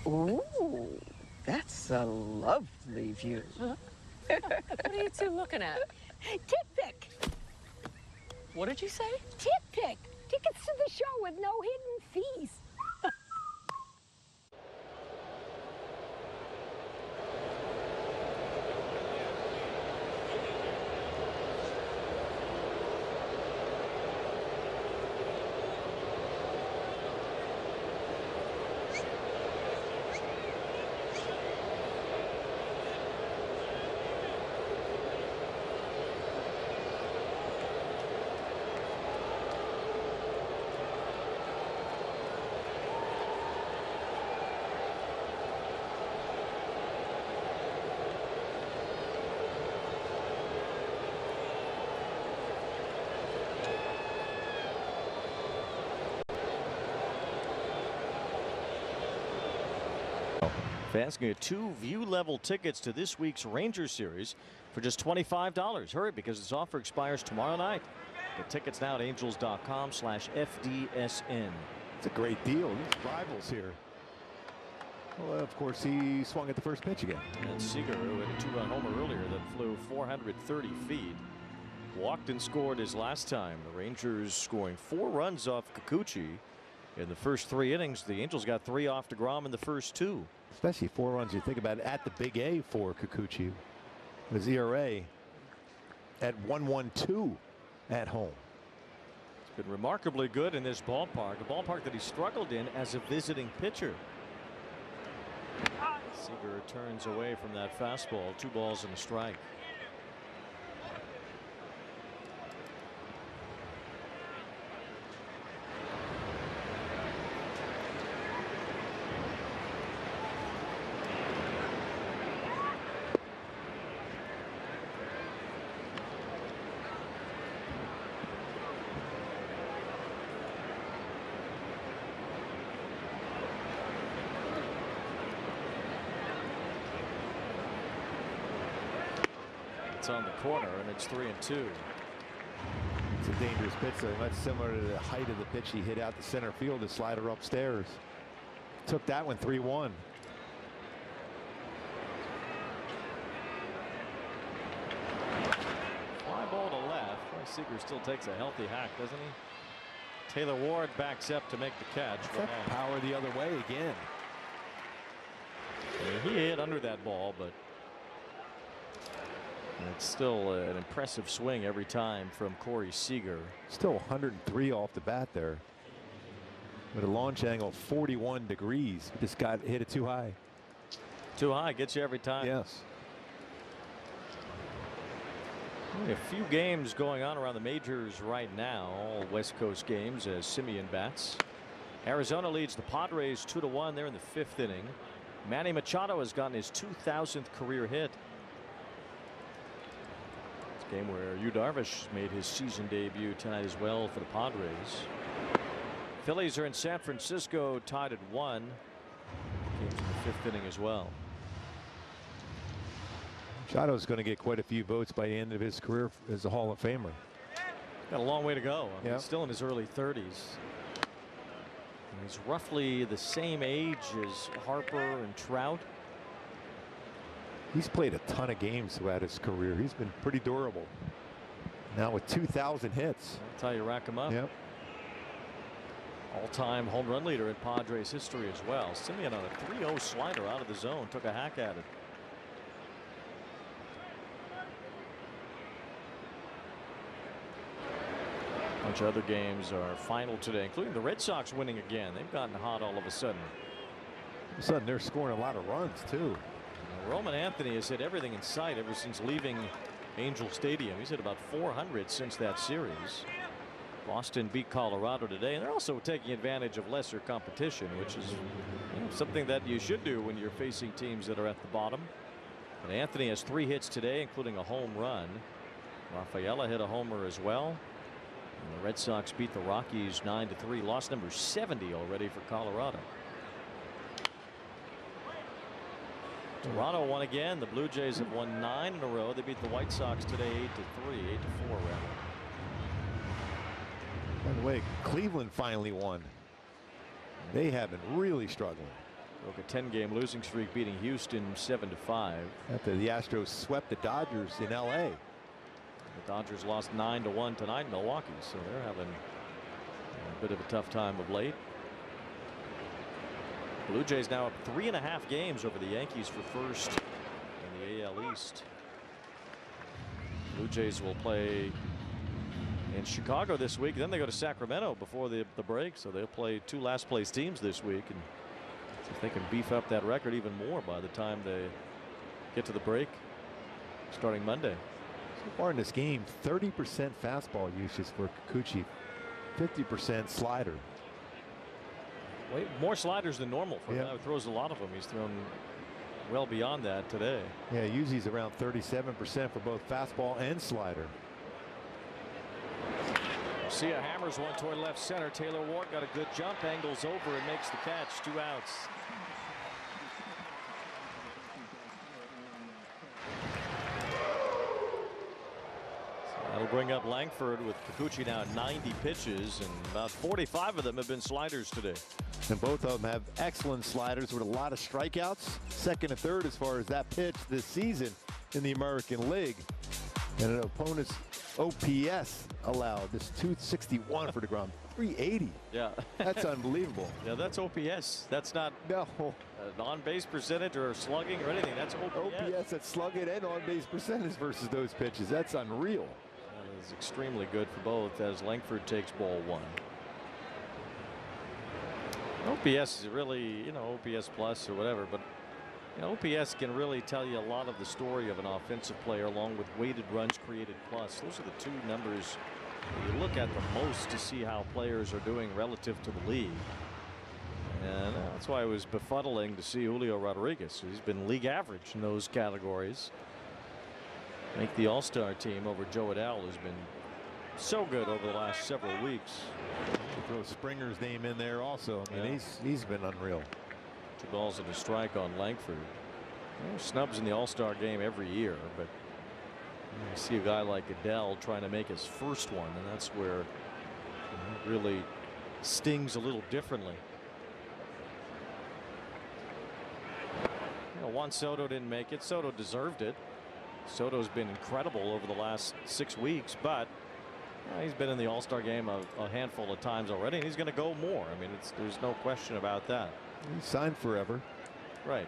Ooh, that's a lovely view. What are you two looking at? Tip pick. What did you say? Tip pick. Tickets to the show with no hidden fees. Fans can get 2 view-level tickets to this week's Rangers series for just $25. Hurry, because this offer expires tomorrow night. Get tickets now at angels.com/FDSN. It's a great deal. These rivals here. Well, of course, he swung at the first pitch again. And Seager, who had a 2-run homer earlier that flew 430 feet, walked and scored his last time. The Rangers scoring 4 runs off Kikuchi in the first 3 innings. The Angels got 3 off deGrom in the first 2. Especially 4 runs. You think about it, at the Big A for Kikuchi. His ERA at 1.12 at home. It's been remarkably good in this ballpark, a ballpark that he struggled in as a visiting pitcher. Seager turns away from that fastball. 2 balls and a strike. On the corner, and it's 3-2. It's a dangerous pitch, though. Much similar to the height of the pitch he hit out the center field, the slider upstairs. Took that one 3-1. Fly ball to left. Seager still takes a healthy hack, doesn't he? Taylor Ward backs up to make the catch. Power the other way again. He hit under that ball, but it's still an impressive swing every time from Corey Seager. Still 103 off the bat there. With a launch angle 41 degrees. Just got hit it too high. Too high gets you every time. Yes. Only a few games going on around the majors right now. All West Coast games as Simeon bats. Arizona leads the Padres 2-1. They're in the 5th inning. Manny Machado has gotten his 2,000th career hit. Game where Yu Darvish made his season debut tonight as well for the Padres. Phillies are in San Francisco, tied at 1. Games in the 5th inning as well. Machado's going to get quite a few votes by the end of his career as a Hall of Famer. Got a long way to go. I mean, he's still in his early 30s. And he's roughly the same age as Harper and Trout. He's played a ton of games throughout his career. He's been pretty durable. Now with 2,000 hits. That's how you rack him up. Yep. All-time home run leader in Padres history as well. Simeon on a 3-0 slider out of the zone. Took a hack at it. A bunch of other games are final today, including the Red Sox winning again. They've gotten hot all of a sudden. All of a sudden they're scoring a lot of runs too. Roman Anthony has hit everything in sight ever since leaving Angel Stadium. He's hit about 400 since that series. Boston beat Colorado today, and they're also taking advantage of lesser competition, which is something that you should do when you're facing teams that are at the bottom. But Anthony has 3 hits today, including a home run. Rafaela hit a homer as well. And the Red Sox beat the Rockies 9-3. Loss number 70 already for Colorado. Toronto won again. The Blue Jays have won 9 in a row. They beat the White Sox today 8-3, 8-4 rather. By the way, Cleveland finally won. They have been really struggling. Broke a 10-game losing streak, beating Houston 7-5. After the Astros swept the Dodgers in L.A. The Dodgers lost 9-1 tonight in Milwaukee, so they're having a bit of a tough time of late. Blue Jays now up 3.5 games over the Yankees for first in the AL East. Blue Jays will play in Chicago this week. Then they go to Sacramento before the break. So they'll play 2 last place teams this week and see if they can beef up that record even more by the time they get to the break starting Monday. So far in this game, 30% fastball usage for Kikuchi, 50% slider. More sliders than normal for him. He throws a lot of them. He's thrown well beyond that today. Yeah, usually he's around 37% for both fastball and slider. Sia hammers one toward left center. Taylor Ward got a good jump, angles over and makes the catch. 2 outs. That'll bring up Langford with Kikuchi now at 90 pitches, and about 45 of them have been sliders today. And both of them have excellent sliders with a lot of strikeouts. Second and third as far as that pitch this season in the American League. And an opponent's OPS allowed. This 261 for deGrom. 380. Yeah. That's unbelievable. Yeah, that's OPS. That's not on-base percentage or slugging or anything. That's OPS. OPS at slugging and on-base percentage versus those pitches. That's unreal. That is extremely good for both as Langford takes ball one. OPS is really, OPS plus or whatever, but OPS can really tell you a lot of the story of an offensive player along with weighted runs created plus. Those are the two numbers you look at the most to see how players are doing relative to the league. And that's why it was befuddling to see Julio Rodriguez. He's been league average in those categories. Make the All-Star team over Joe Adell has been so good over the last several weeks. Throw Springer's name in there also. I mean, he's been unreal. 2 balls and a strike on Langford. Snubs in the All-Star game every year, but you see a guy like Adell trying to make his first one, and that's where it really stings a little differently. Juan Soto didn't make it. Soto deserved it. Soto's been incredible over the last 6 weeks, but he's been in the All-Star game a handful of times already, and he's going to go more. I mean, there's no question about that. He signed forever. Right.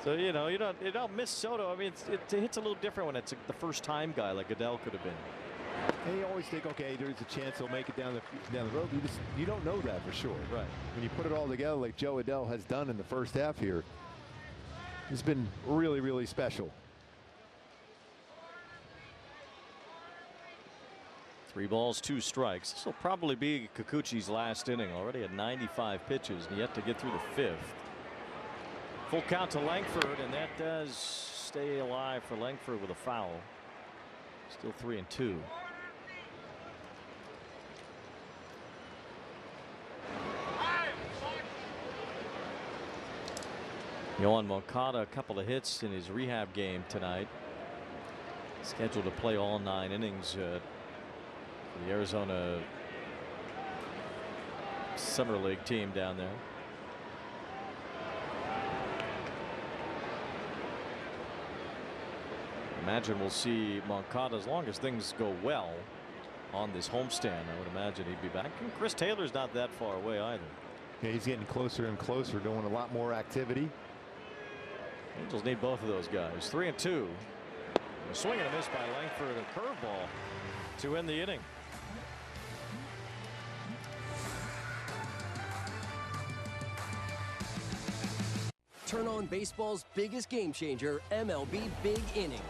So you don't miss Soto. I mean, it hits a little different when it's the first time guy like Adell could have been. And you always think, okay, there's a chance he'll make it down the road. You don't know that for sure. Right. When you put it all together like Joe Adell has done in the first half here, it's been really, really special. 3 balls, 2 strikes. This will probably be Kikuchi's last inning. Already at 95 pitches and yet to get through the 5th. Full count to Langford, and that does stay alive for Langford with a foul. Still 3-2. Yohan Moncada, a couple of hits in his rehab game tonight. Scheduled to play all 9 innings. The Arizona Summer League team down there. Imagine we'll see Moncada, as long as things go well on this homestand, I would imagine he'd be back. And Chris Taylor's not that far away either. Yeah, he's getting closer and closer, doing a lot more activity. Angels need both of those guys. 3-2. A swing and a miss by Langford, a curveball to end the inning. Turn on baseball's biggest game changer, MLB Big Inning.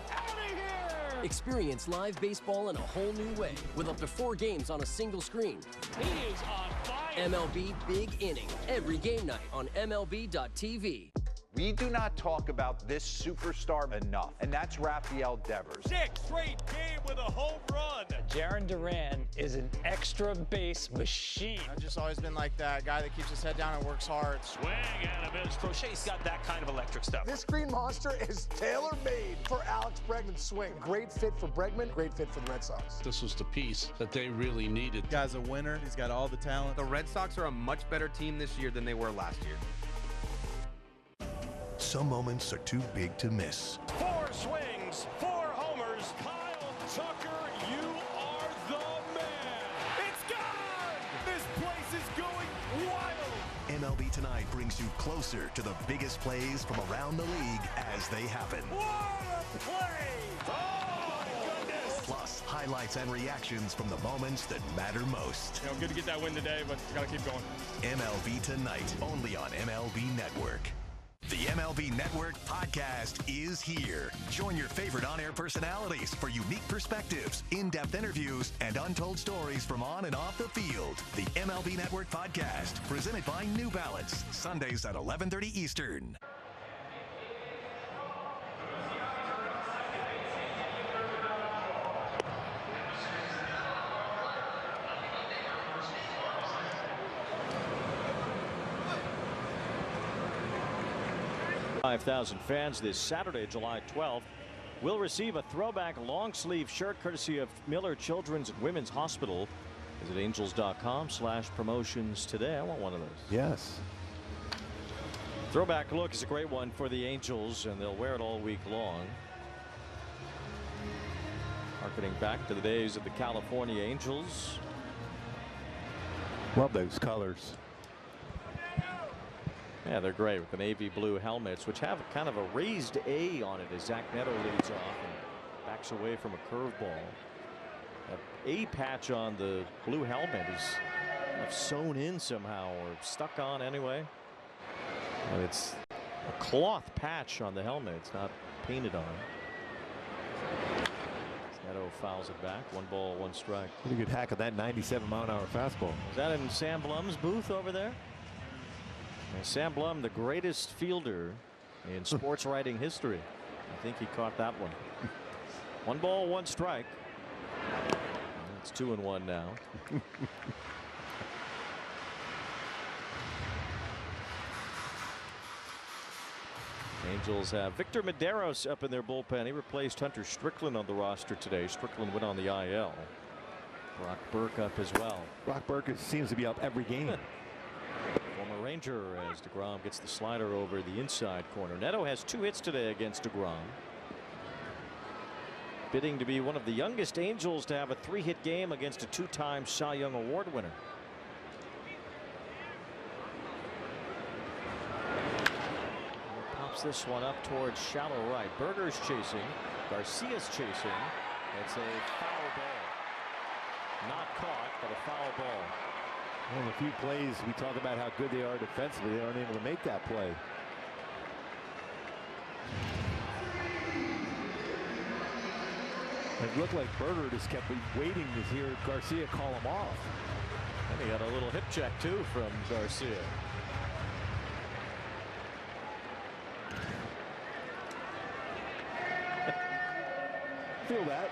Experience live baseball in a whole new way with up to 4 games on a single screen. He is on fire. MLB Big Inning, every game night on MLB.tv. We do not talk about this superstar enough, and that's Rafael Devers. 6 straight game with a home run. Jarren Duran is an extra base machine. I've just always been like that guy that keeps his head down and works hard. Swing and a miss. Crochet's got that kind of electric stuff. This green monster is tailor-made for Alex Bregman's swing. Great fit for Bregman, great fit for the Red Sox. This was the piece that they really needed. The guy's a winner. He's got all the talent. The Red Sox are a much better team this year than they were last year. Some moments are too big to miss. 4 swings, 4 homers. Kyle Tucker, you are the man. It's gone! This place is going wild. MLB Tonight brings you closer to the biggest plays from around the league as they happen. What a play! Oh, my goodness! Plus, highlights and reactions from the moments that matter most. Good to get that win today, but got to keep going. MLB Tonight, only on MLB Network. The MLB Network podcast is here. Join your favorite on-air personalities for unique perspectives, in-depth interviews, and untold stories from on and off the field. The MLB Network podcast, presented by New Balance, Sundays at 11:30 Eastern. $5,000 fans this Saturday, July 12th, will receive a throwback long sleeve shirt courtesy of Miller Children's and Women's Hospital. Visit angels.com/promotions today. I want one of those. Yes. Throwback look is a great one for the Angels, and they'll wear it all week long. Harkening back to the days of the California Angels. Love those colors. Yeah, they're great with the navy blue helmets, which have kind of a raised A on it as Zach Neto leads off and backs away from a curveball. That A patch on the blue helmet is kind of sewn in somehow or stuck on anyway. And it's a cloth patch on the helmet. It's not painted on. Neto fouls it back. 1 ball, 1 strike. Pretty good hack of that 97-mile-an-hour fastball. Is that in Sam Blum's booth over there? And Sam Blum, the greatest fielder in sports writing history. I think he caught that one. 1 ball, 1 strike. It's 2-1 now. Angels have Victor Medeiros up in their bullpen. He replaced Hunter Strickland on the roster today. Strickland went on the IL. Brock Burke up as well. Brock Burke seems to be up every game. Former Ranger as deGrom gets the slider over the inside corner. Neto has 2 hits today against deGrom. Bidding to be one of the youngest Angels to have a 3-hit game against a 2-time Cy Young Award winner. This one up towards shallow right. Berger's chasing. Garcia's chasing. It's a foul ball. Not caught, but a foul ball. Well, a few plays we talk about how good they are defensively. They aren't able to make that play. It looked like Berger just kept waiting to hear Garcia call him off. And he got a little hip check too from Garcia. Feel that.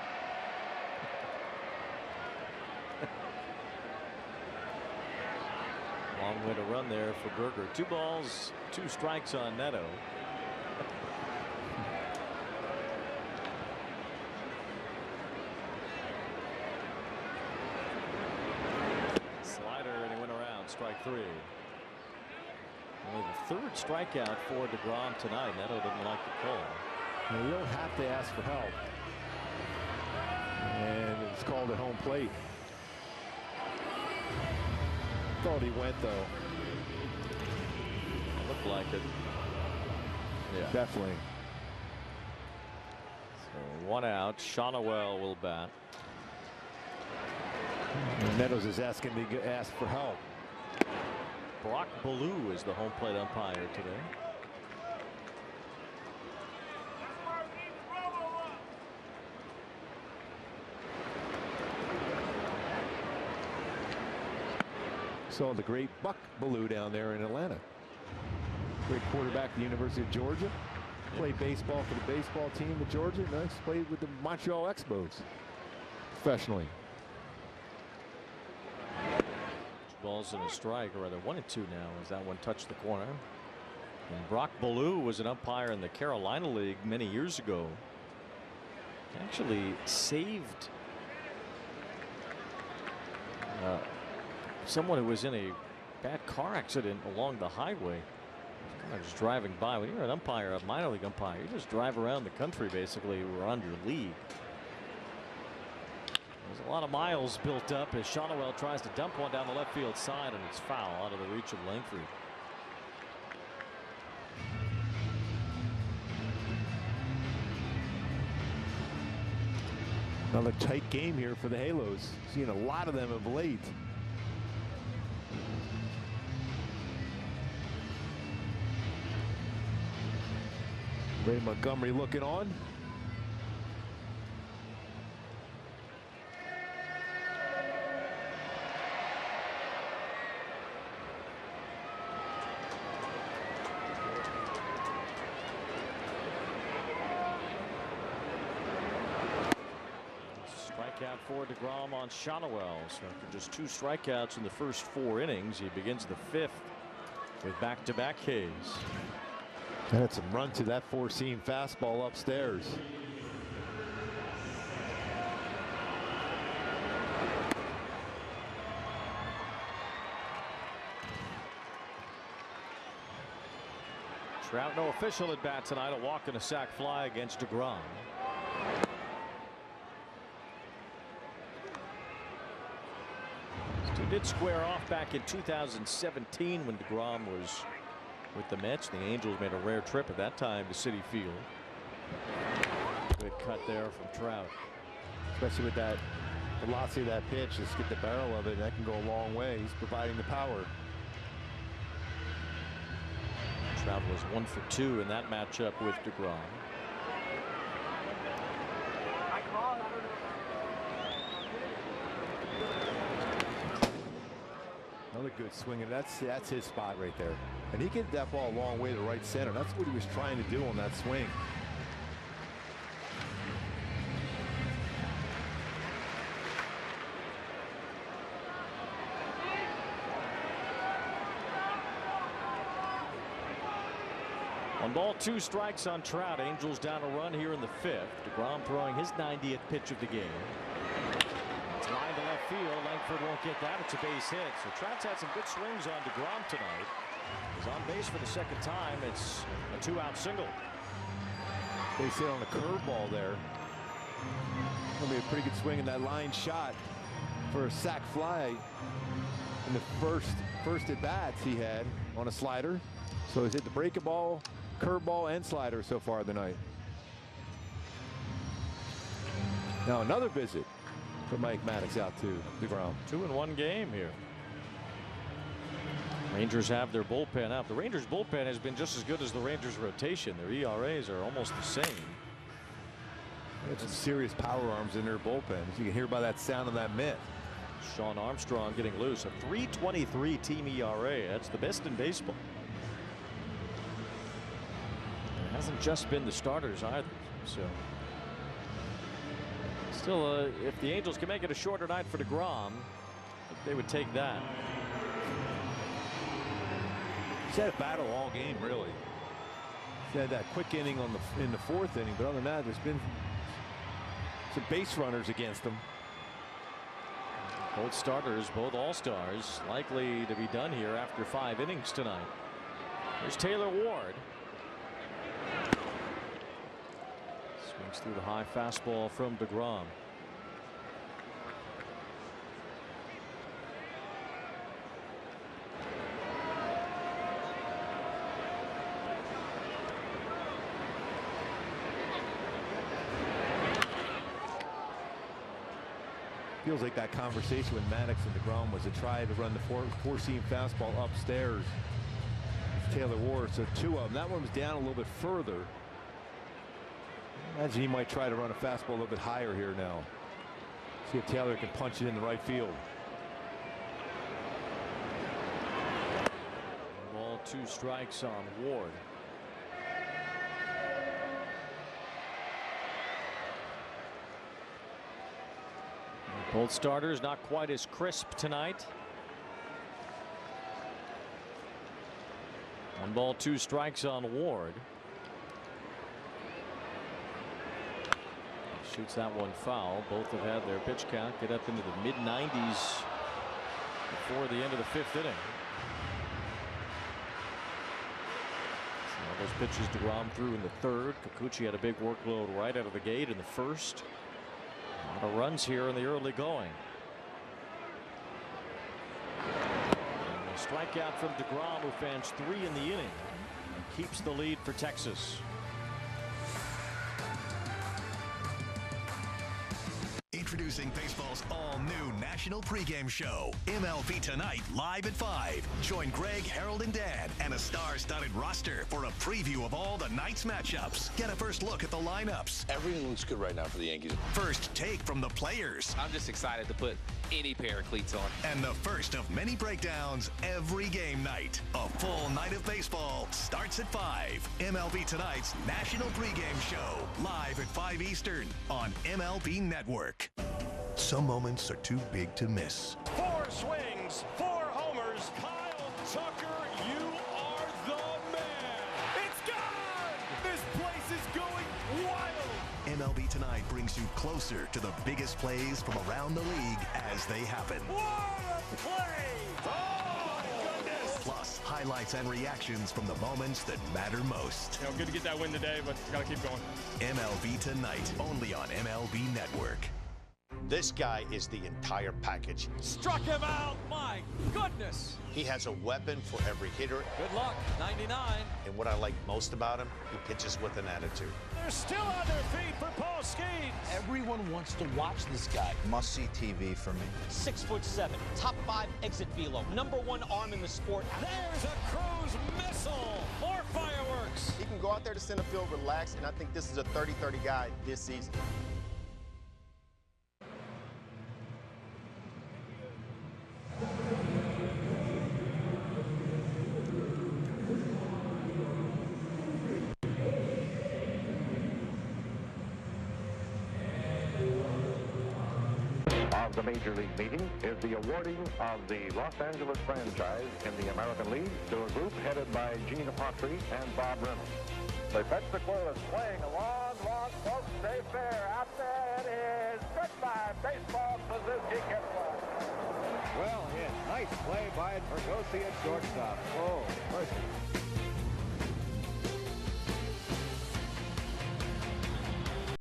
Long way to run there for Berger. 2 balls, 2 strikes on Neto. Slider, and he went around. Strike 3. Only the 3rd strikeout for deGrom tonight. Neto didn't like the call. Now, you don't have to ask for help. And it's called at home plate. Thought he went though. Looked like it. Yeah, definitely. So 1 out. Shonowell will bat. And Meadows is asking to ask for help. Brock Ballou is the home plate umpire today. Saw the great Buck Ballou down there in Atlanta. Great quarterback at the University of Georgia. Played baseball for the baseball team of Georgia. Next played with the Montreal Expos professionally. 2 balls and a strike, or rather 1 and 2 now as that one touched the corner. And Brock Ballou was an umpire in the Carolina League many years ago. Actually saved someone who was in a bad car accident along the highway. Kind of just driving by. When you're an umpire, a minor league umpire, you just drive around the country basically around your league. There's a lot of miles built up as Shonowell tries to dump one down the left field side, and it's foul out of the reach of Langford. Another tight game here for the Halos. Seen a lot of them of late. Ray Montgomery looking on. Strikeout for deGrom on Shonowell. So after just 2 strikeouts in the first 4 innings, he begins the 5th with back-to-back Ks. Had some run to that 4-seam fastball upstairs. Trout, no official at bat tonight. A walk and a sac fly against deGrom. Two did square off back in 2017 when deGrom was with the Mets. The Angels made a rare trip at that time to Citi Field. Good cut there from Trout. Especially with that velocity of that pitch, just get the barrel of it, and that can go a long way. He's providing the power. Trout was 1 for 2 in that matchup with deGrom. Another good swing, and that's his spot right there. And he get that ball a long way to right center. That's what he was trying to do on that swing. One ball, 2 strikes on Trout. Angels down a run here in the 5th. deGrom throwing his 90th pitch of the game. It's line to left field. Langford won't get that. It's a base hit. So Trout's had some good swings on deGrom tonight. He's on base for the 2nd time. It's a 2-out single. Base hit on a curveball there. Gonna be a pretty good swing in that line shot for a sac fly in the first at bats he had on a slider. So he's hit the breaking ball, curveball, and slider so far tonight. Now another visit for Mike Maddox out to deGrom. 2 in 1 game here. Rangers have their bullpen out. The Rangers bullpen has been just as good as the Rangers rotation. Their ERAs are almost the same. They have some serious power arms in their bullpen. You can hear by that sound of that mitt. Sean Armstrong getting loose. A 3.23 team ERA. That's the best in baseball. It hasn't just been the starters either. So still, if the Angels can make it a shorter night for deGrom, they would take that. He's had a battle all game, really. He's had that quick inning in the 4th inning, but other than that, there's been some base runners against him. Both starters, both all-stars, likely to be done here after 5 innings tonight. There's Taylor Ward. Swings through the high fastball from deGrom. Feels like that conversation with Maddox and deGrom was to try to run the four-seam fastball upstairs. Taylor Ward, so 2 of them. That one was down a little bit further. Imagine he might try to run a fastball a little bit higher here now. See if Taylor can punch it in the right field. Ball, 2 strikes on Ward. Both starters not quite as crisp tonight. 1 ball, 2 strikes on Ward. Shoots that one foul. Both have had their pitch count get up into the mid-90s before the end of the 5th inning. All those pitches deGrom threw in the 3rd. Kikuchi had a big workload right out of the gate in the 1st. A lot of runs here in the early going. And a strikeout from deGrom, who fans 3 in the inning and keeps the lead for Texas. Introducing baseball's all-new national pregame show, MLB Tonight, live at 5. Join Greg, Harold, and Dan, and a star-studded roster for a preview of all the night's matchups. Get a first look at the lineups. Everything looks good right now for the Yankees. First take from the players. I'm just excited to put any pair of cleats on. And the first of many breakdowns every game night. A full night of baseball starts at 5. MLB Tonight's national pregame show, live at 5 Eastern on MLB Network. Some moments are too big to miss. 4 swings, 4 homers. Kyle Tucker, you are the man. It's gone! This place is going wild. MLB Tonight brings you closer to the biggest plays from around the league as they happen. What a play! Oh, my goodness! Plus, highlights and reactions from the moments that matter most. Good to get that win today, but got to keep going. MLB Tonight, only on MLB Network. This guy is the entire package. Struck him out. My goodness. He has a weapon for every hitter. Good luck. 99. And what I like most about him, he pitches with an attitude. They're still on their feet for Paul Skeens. Everyone wants to watch this guy. Must-see TV for me. 6'7", top 5 exit velo, #1 arm in the sport. There's a cruise missile. More fireworks. He can go out there to center field, relax, and I think this is a 30-30 guy this season. Of the Major League meeting is the awarding of the Los Angeles franchise in the American League to a group headed by Gene Autry and Bob Reynolds. The Pensacola is playing a long folks. Stay fair. Out there it is. Goodbye, baseball. Suzuki gets one. Well hit. Nice play by Bergosi at shortstop. Oh, mercy.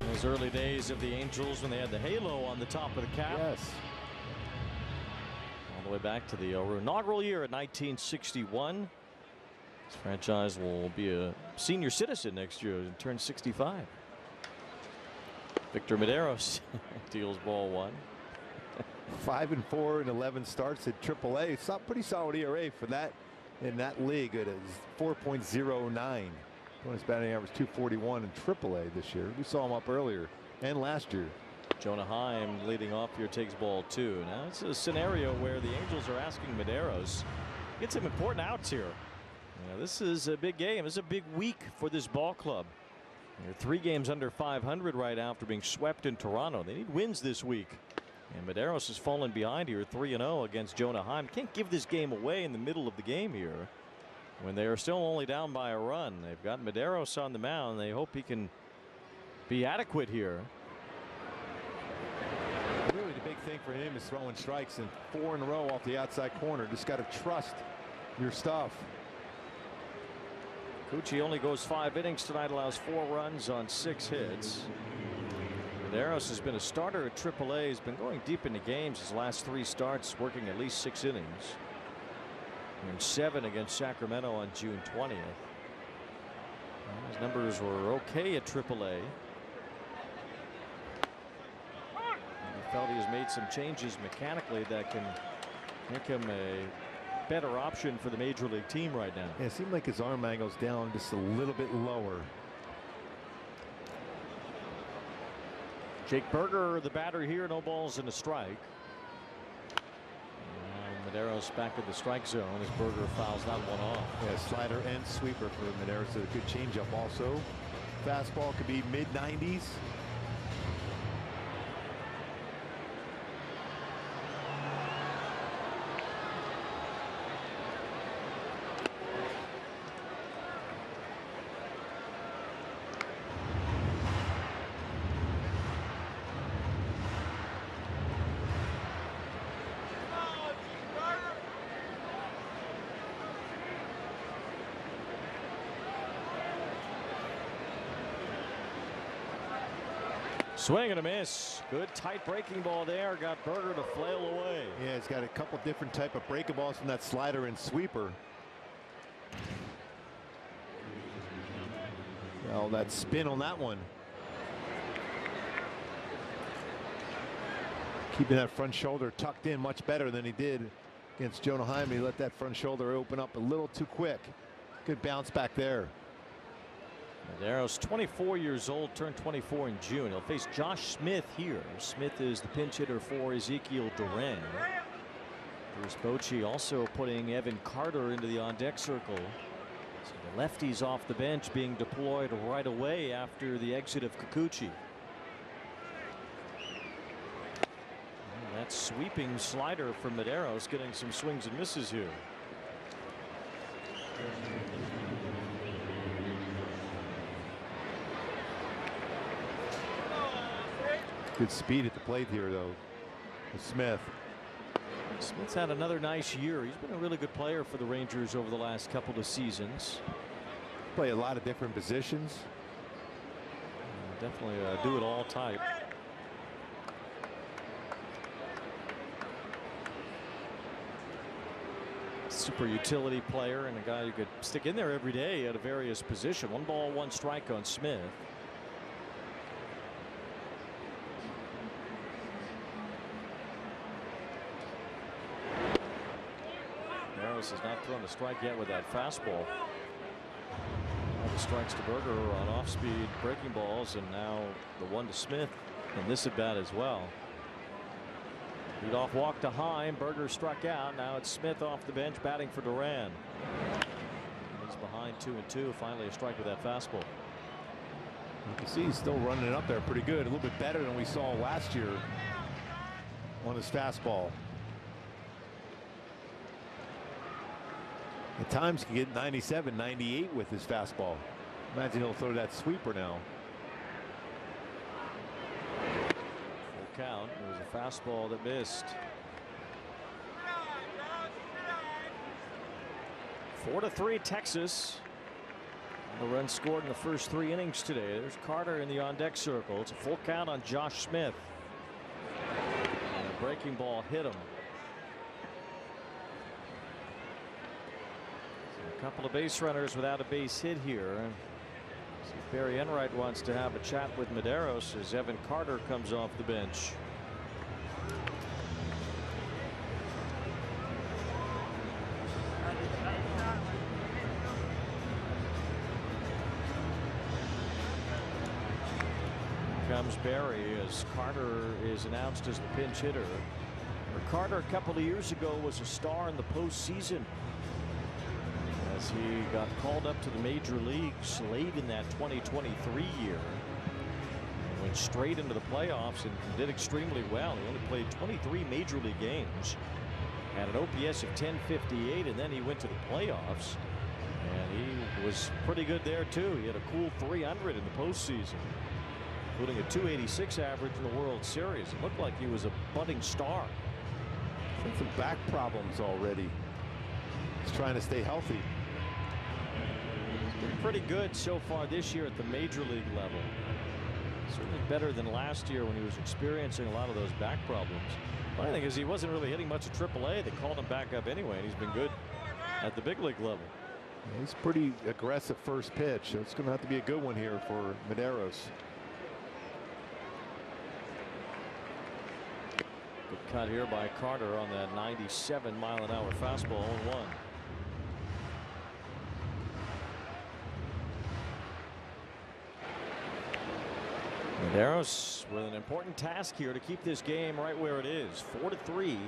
Those early days of the Angels when they had the halo on the top of the cap. Yes. All the way back to the inaugural year in 1961. This franchise will be a senior citizen next year and turn 65. Victor Medeiros deals ball one. 5-4 and 11 starts at AAA. It's a pretty solid ERA for that in that league. It is 4.09. His batting average 241 in AAA this year. We saw him up earlier and last year. Jonah Heim leading off here takes ball two. Now it's a scenario where the Angels are asking Medeiros. Get some important outs here. This is a big game. This is a big week for this ball club. They're 3 games under 500 right after being swept in Toronto. They need wins this week. And Medeiros has fallen behind here 3-0 against Jonah Heim. Can't give this game away in the middle of the game here when they are still only down by a run. They've got Medeiros on the mound. They hope he can be adequate here. Really the big thing for him is throwing strikes, and 4 in a row off the outside corner. Just got to trust your stuff. Kikuchi only goes 5 innings tonight, allows 4 runs on 6 hits. Medeiros has been a starter at AAA. He's been going deep into games his last 3 starts, working at least 6 innings. And 7 against Sacramento on June 20th. His numbers were okay at AAA. He felt he has made some changes mechanically that can make him a better option for the major league team right now. Yeah, it seemed like his arm angle's down just a little bit lower. Jake Berger, the batter here, no balls and a strike. Medeiros back in the strike zone as Berger fouls that one off. Yeah, slider and sweeper for Medeiros. A good changeup also. Fastball could be mid-90s. Swing and a miss. Good tight breaking ball there. Got Berger to flail away. Yeah, he's got a couple different type of breaking balls from that slider and sweeper. Well, that spin on that one. Keeping that front shoulder tucked in much better than he did against Jonah Heim. He let that front shoulder open up a little too quick. Good bounce back there. Medeiros, 24 years old, turned 24 in June. He'll face Josh Smith here. Smith is the pinch hitter for Ezekiel Duran. Bruce Bochy also putting Evan Carter into the on-deck circle. So the lefties off the bench being deployed right away after the exit of Kikuchi. And that sweeping slider from Medeiros getting some swings and misses here. Good speed at the plate here, though, with Smith. Smith's had another nice year. He's been a really good player for the Rangers over the last couple of seasons. Play a lot of different positions. Definitely a do-it-all type. Super utility player and a guy who could stick in there every day at a various position. 1 ball, 1 strike on Smith. Harris has not thrown a strike yet with that fastball. All the strikes to Berger on off-speed breaking balls, and now the 1 to Smith in this at bat as well. Leadoff walk to Heim. Berger struck out. Now it's Smith off the bench batting for Duran. He's behind 2-2. Finally a strike with that fastball. You can see he's still running it up there pretty good. A little bit better than we saw last year on his fastball. At times he can get 97, 98 with his fastball. Imagine he'll throw that sweeper now. Full count. It was a fastball that missed. 4-3 Texas. The run scored in the first 3 innings today. There's Carter in the on-deck circle. It's a full count on Josh Smith. And a breaking ball hit him. A couple of base runners without a base hit here. See if Barry Enright wants to have a chat with Medeiros as Evan Carter comes off the bench. Comes Barry as Carter is announced as the pinch hitter. Carter a couple of years ago was a star in the postseason as he got called up to the major leagues late in that 2023 year. Went straight into the playoffs and did extremely well. He only played 23 major league games, had an OPS of 1058, and then he went to the playoffs and he was pretty good there too. He had a cool 300 in the postseason, including a 286 average in the World Series. It looked like he was a budding star. Had some back problems already. He's trying to stay healthy. He's been pretty good so far this year at the major league level. Certainly better than last year when he was experiencing a lot of those back problems. Funny thing is he wasn't really hitting much at AAA. They called him back up anyway, and he's been good at the big league level. Yeah, he's pretty aggressive first pitch. So it's going to have to be a good one here for Medeiros. Good cut here by Carter on that 97-mile-an-hour fastball. 0-1. Medeiros with an important task here to keep this game right where it is. 4-3 in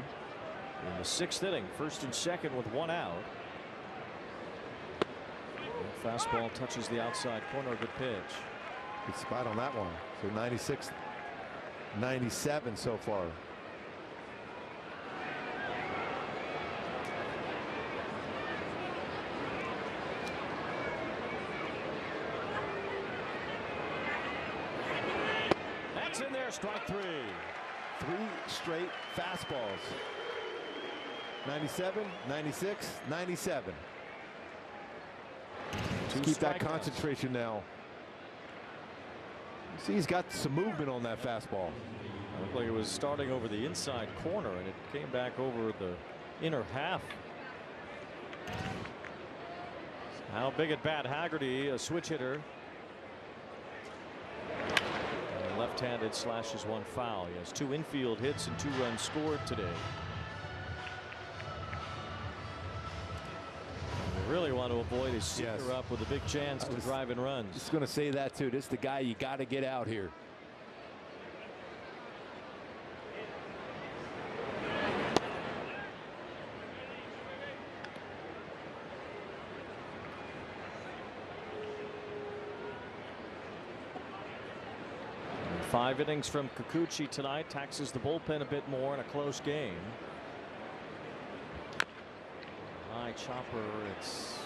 the 6th inning. First and second with 1 out. That fastball touches the outside corner. Good pitch. Good spot on that one. So 96, 97 so far. That's in there. Strike 3. 3 straight fastballs. 97, 96, 97. Just keep that concentration now. See, he's got some movement on that fastball. It looked like it was starting over the inside corner, and it came back over the inner half. How big at bat Haggerty, a switch hitter. Left-handed, slashes 1 foul. He has 2 infield hits and 2 runs scored today. You really want to avoid his sinker up with a big chance to drive in runs. Just going to say that too. This is the guy you got to get out here. Five innings from Kikuchi tonight. Taxes the bullpen a bit more in a close game. High chopper. It's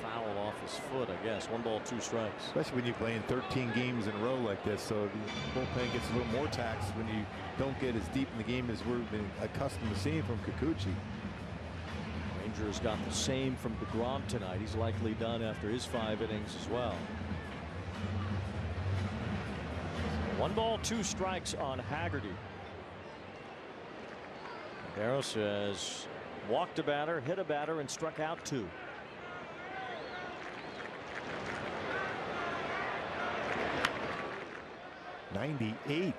foul off his foot, I guess. 1 ball, 2 strikes. Especially when you're playing 13 games in a row like this. So the bullpen gets a little more taxed when you don't get as deep in the game as we've been accustomed to seeing from Kikuchi. Rangers got the same from deGrom tonight. He's likely done after his 5 innings as well. 1 ball, 2 strikes on Haggerty. Medeiros has walked a batter, hit a batter, and struck out 2. '98.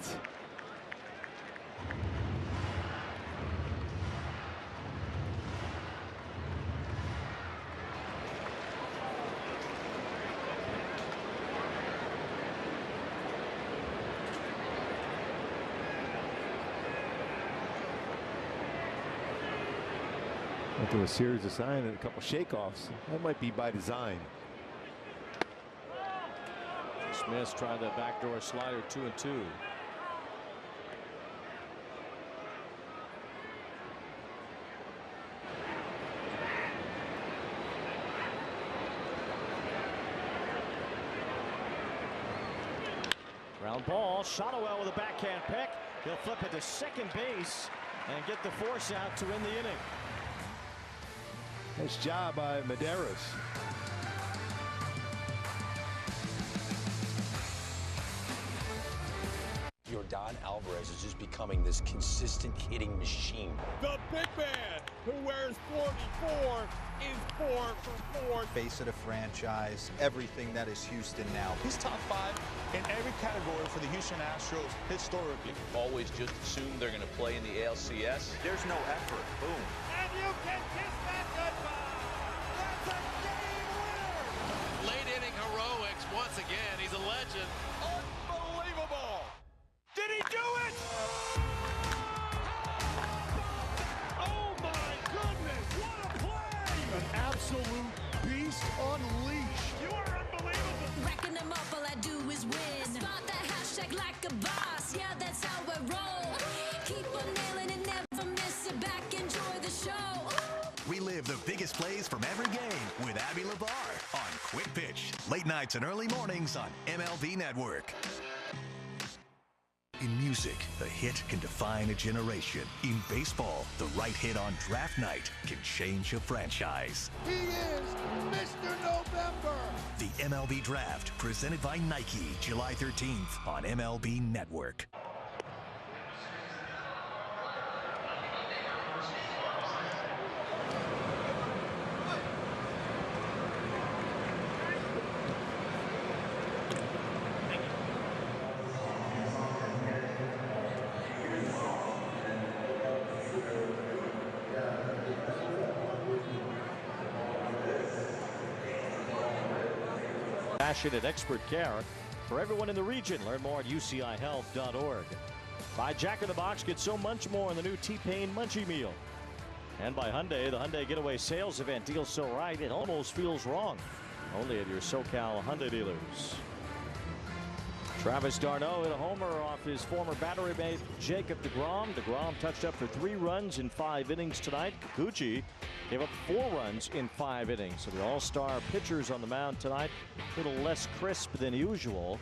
Went through a series of signs and a couple shakeoffs. That might be by design. Smith tried that backdoor slider, 2-2. Ground ball, Shotwell with a backhand pick. He'll flip it to second base and get the force out to win the inning. Nice job by Medeiros. Yordan Alvarez is just becoming this consistent hitting machine. The big man who wears 44 is 4 for 4. Face of the franchise, everything that is Houston now. He's top 5 in every category for the Houston Astros historically. Always just assume they're going to play in the ALCS. There's no effort. Boom. And you can kiss that goodbye. That's a game winner. Late inning heroics once again. He's a legend. Unbelievable. Did he do it? Oh my goodness, what a play! An absolute beast unleashed. You are unbelievable. Racking them up, all I do is win. Spot that hashtag like a boss. Yeah, that's how I roll. Keep on nailing and never miss it back. Enjoy the show. Relive the biggest plays from every game with Abby LeVar on Quick Pitch. Late nights and early mornings on MLB Network. In music, a hit can define a generation. In baseball, the right hit on draft night can change a franchise. He is Mr. November. The MLB Draft, presented by Nike, July 13th on MLB Network. Passionate expert care for everyone in the region. Learn more at ucihealth.org. By Jack in the Box, get so much more in the new T-Pain Munchie Meal. And by Hyundai, the Hyundai Getaway Sales Event. Deal so right, it almost feels wrong. Only at your SoCal Hyundai dealers. Travis d'Arnaud hit a homer off his former battery mate Jacob deGrom. deGrom touched up for 3 runs in 5 innings tonight. Kikuchi gave up 4 runs in 5 innings. So the all-star pitchers on the mound tonight, a little less crisp than usual.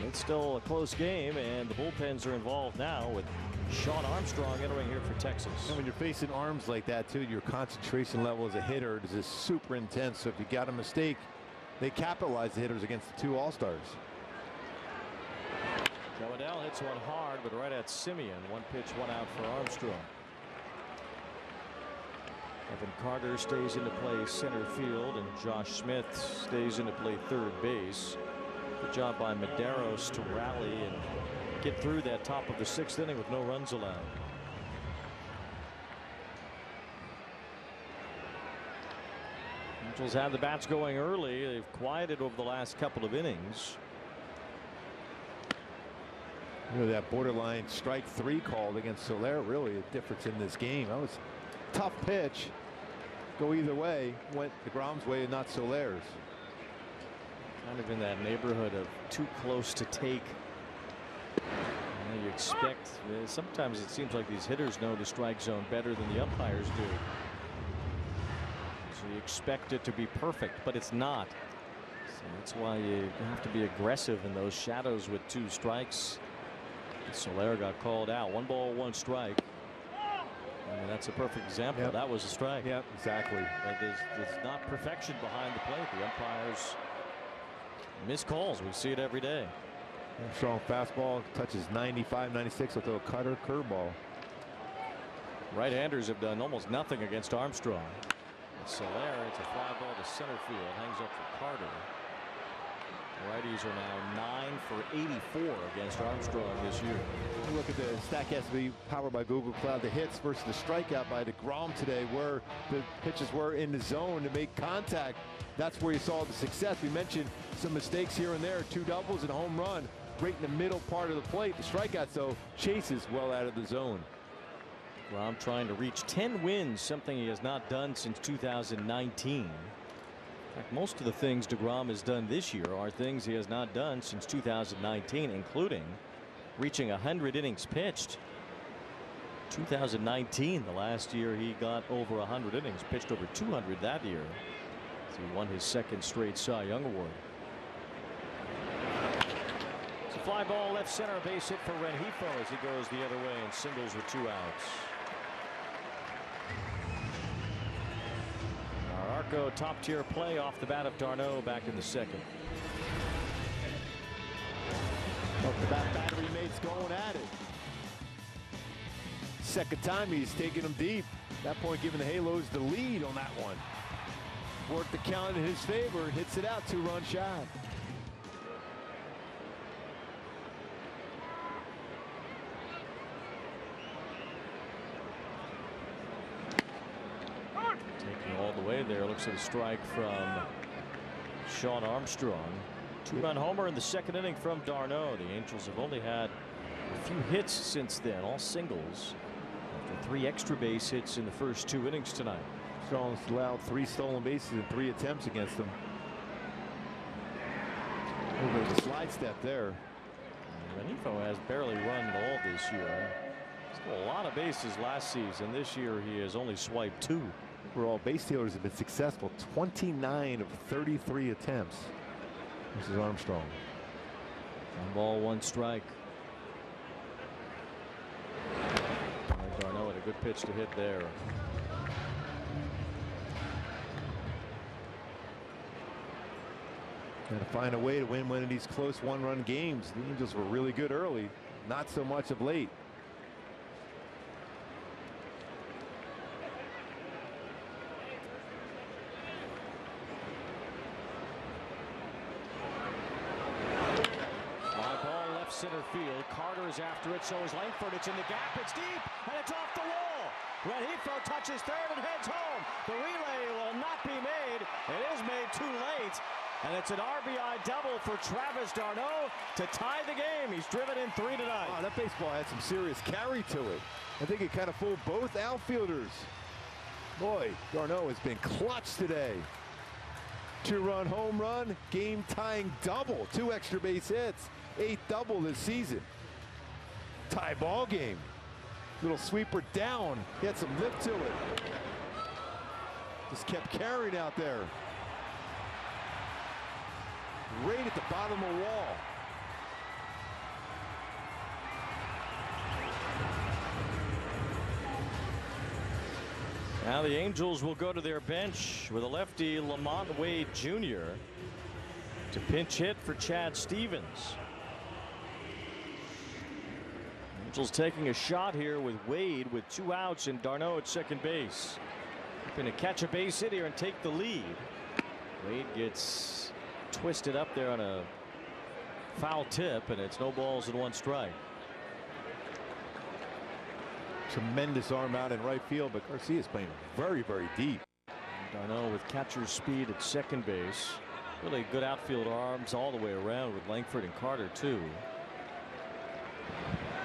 It's still a close game, and the bullpens are involved now with Sean Armstrong entering here for Texas. And when you're facing arms like that too, your concentration level as a hitter is just super intense. So if you got a mistake, they capitalize the hitters against the 2 all-stars. Joe Adell hits one hard, but right at Simeon. 1 pitch, 1 out for Armstrong. Evan Carter stays into play center field, and Josh Smith stays into play third base. Good job by Medeiros to rally and get through that top of the 6th inning with no runs allowed. Angels had the bats going early. They've quieted over the last couple of innings. You know, that borderline strike 3 called against Soler, really a difference in this game. That was a tough pitch. Go either way. Went deGrom's way and not Soler's. Kind of in that neighborhood of too close to take. You expect, sometimes it seems like these hitters know the strike zone better than the umpires do. You expect it to be perfect, but it's not. So that's why you have to be aggressive in those shadows with 2 strikes. Soler got called out. 1 ball, 1 strike. I mean, that's a perfect example. Yep. That was a strike. Yep, exactly. But there's not perfection behind the plate. The umpires miss calls. We see it every day. Strong fastball, touches 95, 96 with a cutter, curveball. Right-handers have done almost nothing against Armstrong. Soler, it's a fly ball to center field. Hangs up for Carter. Righties are now 9 for 84 against Armstrong this year. Look at the Statcast be powered by Google Cloud. The hits versus the strikeout by deGrom today, where the pitches were in the zone to make contact. That's where you saw the success. We mentioned some mistakes here and there. 2 doubles and a home run right in the middle part of the plate. The strikeouts, though, chases well out of the zone. DeGrom trying to reach 10 wins, something he has not done since 2019. In fact, most of the things DeGrom has done this year are things he has not done since 2019, including reaching 100 innings pitched. 2019, the last year he got over 100 innings, pitched over 200 that year. So he won his 2nd straight Cy Young Award. It's a fly ball left center, base hit for Rengifo as he goes the other way and singles with 2 outs. Arco top tier play off the bat of d'Arnaud back in the 2nd. Off the bat, battery mates going at it. 2nd time he's taking them deep. At that point, giving the Halos the lead on that one. Worked the count in his favor, hits it out, 2-run shot. Taking all the way there. Looks like a strike from Shawn Armstrong. 2-run homer in the 2nd inning from d'Arnaud. The Angels have only had a few hits since then, all singles, after 3 extra base hits in the first 2 innings tonight. Strong's allowed 3 stolen bases in 3 attempts against them. A little bit of a slide step there. Rengifo has barely run at all this year. Stole a lot of bases last season. This year he has only swiped 2. Overall, base stealers have been successful. 29 of 33 attempts. This is Armstrong. 1 ball, 1 strike. d'Arnaud had a good pitch to hit there. Got to find a way to win one of these close 1-run games. The Angels were really good early, not so much of late. Center field. Carter is after it, so is Langford. It's in the gap, it's deep, and it's off the wall. Rengifo touches 3rd and heads home. The relay will not be made. It is made too late, and it's an RBI double for Travis d'Arnaud to tie the game. He's driven in 3 tonight. Oh, that baseball had some serious carry to it. I think it kind of fooled both outfielders. Boy, d'Arnaud has been clutch today. 2-run home run, game-tying double, 2 extra base hits. 8th double this season. Tie ball game. Little sweeper down. He had some lift to it. Just kept carrying out there. Right at the bottom of the wall. Now the Angels will go to their bench with a lefty, Lamont Wade Jr. to pinch hit for Chad Stevens. Angels taking a shot here with Wade with 2 outs and d'Arnaud at 2nd base. Going to catch a base hit here and take the lead. Wade gets twisted up there on a foul tip, and it's no balls and 1 strike. Tremendous arm out in right field, but Garcia's playing very, very deep. d'Arnaud with catcher's speed at 2nd base. Really good outfield arms all the way around with Langford and Carter too.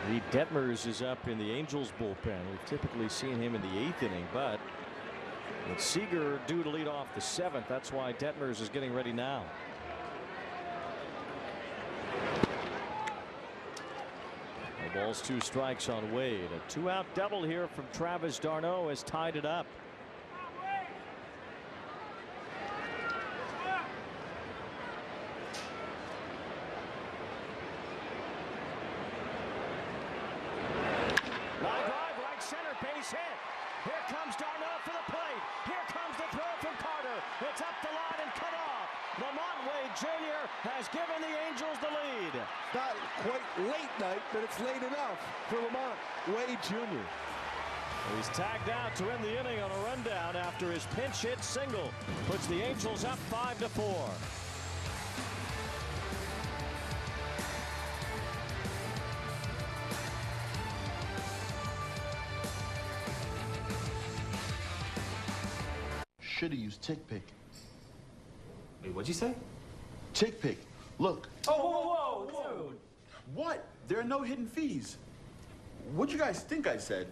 Reed Detmers is up in the Angels bullpen. We've typically seen him in the 8th inning, but with Seager due to lead off the 7th, that's why Detmers is getting ready now. No balls, 2 strikes on Wade. A 2-out double here from Travis d'Arnaud has tied it up. Jr. has given the Angels the lead. Not quite late night, but it's late enough for Lamont Wade Jr. He's tagged out to end the inning on a rundown after his pinch hit single. Puts the Angels up 5-4. Should have used tick pick. Wait, what'd you say? Tick pick. Look. Oh, whoa, whoa, dude. What? There are no hidden fees. What'd you guys think I said?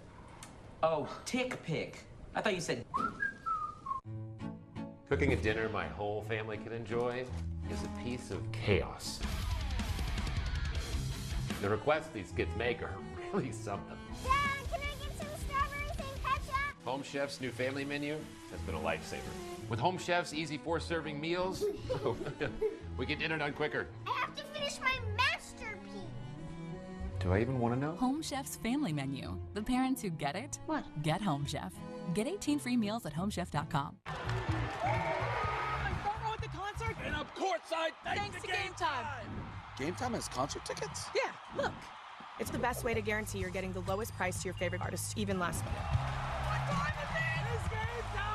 Oh, tick pick. I thought you said. Cooking a dinner my whole family can enjoy is a piece of chaos. The requests these kids make are really something. Dad, can I get some strawberries and ketchup? Home Chef's new family menu has been a lifesaver. With Home Chef's easy 4-serving meals, we get dinner done quicker. I have to finish my masterpiece. Do I even want to know? Home Chef's family menu. The parents who get it, what? Get Home Chef. Get 18 free meals at homechef.com. My FOMO at the concert? And up courtside thanks to Game Time. Game Time has concert tickets? Yeah, look. It's the best way to guarantee you're getting the lowest price to your favorite artist, even last minute. What time is it? It's game time!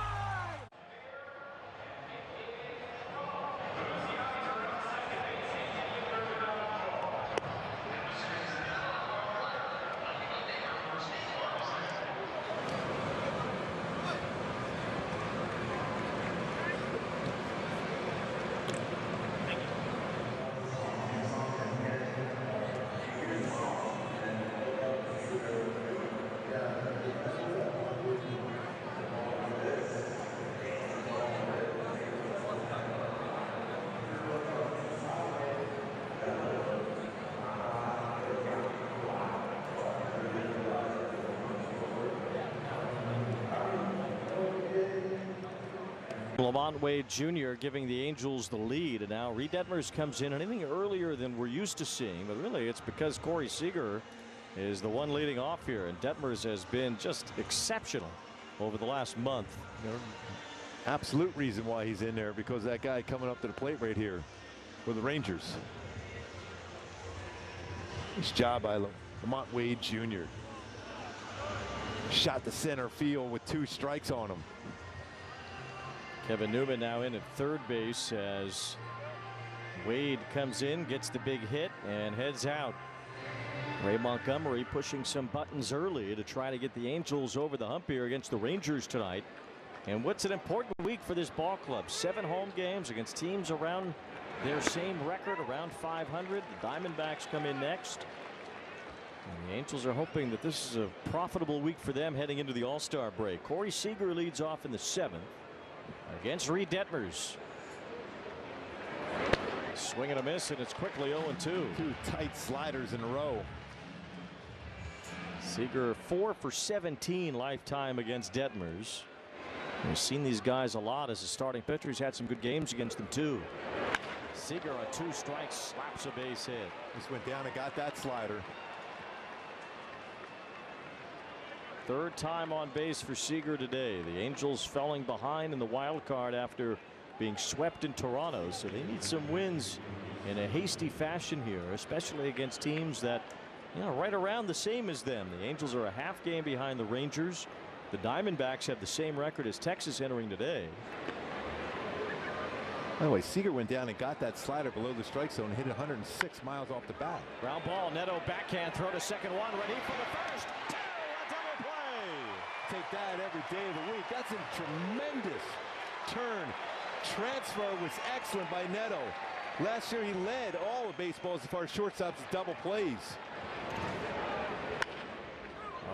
Lamont Wade Jr. giving the Angels the lead, and now Reed Detmers comes in anything earlier than we're used to seeing, but really it's because Corey Seager is the one leading off here, and Detmers has been just exceptional over the last month. Absolute reason why he's in there, because that guy coming up to the plate right here for the Rangers. Nice job by Lamont Wade Jr. Shot to center field with 2 strikes on him. Kevin Newman now in at third base as Wade comes in, gets the big hit, and heads out. Ray Montgomery pushing some buttons early to try to get the Angels over the hump here against the Rangers tonight. And what's an important week for this ball club? 7 home games against teams around their same record, around 500. The Diamondbacks come in next. And the Angels are hoping that this is a profitable week for them heading into the All-Star break. Corey Seager leads off in the 7th. Against Reed Detmers. Swing and a miss, and it's quickly 0-2. 2 tight sliders in a row. Seager 4 for 17 lifetime against Detmers. We've seen these guys a lot as a starting pitcher. He's had some good games against them too. Seager on 2 strikes slaps a base hit. Just went down and got that slider. 3rd time on base for Seager today. The Angels falling behind in the wild card after being swept in Toronto, so they need some wins in a hasty fashion here, especially against teams that, right around the same as them. The Angels are a half game behind the Rangers. The Diamondbacks have the same record as Texas entering today. By the way, Seager went down and got that slider below the strike zone and hit 106 miles off the bat. Ground ball, Neto backhand throw to second one, ready for the first. Take that every day of the week. That's a tremendous turn. Transfer was excellent by Neto. Last year he led all of baseball as far as shortstops double plays.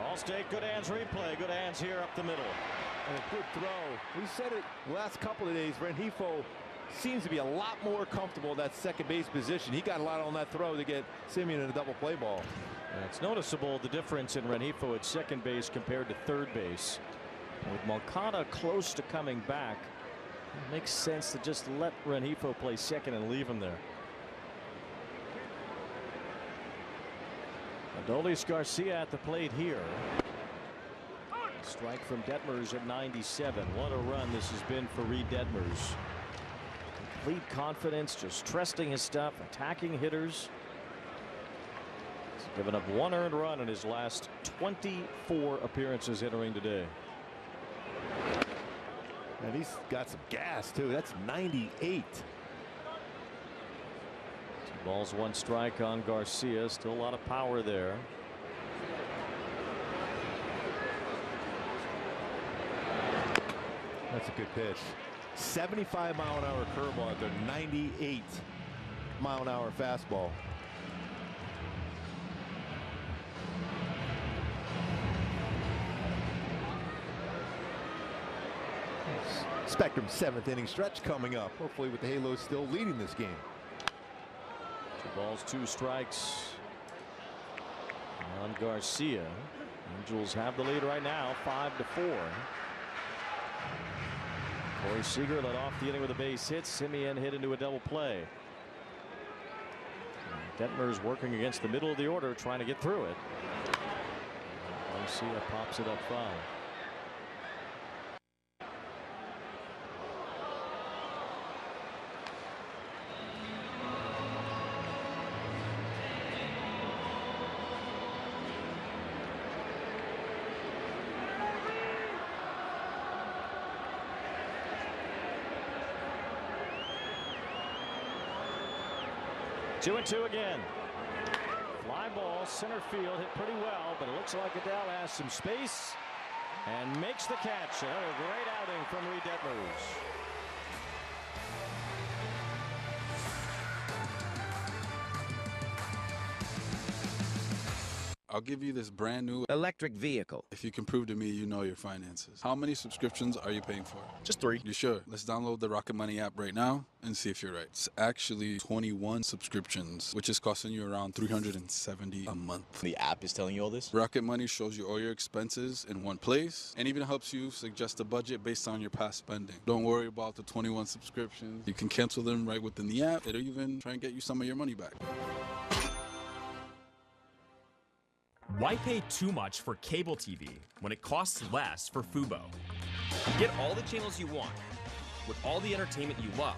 Allstate, good hands replay. Good hands here up the middle. And a good throw. We said it the last couple of days. Rengifo seems to be a lot more comfortable at that second base position. He got a lot on that throw to get Simeon in a double play ball. It's noticeable the difference in Rengifo at second base compared to third base. With Moncada close to coming back, it makes sense to just let Rengifo play second and leave him there. Adolis Garcia at the plate here. Strike from Detmers at 97. What a run this has been for Reed Detmers. complete confidence, just trusting his stuff, attacking hitters. He's given up 1 earned run in his last 24 appearances entering today. And he's got some gas too. That's 98. 2 balls, 1 strike on Garcia. Still a lot of power there. That's a good pitch. 75-mile-an-hour curveball at their 98-mile-an-hour fastball. Spectrum 7th inning stretch coming up. Hopefully with the Halos still leading this game. 2 balls, 2 strikes on Garcia. Angels have the lead right now, 5-4. Corey Seager led off the inning with a base hit. Simeon hit into a double play. Detmer's working against the middle of the order, trying to get through it. Garcia pops it up foul. Two and two again. Fly ball, center field, hit pretty well, but it looks like Adele has some space and makes the catch. Another great outing from Reed Detmers. I'll give you this brand new electric vehicle if you can prove to me you know your finances. How many subscriptions are you paying for? Just 3. You sure? Let's download the Rocket Money app right now and see if you're right. It's actually 21 subscriptions, which is costing you around $370 a month. The app is telling you all this? Rocket Money shows you all your expenses in one place and even helps you suggest a budget based on your past spending. Don't worry about the 21 subscriptions. You can cancel them right within the app. It'll even try and get you some of your money back. Why pay too much for cable TV when it costs less for Fubo? Get all the channels you want with all the entertainment you love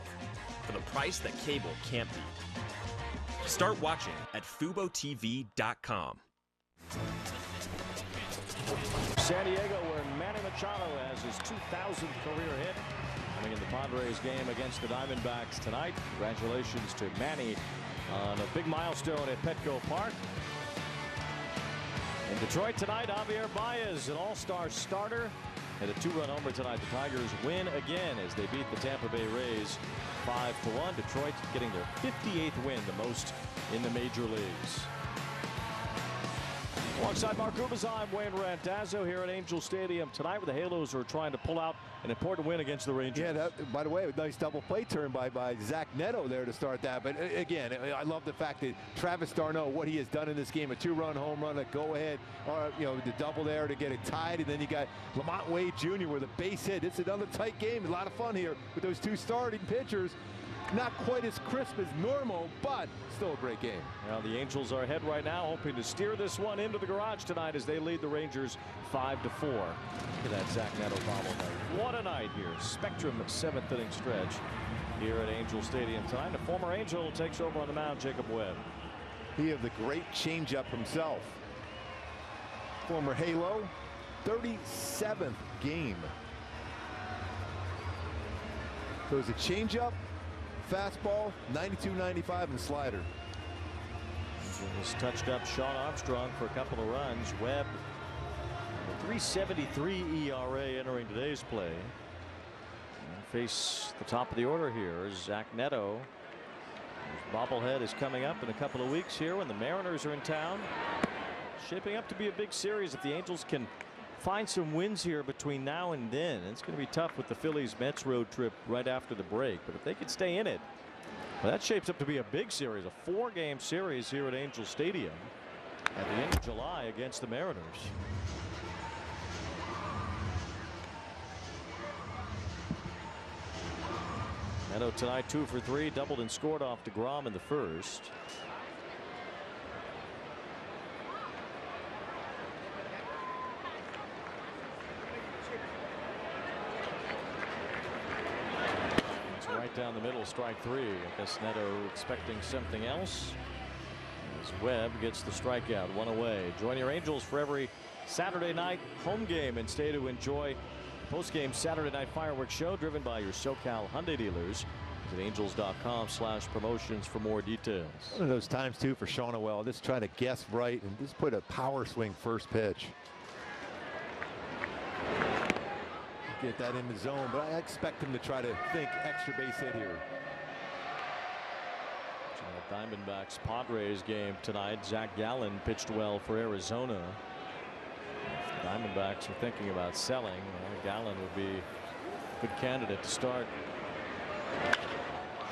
for the price that cable can't beat. Start watching at FuboTV.com. San Diego, where Manny Machado has his 2,000th career hit. Coming in the Padres game against the Diamondbacks tonight. Congratulations to Manny on a big milestone at Petco Park. In Detroit tonight, Javier Baez, an all-star starter, and a 2-run homer tonight. The Tigers win again as they beat the Tampa Bay Rays 5-1. Detroit getting their 58th win, the most in the major leagues. Alongside Mark Rubens, I'm Wayne Randazzo here at Angel Stadium tonight, where the Halos are trying to pull out an important win against the Rangers. Yeah, by the way, a nice double play turn by Zach Neto there to start that. But again, I love the fact that Travis d'Arnaud, what he has done in this game, a 2-run home run, a go-ahead, the double there to get it tied, and then you got Lamont Wade Jr. with a base hit. It's another tight game. A lot of fun here with those 2 starting pitchers. Not quite as crisp as normal, but still a great game. Now the Angels are ahead right now, hoping to steer this one into the garage tonight as they lead the Rangers 5-4. Look at that Zach Neto bobblehead. What a night here. Spectrum 7th inning stretch here at Angel Stadium tonight. The former Angel takes over on the mound, Jacob Webb. He had the great changeup himself. Former Halo, 37th game. So it was a changeup, fastball, 92-95, and slider. Just touched up Sean Armstrong for a couple of runs. Webb, a 3.73 ERA entering today's play. And face the top of the order here is Zach Neto. His bobblehead is coming up in a couple of weeks here when the Mariners are in town. Shaping up to be a big series if the Angels can find some wins here between now and then. It's going to be tough with the Phillies-Mets road trip right after the break, but if they could stay in it, well, that shapes up to be a big series, a 4-game series here at Angel Stadium at the end of July against the Mariners. Neto tonight 2 for 3, doubled and scored off deGrom in the first. right down the middle, strike 3. I guess Neto expecting something else. As Webb gets the strikeout, 1 away. Join your Angels for every Saturday night home game and stay to enjoy post-game Saturday night fireworks show driven by your SoCal Hyundai dealers. Visit angels.com/promotions for more details. One of those times too for Sean Noel, just try to guess right and just put a power swing first pitch. Get that in the zone, but I expect him to try to think extra base hit here. Diamondbacks Padres game tonight. Zach Gallen pitched well for Arizona. If the Diamondbacks are thinking about selling, Gallen would be a good candidate to start.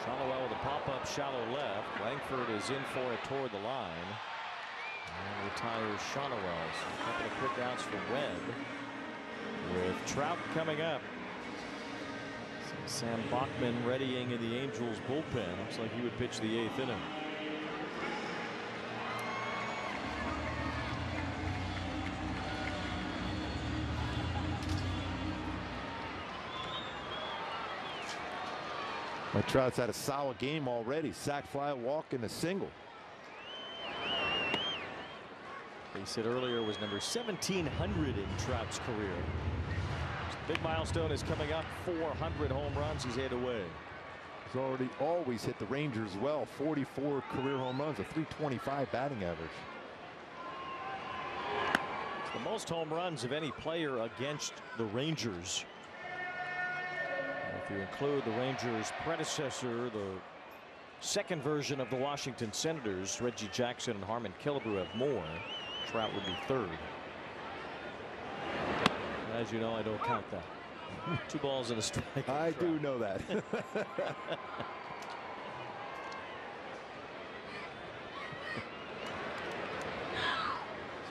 Shallowell with a pop-up shallow left. Langford is in for it toward the line. And retires Shallowell. So a couple of quick outs for Webb. With Trout coming up. Sam Bachman readying in the Angels bullpen. Looks like he would pitch the 8th inning. Mike Trout's had a solid game already. Sac fly, walk, and a single. They said earlier was number 1,700 in Trout's career. Big milestone is coming up. 400 home runs. He's 8 away. He's already always hit the Rangers well. 44 career home runs, a .325 batting average. It's the most home runs of any player against the Rangers. And if you include the Rangers' predecessor, the second version of the Washington Senators, Reggie Jackson and Harmon Killebrew have more. Trout would be 3rd. As you know, I don't count that. 2 balls and a strike. I do know that.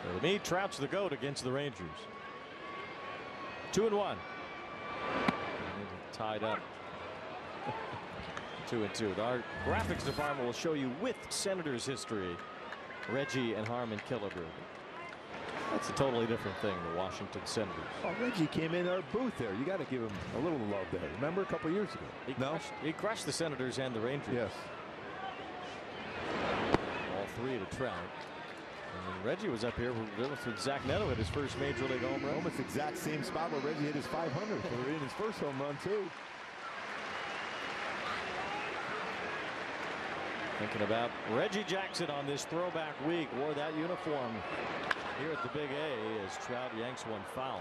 So to me, Trout's the GOAT against the Rangers. 2-1. Tied up. 2-2. Our graphics department will show you with Senators history, Reggie and Harmon Killebrew. That's a totally different thing, the Washington Senators. Oh, Reggie came in our booth there. You got to give him a little love there. Remember a couple years ago? He crushed the Senators and the Rangers. Yes. All 3 to Trout. And then Reggie was up here with Zach Neto at his first major league home run. Almost exact same spot where Reggie hit his 500 in his first home run too. Thinking about Reggie Jackson on this throwback week. Wore that uniform here at the Big A as Trout yanks one foul.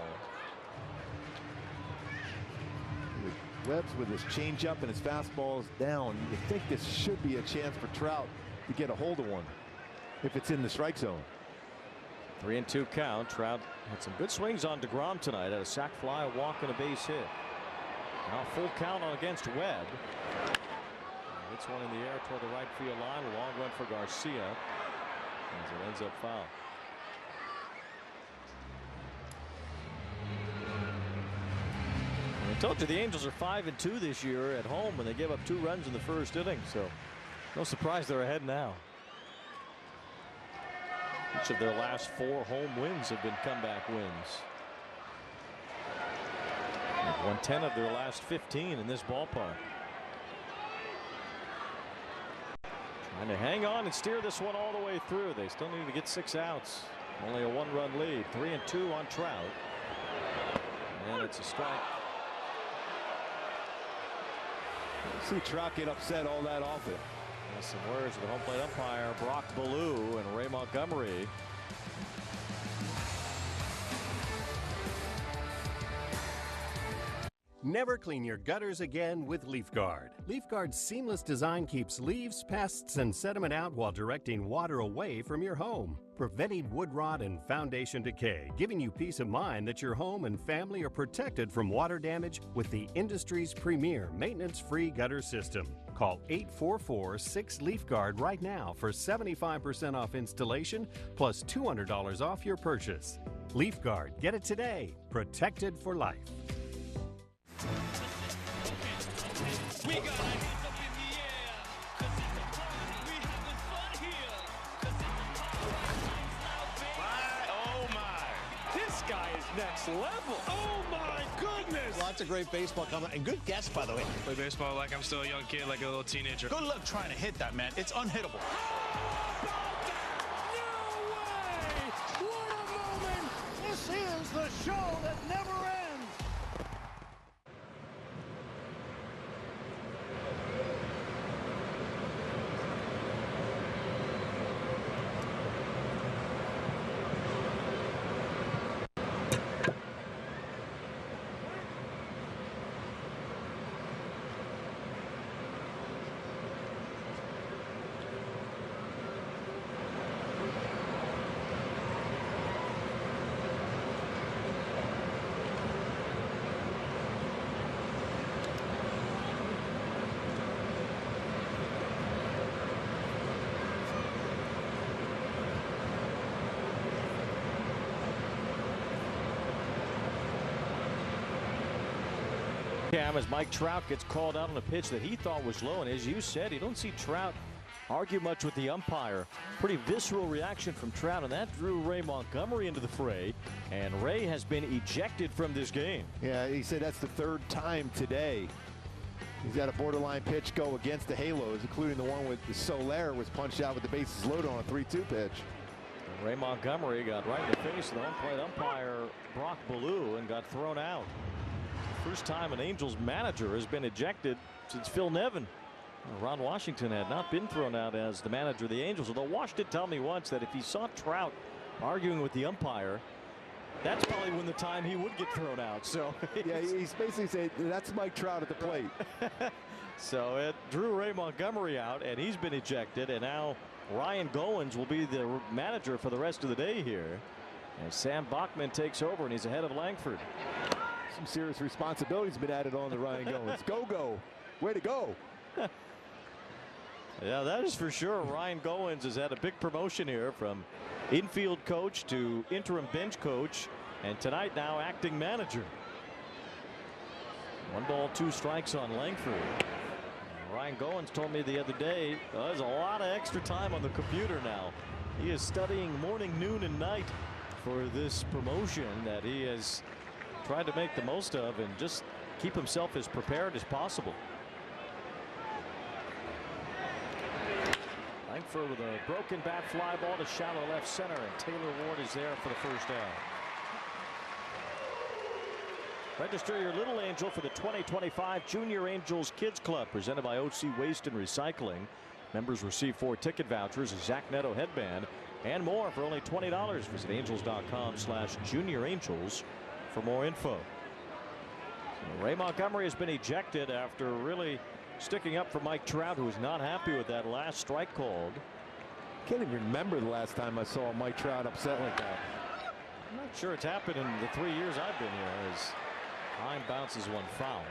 Webb's with his changeup and his fastballs down. You think this should be a chance for Trout to get a hold of one if it's in the strike zone. 3-2 count. Trout had some good swings on deGrom tonight. Had a sac fly, a walk, and a base hit. Now full count on against Webb. Hits one in the air toward the right field line. A long run for Garcia as it ends up foul. I told you the Angels are 5-2 this year at home when they gave up 2 runs in the first inning, so no surprise they're ahead now. Each of their last 4 home wins have been comeback wins. They've won 10 of their last 15 in this ballpark. Trying to hang on and steer this one all the way through. They still need to get 6 outs. Only a 1-run lead. 3-2 on Trout. And it's a strike. See Trout get upset all that often. Some words of the home plate umpire Brock Ballou and Ray Montgomery. Never clean your gutters again with LeafGuard. LeafGuard's seamless design keeps leaves, pests, and sediment out while directing water away from your home, preventing wood rot and foundation decay, giving you peace of mind that your home and family are protected from water damage with the industry's premier maintenance-free gutter system. Call 844-6LeafGuard right now for 75% off installation plus $200 off your purchase. LeafGuard, get it today. Protected for life. We got our hands up in the air, 'cause it's a party, we having fun here, 'cause it's a party, My, oh my, this guy is next level. Oh my goodness. Lots of great baseball coming, and good guess, by the way. Play baseball like I'm still a young kid, like a little teenager. Good luck trying to hit that, man. It's unhittable. What a moment! This is the show that never ends. Cam, as Mike Trout gets called out on a pitch that he thought was low, and as you said, you don't see Trout argue much with the umpire. Pretty visceral reaction from Trout, and that drew Ray Montgomery into the fray, and Ray has been ejected from this game. Yeah, he said that's the third time today. He's had a borderline pitch go against the Halos, including the one with the Soler was punched out with the bases loaded on a 3-2 pitch. And Ray Montgomery got right in the face of the home plate umpire Brock Ballou and got thrown out. First time an Angels manager has been ejected since Phil Nevin. Ron Washington had not been thrown out as the manager of the Angels, although Wash did tell me once that if he saw Trout arguing with the umpire, that's probably when the time he would get thrown out. So yeah, he's basically saying that's Mike Trout at the plate. So it drew Ray Montgomery out, and he's been ejected, and now Ryan Goins will be the manager for the rest of the day here, and Sam Bachman takes over, and he's ahead of Langford. Some serious responsibility's been added on to Ryan Goins. Go. Way to go. Yeah, that is for sure. Ryan Goins has had a big promotion here from infield coach to interim bench coach, and tonight now acting manager. 1 ball, 2 strikes on Langford. Ryan Goins told me the other day there's a lot of extra time on the computer now. He is studying morning, noon, and night for this promotion that he has tried to make the most of and just keep himself as prepared as possible. Langford with a broken bat fly ball to shallow left center, and Taylor Ward is there for the first out. Register your little angel for the 2025 Junior Angels Kids Club presented by OC Waste and Recycling. Members receive 4 ticket vouchers, a Zach Neto headband, and more for only $20. Visit angels.com/juniorangels for more info. So Ray Montgomery has been ejected after really sticking up for Mike Trout, who was not happy with that last strike called. Can't even remember the last time I saw Mike Trout upset like that. I'm not sure it's happened in the 3 years I've been here, as Heim bounces one foul.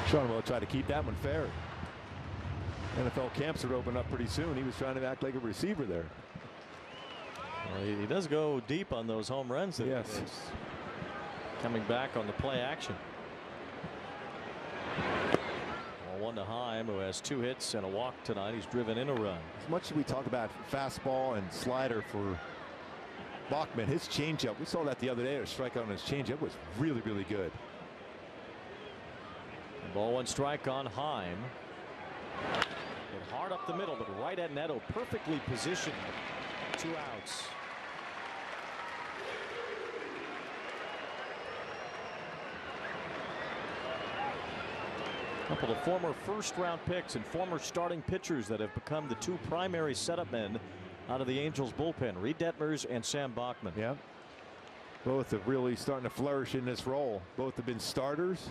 Sean will try to keep that one fair. NFL camps are open up pretty soon. He was trying to act like a receiver there. Well, he does go deep on those home runs. That yes. Coming back on the play action. Well, 1 to Heim, who has 2 hits and a walk tonight. He's driven in a run. As much as we talk about fastball and slider for Bachman, his changeup, we saw that the other day. A strikeout on his changeup was really, really good. Ball 1 strike on Heim. Hit hard up the middle, but right at Neto, perfectly positioned. 2 outs. A couple of former first-round picks and former starting pitchers that have become the 2 primary setup men out of the Angels bullpen, Reed Detmers and Sam Bachman. Yeah. Both are really starting to flourish in this role. Both have been starters.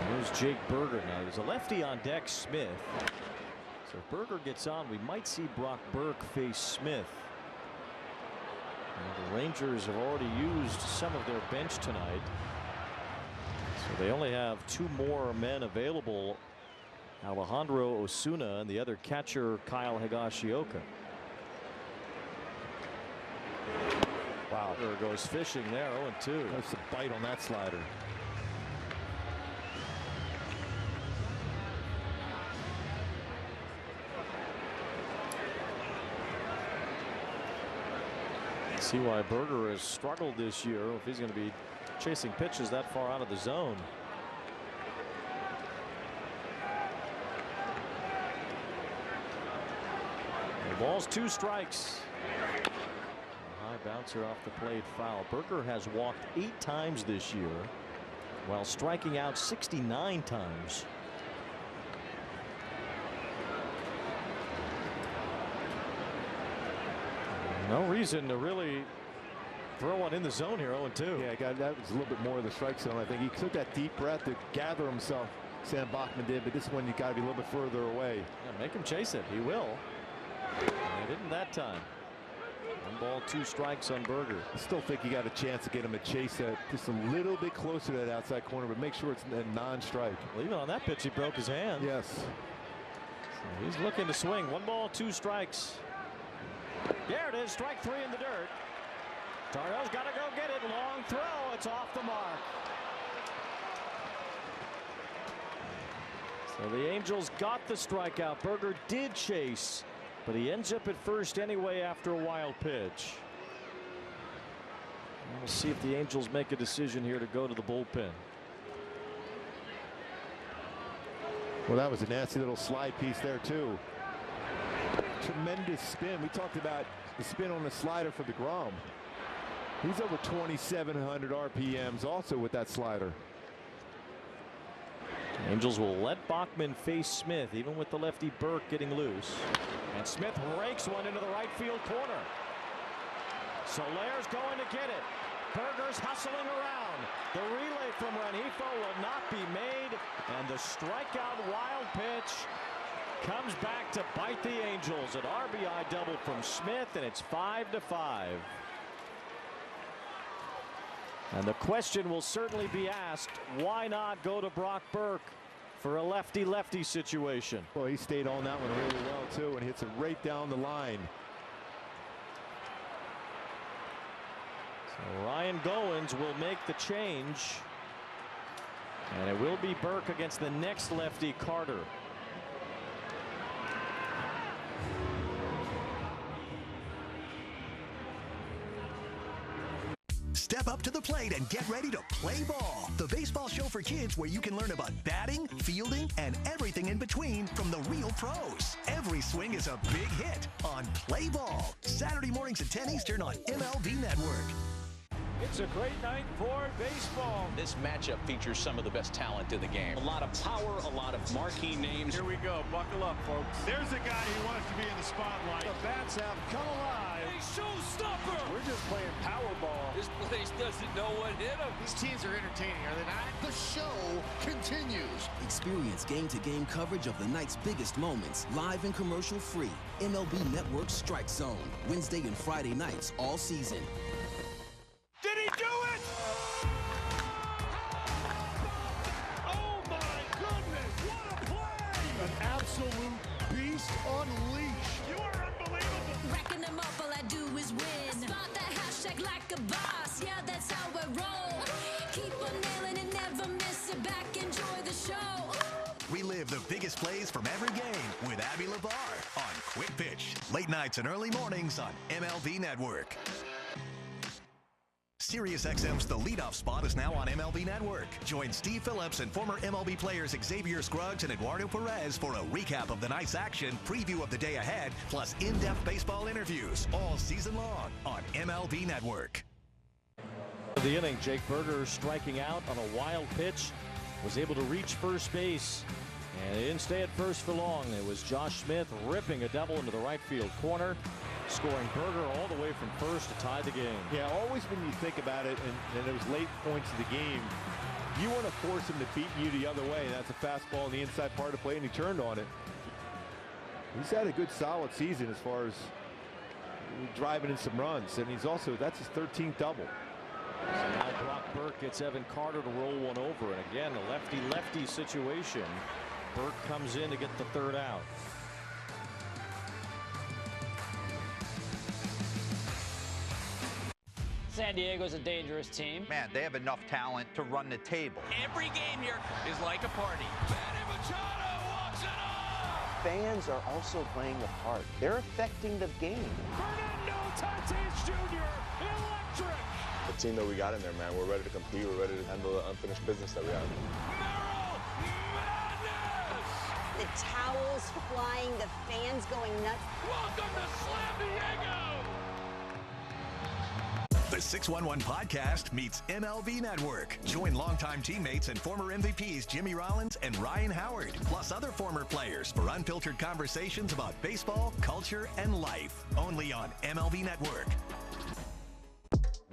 Here's Jake Berger. Now there's a lefty on deck, Smith. So if Berger gets on, we might see Brock Burke face Smith. And the Rangers have already used some of their bench tonight. So they only have 2 more men available. Alejandro Osuna and the other catcher Kyle Higashioka. Wow. Berger goes fishing there, 0-2. That's a bite on that slider. See why Berger has struggled this year if he's going to be chasing pitches that far out of the zone. The ball's 2 strikes. High bouncer off the plate, foul. Berger has walked 8 times this year while striking out 69 times. No reason to really throw one in the zone here. 0-2. Yeah, that was a little bit more of the strike zone. I think he took that deep breath to gather himself. Sam Bachman did, but this one you got to be a little bit further away. Yeah, make him chase it. He will. And he didn't that time. 1 ball, 2 strikes on Berger. I still think you got a chance to get him to chase that just a little bit closer to that outside corner, but make sure it's a non-strike. Well, even on that pitch, he broke his hand. Yes. So he's looking to swing. 1 ball, 2 strikes. There it is, strike 3 in the dirt. Tario's got to go get it. Long throw. It's off the mark. So the Angels got the strikeout. Berger did chase, but he ends up at first anyway after a wild pitch. And we'll see if the Angels make a decision here to go to the bullpen. Well, that was a nasty little slide piece there, too. Tremendous spin. We talked about the spin on the slider for deGrom. He's over 2,700 RPMs also with that slider. Angels will let Bachman face Smith, even with the lefty Burke getting loose. And Smith rakes one into the right field corner. Solaire's going to get it. Berger's hustling around. The relay from Rengifo will not be made. And the strikeout wild pitch comes back to bite the Angels. An RBI double from Smith, and it's 5-5. And the question will certainly be asked, why not go to Brock Burke for a lefty-lefty situation? Well, he stayed on that one really well, too, and hits it right down the line. So Ryan Goins will make the change. And it will be Burke against the next lefty, Carter. Step up to the plate and get ready to play ball. The baseball show for kids where you can learn about batting, fielding, and everything in between from the real pros. Every swing is a big hit on Play Ball. Saturday mornings at 10 Eastern on MLB Network. It's a great night for baseball. This matchup features some of the best talent in the game. A lot of power, a lot of marquee names. Here we go. Buckle up, folks. There's a guy who wants to be in the spotlight. The bats have come alive. A showstopper. We're just playing Powerball. This place doesn't know what hit them. These teams are entertaining, are they not? The show continues. Experience game-to-game coverage of the night's biggest moments, live and commercial-free. MLB Network Strike Zone, Wednesday and Friday nights all season. Did he do it? Oh my goodness, what a play! An absolute beast unleashed. You are unbelievable. Racking them up, all I do is win. Spot that hashtag like a boss, yeah, that's how I roll. Keep on nailing and never miss it back, enjoy the show. Relive the biggest plays from every game with Abby LeVar on Quick Pitch. Late nights and early mornings on MLB Network. SiriusXM's The Leadoff Spot is now on MLB Network. Join Steve Phillips and former MLB players Xavier Scruggs and Eduardo Perez for a recap of the night's action, preview of the day ahead, plus in-depth baseball interviews all season long on MLB Network. The inning, Jake Berger striking out on a wild pitch, was able to reach first base, and he didn't stay at first for long. It was Josh Smith ripping a double into the right field corner, scoring Berger all the way from first to tie the game. Yeah, always when you think about it, and those late points of the game, you want to force him to beat you the other way. That's a fastball in the inside part of the plate, and he turned on it. He's had a good, solid season as far as driving in some runs, and that's his 13th double. So now Brock Burke gets Evan Carter to roll one over, and again, a lefty-lefty situation. Burke comes in to get the third out. San Diego's a dangerous team. Man, they have enough talent to run the table. Every game here is like a party. Manny Machado walks it off. fans are also playing a part. They're affecting the game. Fernando Tatis Jr., electric! The team that we got in there, man, we're ready to compete. We're ready to handle the unfinished business that we have. The towels flying, the fans going nuts. Welcome to Slam Diego! The 611 Podcast meets MLB Network. Join longtime teammates and former MVPs Jimmy Rollins and Ryan Howard, plus other former players for unfiltered conversations about baseball, culture, and life. Only on MLB Network.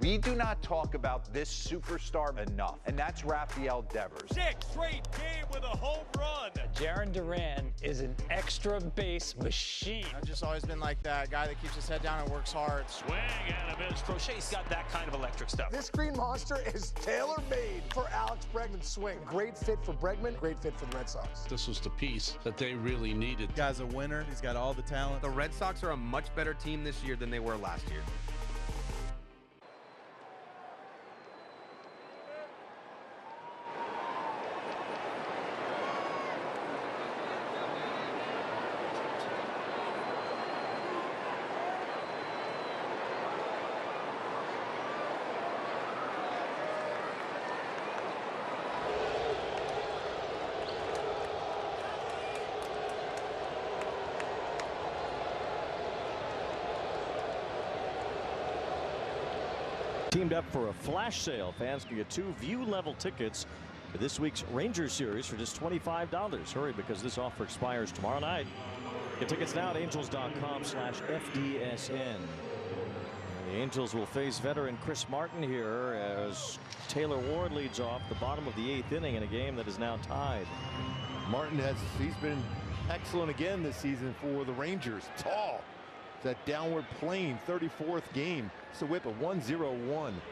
We do not talk about this superstar enough, and that's Rafael Devers. 6th straight game with a home run. Jarren Duran is an extra base machine. I've just always been like that guy that keeps his head down and works hard. Swing and a miss. Crochet's got that kind of electric stuff. This green monster is tailor-made for Alex Bregman's swing. Great fit for Bregman, great fit for the Red Sox. This was the piece that they really needed. The guy's a winner. He's got all the talent. The Red Sox are a much better team this year than they were last year. Teamed up for a flash sale. Fans can get 2 view-level tickets for this week's Rangers series for just $25. Hurry, because this offer expires tomorrow night. Get tickets now at angels.com/FDSN. The Angels will face veteran Chris Martin here as Taylor Ward leads off the bottom of the 8th inning in a game that is now tied. Martin he's been excellent again this season for the Rangers. Tall. That downward plane, 34th game. It's a whip of 101.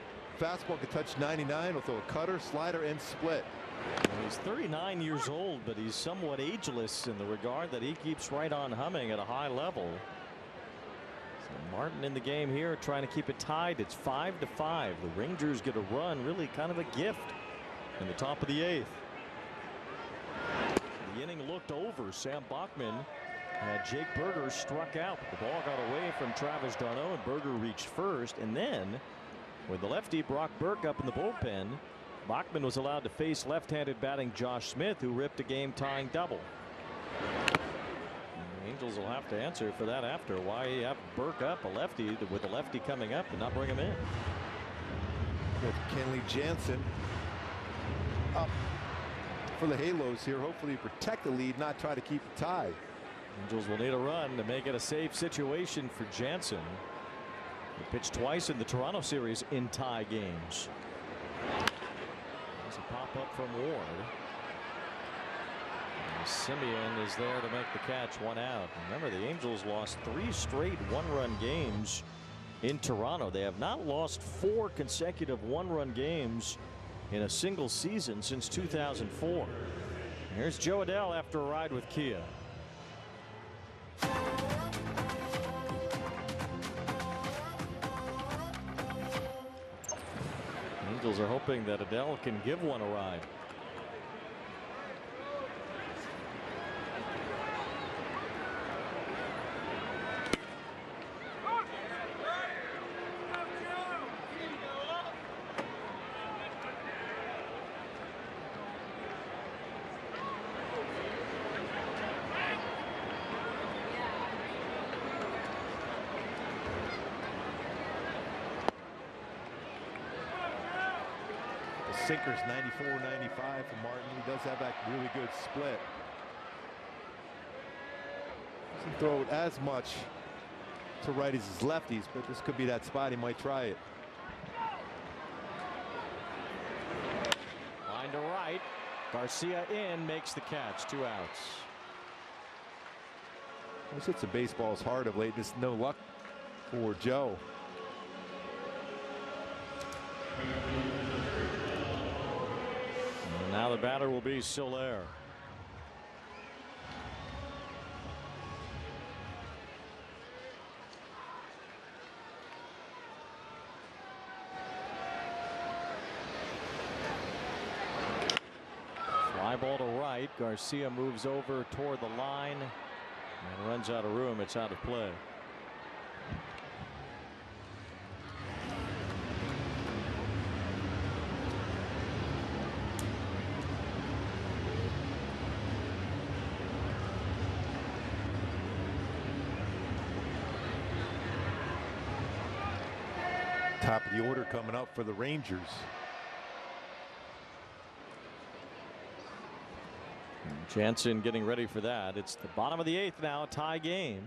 Fastball can touch 99. Will throw a cutter, slider, and split. Well, he's 39 years old, but he's somewhat ageless in the regard that he keeps right on humming at a high level. So Martin in the game here, trying to keep it tied. It's 5-5. The Rangers get a run, really kind of a gift in the top of the 8th. The inning looked over. Sam Bachman had Jake Berger struck out. The ball got away from Travis d'Arnaud, and Berger reached first. And then, with the lefty Brock Burke up in the bullpen, Bachman was allowed to face left-handed batting Josh Smith, who ripped a game-tying double. And the Angels will have to answer for that after. Why have Burke up, a lefty, with a lefty coming up, and not bring him in? With Kenley Jansen up for the Halos here. Hopefully protect the lead, not try to keep it tied. Angels will need a run to make it a safe situation for Jansen. He pitched twice in the Toronto series in tie games. There's a pop-up from Ward. And Simeon is there to make the catch, 1 out. Remember, the Angels lost 3 straight one-run games in Toronto. They have not lost 4 consecutive one-run games in a single season since 2004. Here's Joe Adell after a ride with Kia. Angels are hoping that Adell can give one a ride. Sinker's 94-95 for Martin. He does have that really good split. Doesn't throw it as much to righties as lefties, but this could be that spot. He might try it. Line to right. Garcia in, makes the catch. 2 outs. This hits the baseball's hard of late. Just no luck for Joe. Now the batter will be Soler. Fly ball to right. Garcia moves over toward the line. And runs out of room. It's out of play. Top of the order coming up for the Rangers. Jansen getting ready for that. It's the bottom of the 8th now, tie game.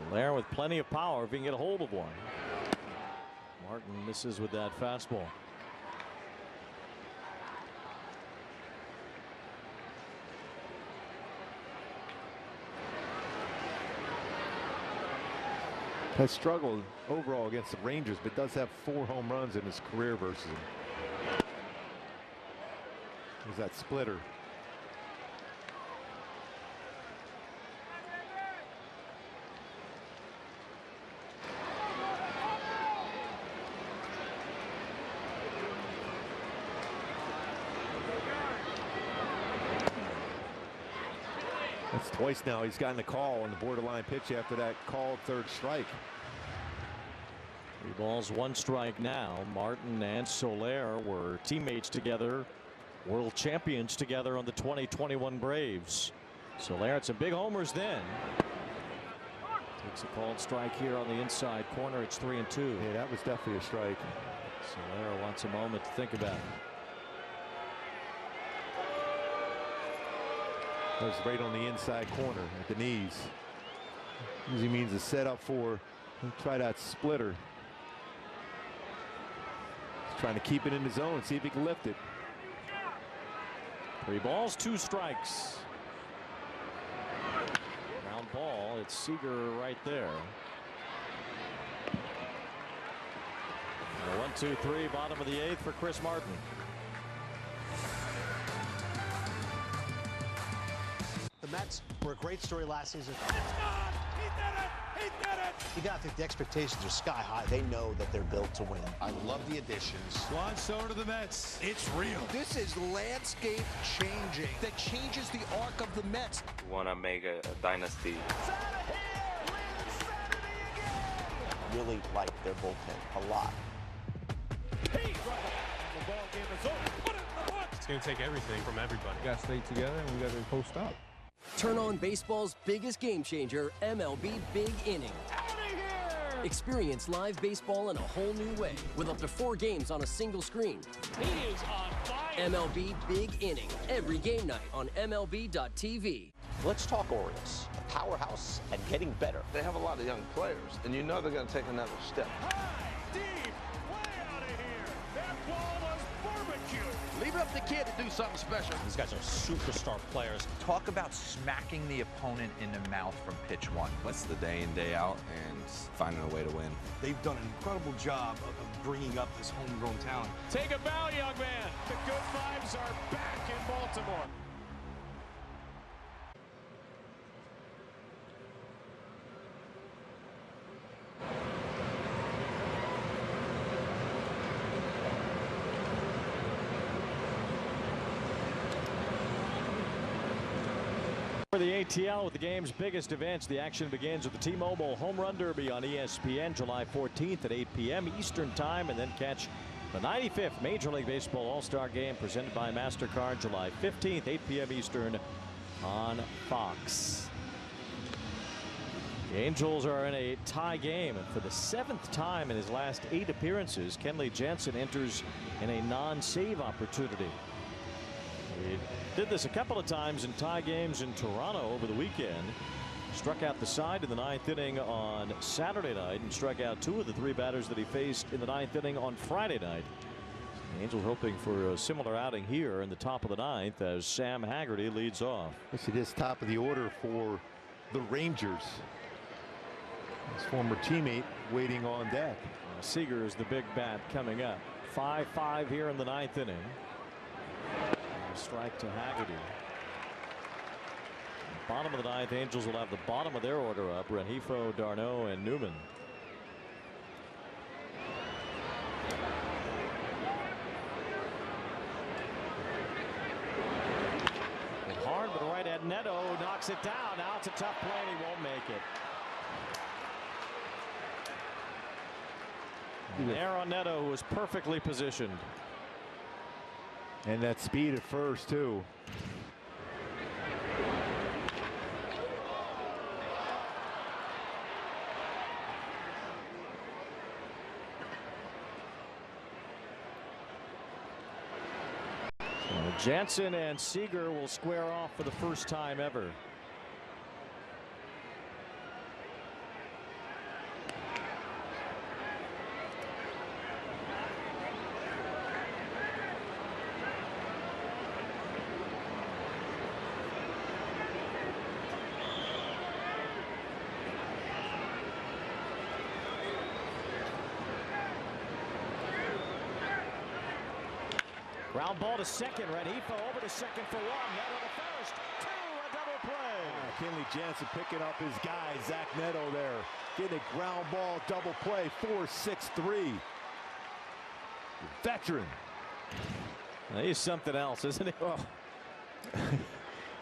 Soler with plenty of power if he can get a hold of one. Martin misses with that fastball. Has struggled overall against the Rangers, but does have 4 home runs in his career versus them. There's that splitter. That's twice now he's gotten a call on the borderline pitch after that called 3rd strike. 3 balls, 1 strike now. Martin and Soler were teammates together, world champions together on the 2021 Braves. Soler had some big homers then. Takes a called strike here on the inside corner. It's 3-2. Yeah, that was definitely a strike. Soler wants a moment to think about it. That was right on the inside corner at the knees. Usually means a setup for try that splitter. He's trying to keep it in the zone, see if he can lift it. 3 balls, 2 strikes. Ground ball. It's Seager right there. 1-2-3, bottom of the 8th for Chris Martin. The Mets were a great story last season. It's gone! He did it! He did it! You got to think the expectations are sky high. They know that they're built to win. I love the additions. Juan Soto to the Mets. It's real. This is landscape changing that changes the arc of the Mets. Want to make a dynasty. Really like their bullpen a lot. The ball game is over. Put it in the books. It's going to take everything from everybody. We got to stay together and we got to post up. Turn on baseball's biggest game changer, MLB Big Inning. Experience live baseball in a whole new way with up to 4 games on a single screen. He is on fire. MLB Big Inning, every game night on MLB.tv. Let's talk Orioles, a powerhouse and getting better. They have a lot of young players, and you know they're going to take another step. High, deep, way out of here. That ball was barbecue. Leave it up to the kid to do something special. These guys are superstar players. Talk about smacking the opponent in the mouth from pitch 1. That's the day in, day out, and finding a way to win. They've done an incredible job of bringing up this homegrown talent. Take a bow, young man. The good vibes are back in Baltimore. For the ATL with the game's biggest events, the action begins with the T-Mobile Home Run Derby on ESPN July 14th at 8 p.m. Eastern Time, and then catch the 95th Major League Baseball All-Star Game presented by MasterCard July 15th, 8 p.m. Eastern on Fox. The Angels are in a tie game, and for the 7th time in his last 8 appearances, Kenley Jansen enters in a non-save opportunity. He did this a couple of times in tie games in Toronto over the weekend. Struck out the side in the 9th inning on Saturday night and struck out 2 of the 3 batters that he faced in the 9th inning on Friday night. The Angels hoping for a similar outing here in the top of the 9th as Sam Haggerty leads off. This is top of the order for the Rangers. His former teammate waiting on deck. Seager is the big bat coming up. 5-5 here in the 9th inning. A strike to Haggerty. Bottom of the 9th, Angels will have the bottom of their order up. Rengifo, d'Arnaud, and Newman. And hard, but a right-hand but Neto knocks it down. Now it's a tough play, and he won't make it. An error on Neto, who was perfectly positioned. And that speed at first, too. Jansen and Seager will square off for the first time ever. Ground ball to second. Rengifo over to second for one. Neto to first. Two, a double play. Kenley Jansen picking up his guy, Zach Neto there. Getting a ground ball double play. 4-6-3. Veteran. Now, he's something else, isn't he? Oh.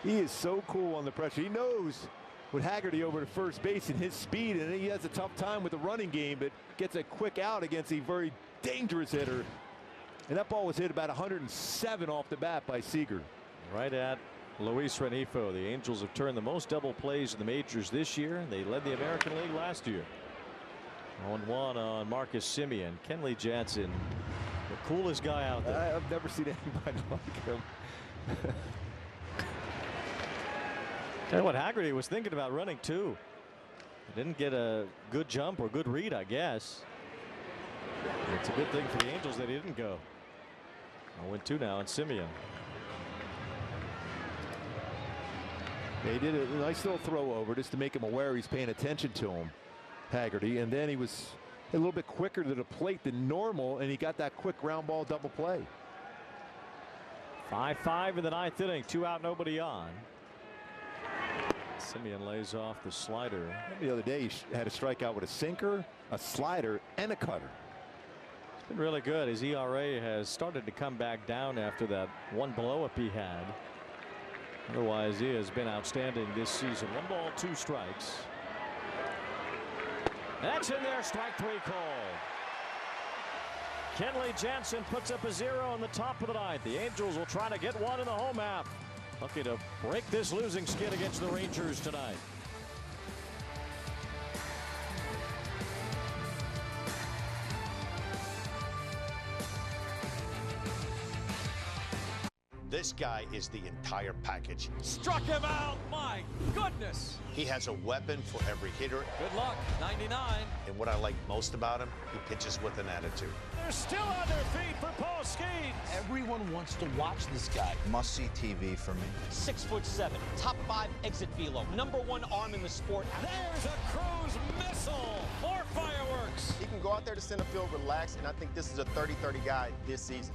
He is so cool on the pressure. He knows with Haggerty over to first base and his speed, and he has a tough time with the running game, but gets a quick out against a very dangerous hitter. And that ball was hit about 107 off the bat by Seager. Right at Luis Rengifo. The Angels have turned the most double plays in the majors this year. They led the American League last year. 0-1 on Marcus Semien. Kenley Jansen, the coolest guy out there. I've never seen anybody like him. Tell you what, Haggerty was thinking about running too. Didn't get a good jump or good read, I guess. It's a good thing for the Angels that he didn't go. 0-2 now on Semien. They did a nice little throw over just to make him aware he's paying attention to him, Haggerty, and then he was a little bit quicker to the plate than normal, and he got that quick ground ball double play. 5-5 in the ninth inning. 2 out, nobody on. Semien lays off the slider. The other day he had a strikeout with a sinker, a slider, and a cutter. Been really good. His ERA has started to come back down after that one blow-up he had. Otherwise, he has been outstanding this season. 1 ball, 2 strikes. That's in there. Strike 3 call. Kenley Jansen puts up a 0 in the top of the ninth. The Angels will try to get one in the home half. Lucky to break this losing skid against the Rangers tonight. This guy is the entire package. Struck him out. My goodness. He has a weapon for every hitter. Good luck. 99. And what I like most about him, he pitches with an attitude. They're still on their feet for Paul Skeens. Everyone wants to watch this guy. Must-see TV for me. 6'7", top 5 exit velo, #1 arm in the sport. There's a cruise missile. More fireworks. He can go out there to center field, relax, and I think this is a 30-30 guy this season.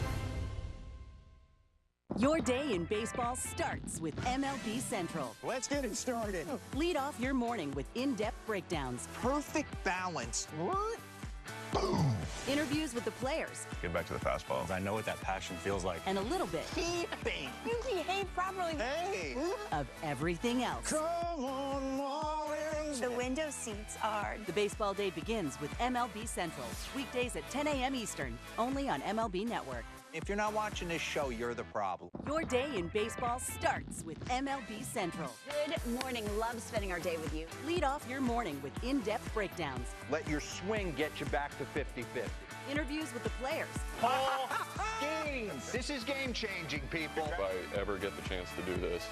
Your day in baseball starts with MLB Central. Let's get it started. Lead off your morning with in-depth breakdowns. Perfect balance. Boom. Interviews with the players. Get back to the fastball. I know what that passion feels like. And a little bit. Keeping. You behave properly. Hey. Of everything else. Come on, Marlins. The window seats are. The baseball day begins with MLB Central. Weekdays at 10 a.m. Eastern. Only on MLB Network. If you're not watching this show, you're the problem. Your day in baseball starts with MLB Central. Good morning. Love spending our day with you. Lead off your morning with in-depth breakdowns. Let your swing get you back to 50-50. Interviews with the players. Paul Skeens. This is game-changing, people. If I ever get the chance to do this,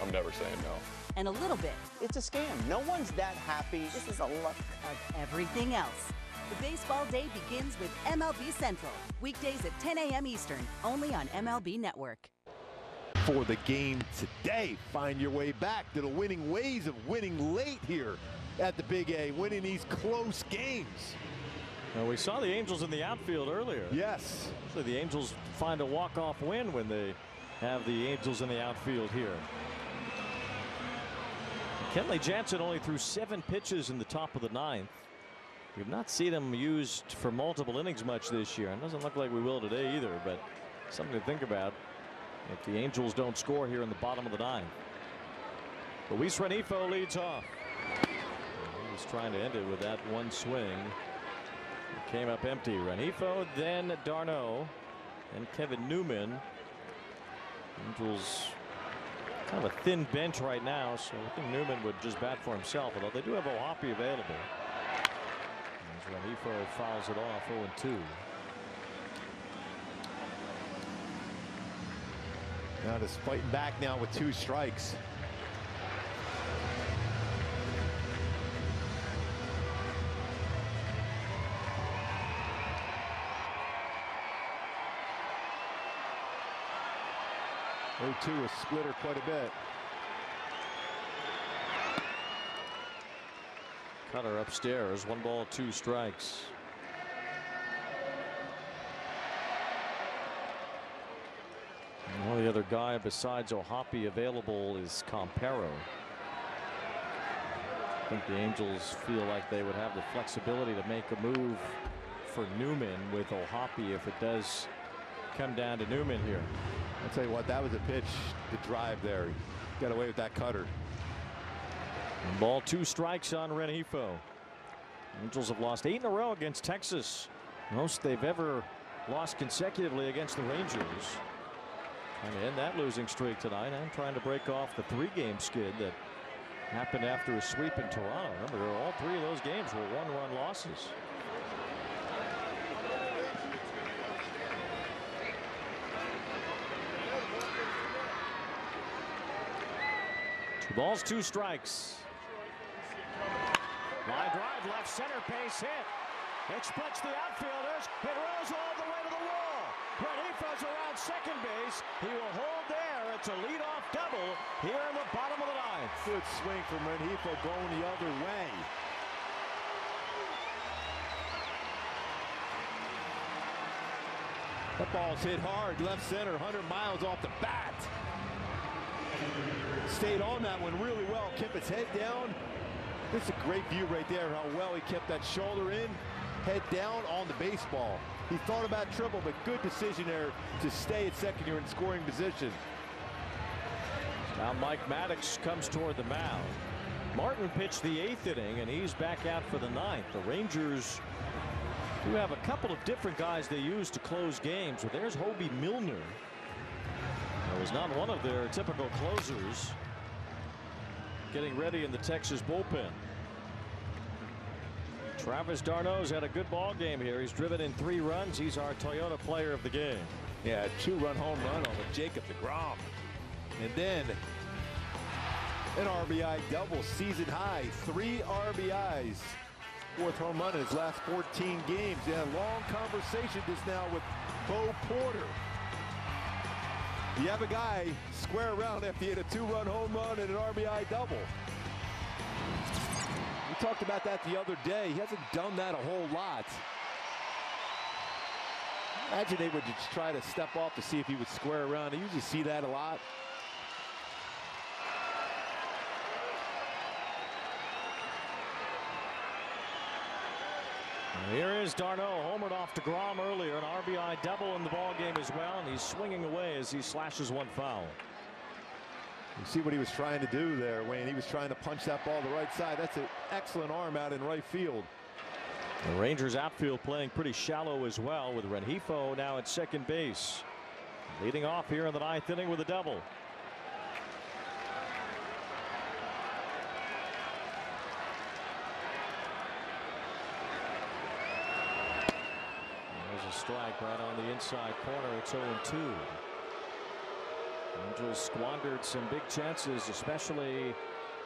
I'm never saying no. And a little bit. It's a scam. No one's that happy. This is a look. Of everything else. The baseball day begins with MLB Central. Weekdays at 10 a.m. Eastern. Only on MLB Network. For the game today, find your way back to the winning ways of winning late here at the Big A, winning these close games. Well, we saw the Angels in the outfield earlier. Yes. So the Angels find a walk-off win when they have the Angels in the outfield here. Kenley Jansen only threw 7 pitches in the top of the ninth. We've not seen him used for multiple innings much this year. It doesn't look like we will today either, but something to think about if the Angels don't score here in the bottom of the ninth. Luis Renifo leads off. He was trying to end it with that one swing. It came up empty. Renifo, then d'Arnaud, and Kevin Newman. Angels kind of a thin bench right now, so I think Newman would just bat for himself, although they do have O'Hoppe available. As Renifo fouls it off, 0-2. Now just fighting back now with 2 strikes. O2 a splitter quite a bit. Cutter upstairs, 1 ball, 2 strikes. And the other guy besides O'Hoppe available is Campero. I think the Angels feel like they would have the flexibility to make a move for Newman with O'Hoppe if it does come down to Newman here. I'll tell you what, that was a pitch to drive there. He got away with that cutter. 1 ball, 2 strikes on Renifo. Angels have lost 8 in a row against Texas. Most they've ever lost consecutively against the Rangers. Trying to end that losing streak tonight and trying to break off the 3-game skid that happened after a sweep in Toronto. Remember, all 3 of those games were 1-run losses. Two balls, 2 strikes. Line drive, left center, base hit. It splits the outfielders. It rolls all the way to the wall. Renifo's around second base. He will hold there. It's a leadoff double here in the bottom of the 9th. Good swing from Renifo going the other way. That ball's hit hard, left center, 100 miles off the bat. Stayed on that one really well. Kept his head down. This is a great view right there, how well he kept that shoulder in, head down on the baseball. He thought about triple, but good decision there to stay at second here in scoring position. Now Mike Maddox comes toward the mound. Martin pitched the 8th inning, and he's back out for the 9th. The Rangers do have a couple of different guys they use to close games. Well, there's Hobie Milner. That was not one of their typical closers. Getting ready in the Texas bullpen. Travis d'Arnaud's had a good ball game here. He's driven in 3 runs. He's our Toyota player of the game. Yeah, 2-run home run on the Jacob deGrom. And then an RBI double, season high, 3 RBIs. 4th home run in his last 14 games. Yeah, long conversation just now with Bo Porter. You have a guy square around after he hit a 2-run home run and an RBI double. We talked about that the other day. He hasn't done that a whole lot. Imagine they would just try to step off to see if he would square around. I usually see that a lot. Here is d'Arnaud, homered off deGrom earlier, an RBI double in the ball game as well, and he's swinging away as he slashes one foul. You see what he was trying to do there, Wayne. He was trying to punch that ball to the right side. That's an excellent arm out in right field. The Rangers outfield playing pretty shallow as well, with Renifo now at second base. Leading off here in the 9th inning with a double. Strike right on the inside corner. It's 0-2. Angels squandered some big chances, especially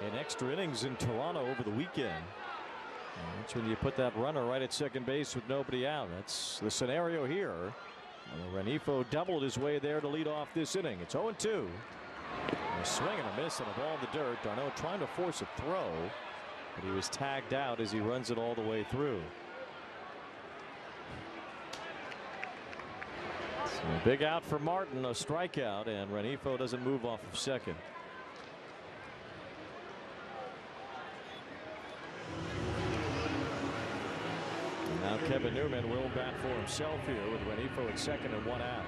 in extra innings in Toronto over the weekend. And that's when you put that runner right at second base with nobody out. That's the scenario here. And Renifo doubled his way there to lead off this inning. It's 0-2. A swing and a miss and a ball in the dirt. d'Arnaud trying to force a throw, but he was tagged out as he runs it all the way through. A big out for Martin, a strikeout, and Renifo doesn't move off of second. And now Kevin Newman will bat for himself here with Renifo at second and 1 out.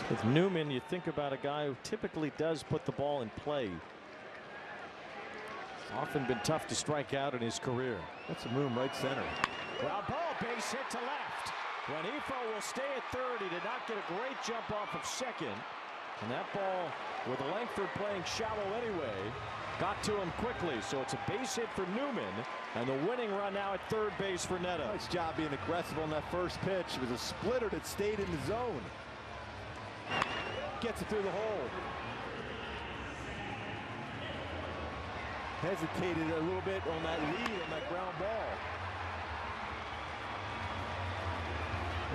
With Newman, you think about a guy who typically does put the ball in play. It's often been tough to strike out in his career. That's some room right center. Ground ball, base hit to left. Renifo will stay at third. He did not get a great jump off of second. And that ball, with Langford playing shallow anyway, got to him quickly. So it's a base hit for Newman. And the winning run now at third base for Neto. Nice job being aggressive on that first pitch. It was a splitter that stayed in the zone. Gets it through the hole. Hesitated a little bit on that lead on that ground ball.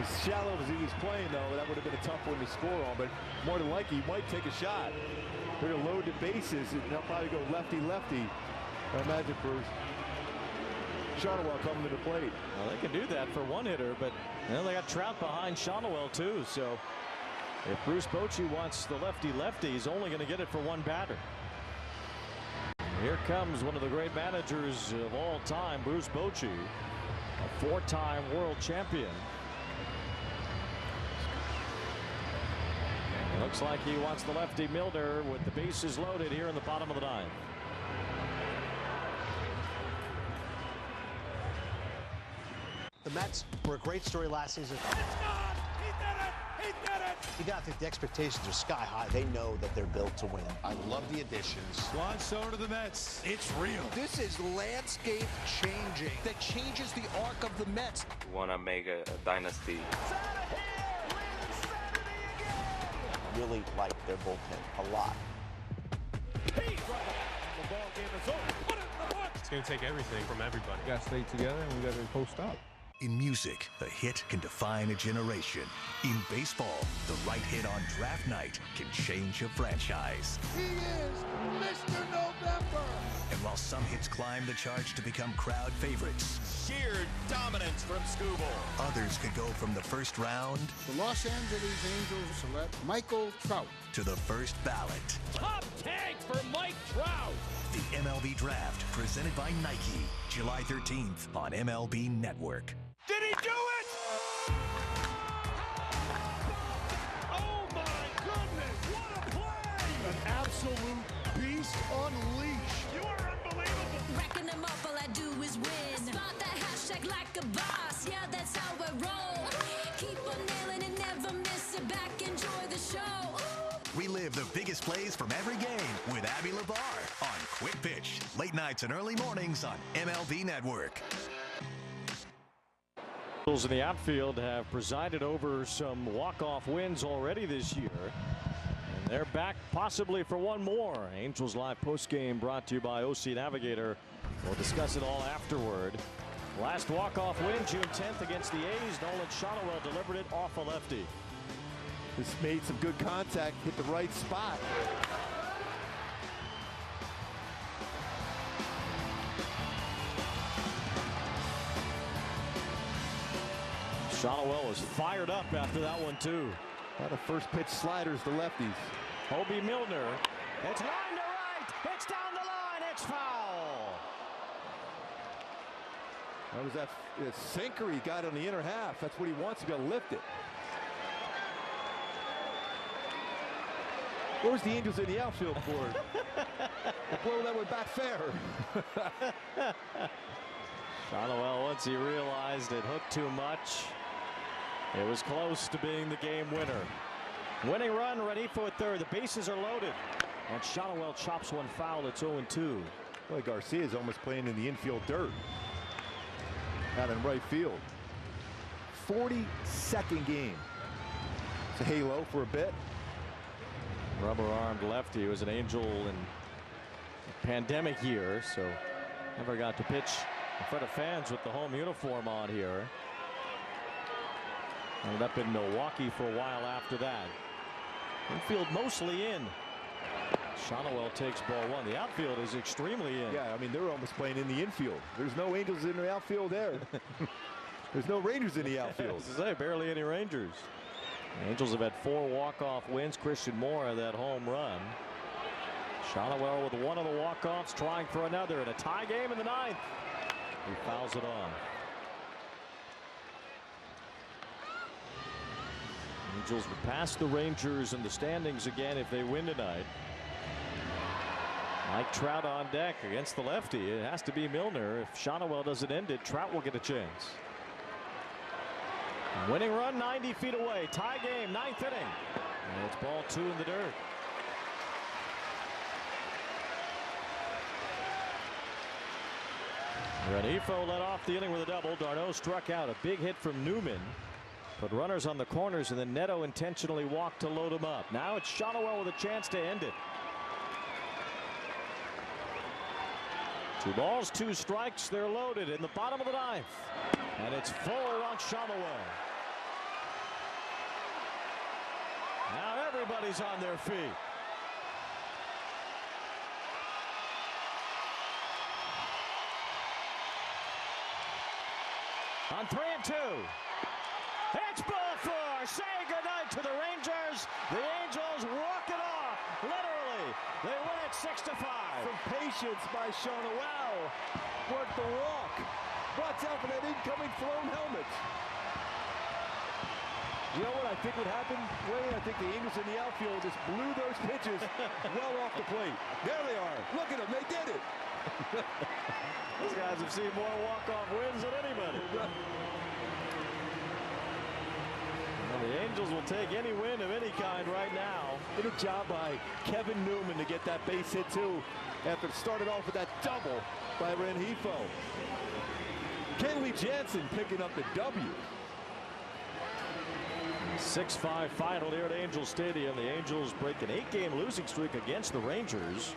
As shallow as he was playing, though, that would have been a tough one to score on, but more than likely he might take a shot. They're going to load the bases, and they'll probably go lefty-lefty. I imagine for Shonowell coming to the plate. Well, they can do that for one hitter, but they got Trout behind Shonowell, too, so if Bruce Bochy wants the lefty-lefty, he's only going to get it for one batter. Here comes one of the great managers of all time, Bruce Bochy, a four-time world champion. And it looks like he wants the lefty Milner with the bases loaded here in the bottom of the ninth. The Mets were a great story last season. It's gone! He did it! He did it! You got to think the expectations are sky high. They know that they're built to win. I love the additions. Juan Soto to the Mets. It's real. This is landscape changing that changes the arc of the Mets. We want to make a dynasty. Really like their bullpen a lot. The ball game is over. Put it in the book. It's going to take everything from everybody. We got to stay together and we got to post up. In music, a hit can define a generation. In baseball, the right hit on draft night can change a franchise. He is Mr. November. And while some hits climb the charts to become crowd favorites, Sheer dominance from Scooble. others could go from the first round The Los Angeles Angels select Michael Trout to the first ballot. Top tank for Mike Trout. The MLB Draft, presented by Nike, July 13th on MLB Network. Did he do it? Oh my goodness, what a play! An absolute beast unleashed. You are unbelievable. Racking them up, all I do is win. Spot that hashtag like a boss, yeah, that's how I roll. Keep on nailing and never miss it back, enjoy the show. Relive the biggest plays from every game with Abby LeVar on Quick Pitch, late nights and early mornings on MLB Network. Angels in the outfield have presided over some walk-off wins already this year. And they're back possibly for one more. Angels Live postgame brought to you by OC Navigator. We'll discuss it all afterward. Last walk-off win June 10th against the A's. Nolan Shonowell delivered it off a lefty. This made some good contact, hit the right spot. Shonowell was fired up after that one, too. A lot of first pitch sliders to lefties. Obi Milner. It's line to right. It's down the line. It's foul. That was that sinker he got on the inner half. That's what he wants to be able to lift it. Where's the Angels in the outfield for it? Blow that one back fair. Shonowell, once he realized it hooked too much, it was close to being the game winner. Winning run, ready for third. The bases are loaded. And Shonowell chops one foul. It's 0-2. Boy, Garcia's almost playing in the infield dirt. Out in right field. 42nd game. It's a halo for a bit. Rubber-armed lefty was an Angel in the pandemic year, so never got to pitch in front of fans with the home uniform on here. Ended up in Milwaukee for a while after that. Infield mostly in. Shonowell takes ball one. The outfield is extremely in. Yeah, I mean, they're almost playing in the infield. There's no Angels in the outfield there. There's no Rangers in the outfield. As I say, barely any Rangers. The Angels have had 4 walk-off wins. Christian Moore had that home run. Shonowell with one of the walk-offs, trying for another in a tie game in the 9th. He fouls it on. Angels will pass the Rangers in the standings again if they win tonight. Mike Trout on deck against the lefty. It has to be Milner. If Shotwell doesn't end it, Trout will get a chance. Winning run 90 feet away. Tie game, 9th inning. And it's ball 2 in the dirt. Renifo led off the inning with a double. Darno struck out. A big hit from Newman. Put runners on the corners, and then Neto intentionally walked to load him up. Now it's Shotwell with a chance to end it. 2 balls, 2 strikes. They're loaded in the bottom of the 9th. And it's full on Shotwell. Now everybody's on their feet. On 3-2. It's ball 4. Say goodnight to the Rangers. The Angels walk it off. Literally. They win it 6-5. Some patience by Shotwell. Work the walk. Watch out for that incoming thrown helmet. You know what I think would happen, Wayne? I think the Angels in the outfield just blew those pitches well off the plate. There they are. Look at them. They did it. Those guys have seen more walk-off wins than anybody. Well, the Angels will take any win of any kind right now. Good job by Kevin Newman to get that base hit, too, after it started off with that double by Renifo. Kenley Jansen picking up the W. 6-5 final here at Angel Stadium. The Angels break an 8-game losing streak against the Rangers.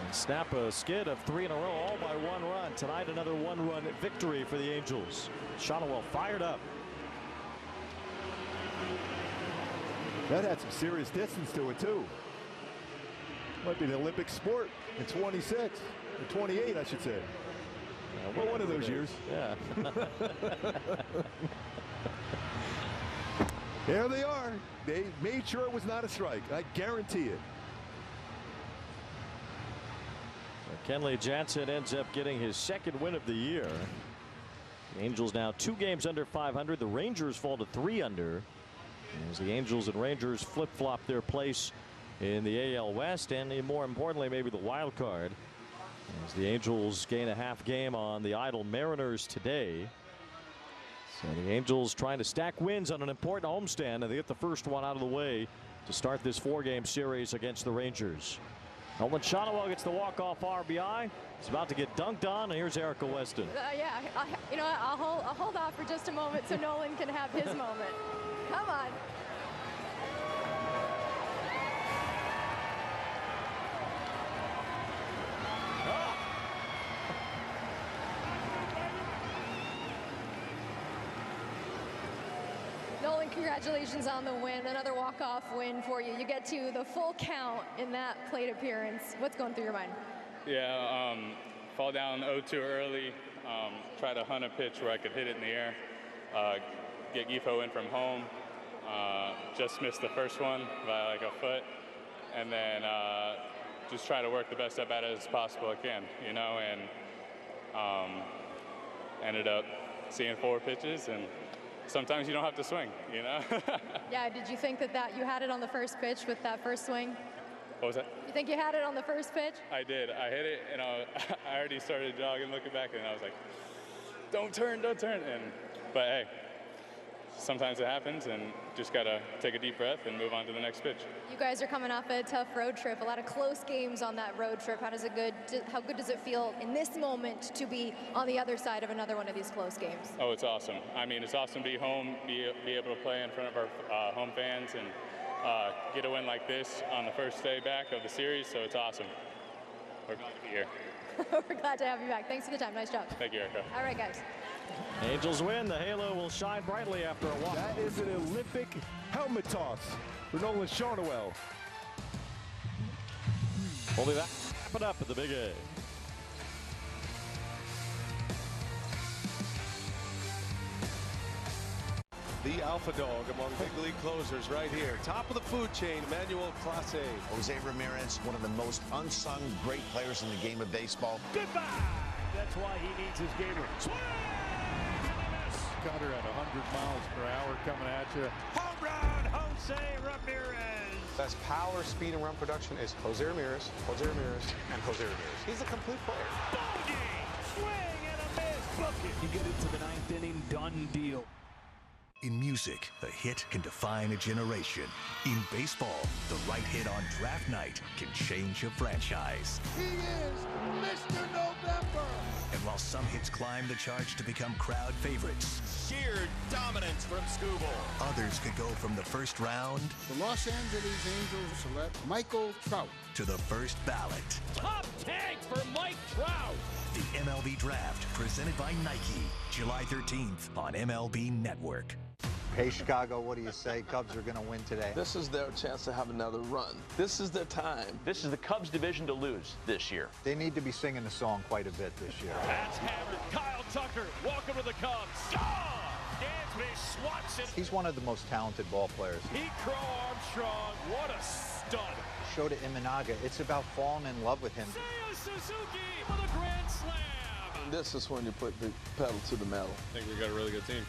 And snap a skid of 3 in a row, all by 1 run. Tonight, another 1-run victory for the Angels. Shotwell fired up. That had some serious distance to it, too. Might be an Olympic sport in 26, or 28, I should say. Well, one of those years. Yeah. There they are. They made sure it was not a strike. I guarantee it. Kenley Jansen ends up getting his 2nd win of the year. The Angels now 2 games under 500. The Rangers fall to 3 under. As the Angels and Rangers flip-flop their place in the AL West, and more importantly, maybe the wild card. As the Angels gain a half game on the idle Mariners today. So the Angels trying to stack wins on an important homestand, and they get the first one out of the way to start this 4-game series against the Rangers. Nolan Shotwell gets the walk-off RBI. He's about to get dunked on, and here's Erica Weston. Yeah, you know what? I'll hold off for just a moment so Nolan can have his moment. Come on. Nolan, congratulations on the win. Another walk-off win for you. You get to the full count in that plate appearance. What's going through your mind? Yeah, fall down 0-2 early. Try to hunt a pitch where I could hit it in the air. Get Gifo in from home. Just missed the first one by like a foot. And then just try to work the best at bat as possible I can, you know, and ended up seeing 4 pitches, and sometimes you don't have to swing, you know. Yeah, did you think that you had it on the first pitch with that first swing? What was that? You think you had it on the first pitch? I did. I hit it, and I already started jogging, looking back, and I was like, don't turn, don't turn. But hey, sometimes it happens, and just got to take a deep breath and move on to the next pitch. You guys are coming off a tough road trip, a lot of close games on that road trip. How good does it feel in this moment to be on the other side of another one of these close games? Oh, it's awesome. I mean, it's awesome to be home, be able to play in front of our home fans, and get a win like this on the first day back of the series, so it's awesome. We're glad to be here. We're glad to have you back. Thanks for the time. Nice job. Thank you, Erica. All right, guys. Angels win. The halo will shine brightly after a walk. That is an Olympic helmet toss for Nolan Shotwell. We'll be back. Wrap it up at the Big A. The alpha dog among big league closers right here. Top of the food chain, Emmanuel Clase. Jose Ramirez, one of the most unsung great players in the game of baseball. Goodbye. That's why he needs his gamer. Swing! cutter at 100 miles per hour coming at you. Home run, Jose Ramirez. Best power, speed, and run production is Jose Ramirez, Jose Ramirez, and Jose Ramirez. He's a complete player. Ball game, swing and a miss, bucket. You get into the 9th inning, done deal. In music, a hit can define a generation. In baseball, the right hit on draft night can change a franchise. He is Mr. November. And while some hits climb the charts to become crowd favorites, Sheer dominance from Scooble. others could go from the first round The Los Angeles Angels select Michael Trout to the first ballot. Top tank for Mike Trout. The MLB Draft, presented by Nike, July 13th on MLB Network. Hey, Chicago, what do you say? Cubs are going to win today. This is their chance to have another run. This is their time. This is the Cubs division to lose this year. They need to be singing the song quite a bit this year. That's hammered. Kyle Tucker, welcome to the Cubs. Dansby swats it. He's one of the most talented ball players. Pete Crow Armstrong, what a stud. Shota Imanaga, it's about falling in love with him. Seiya Suzuki with a grand slam. And this is when you put the pedal to the metal. I think we got a really good team.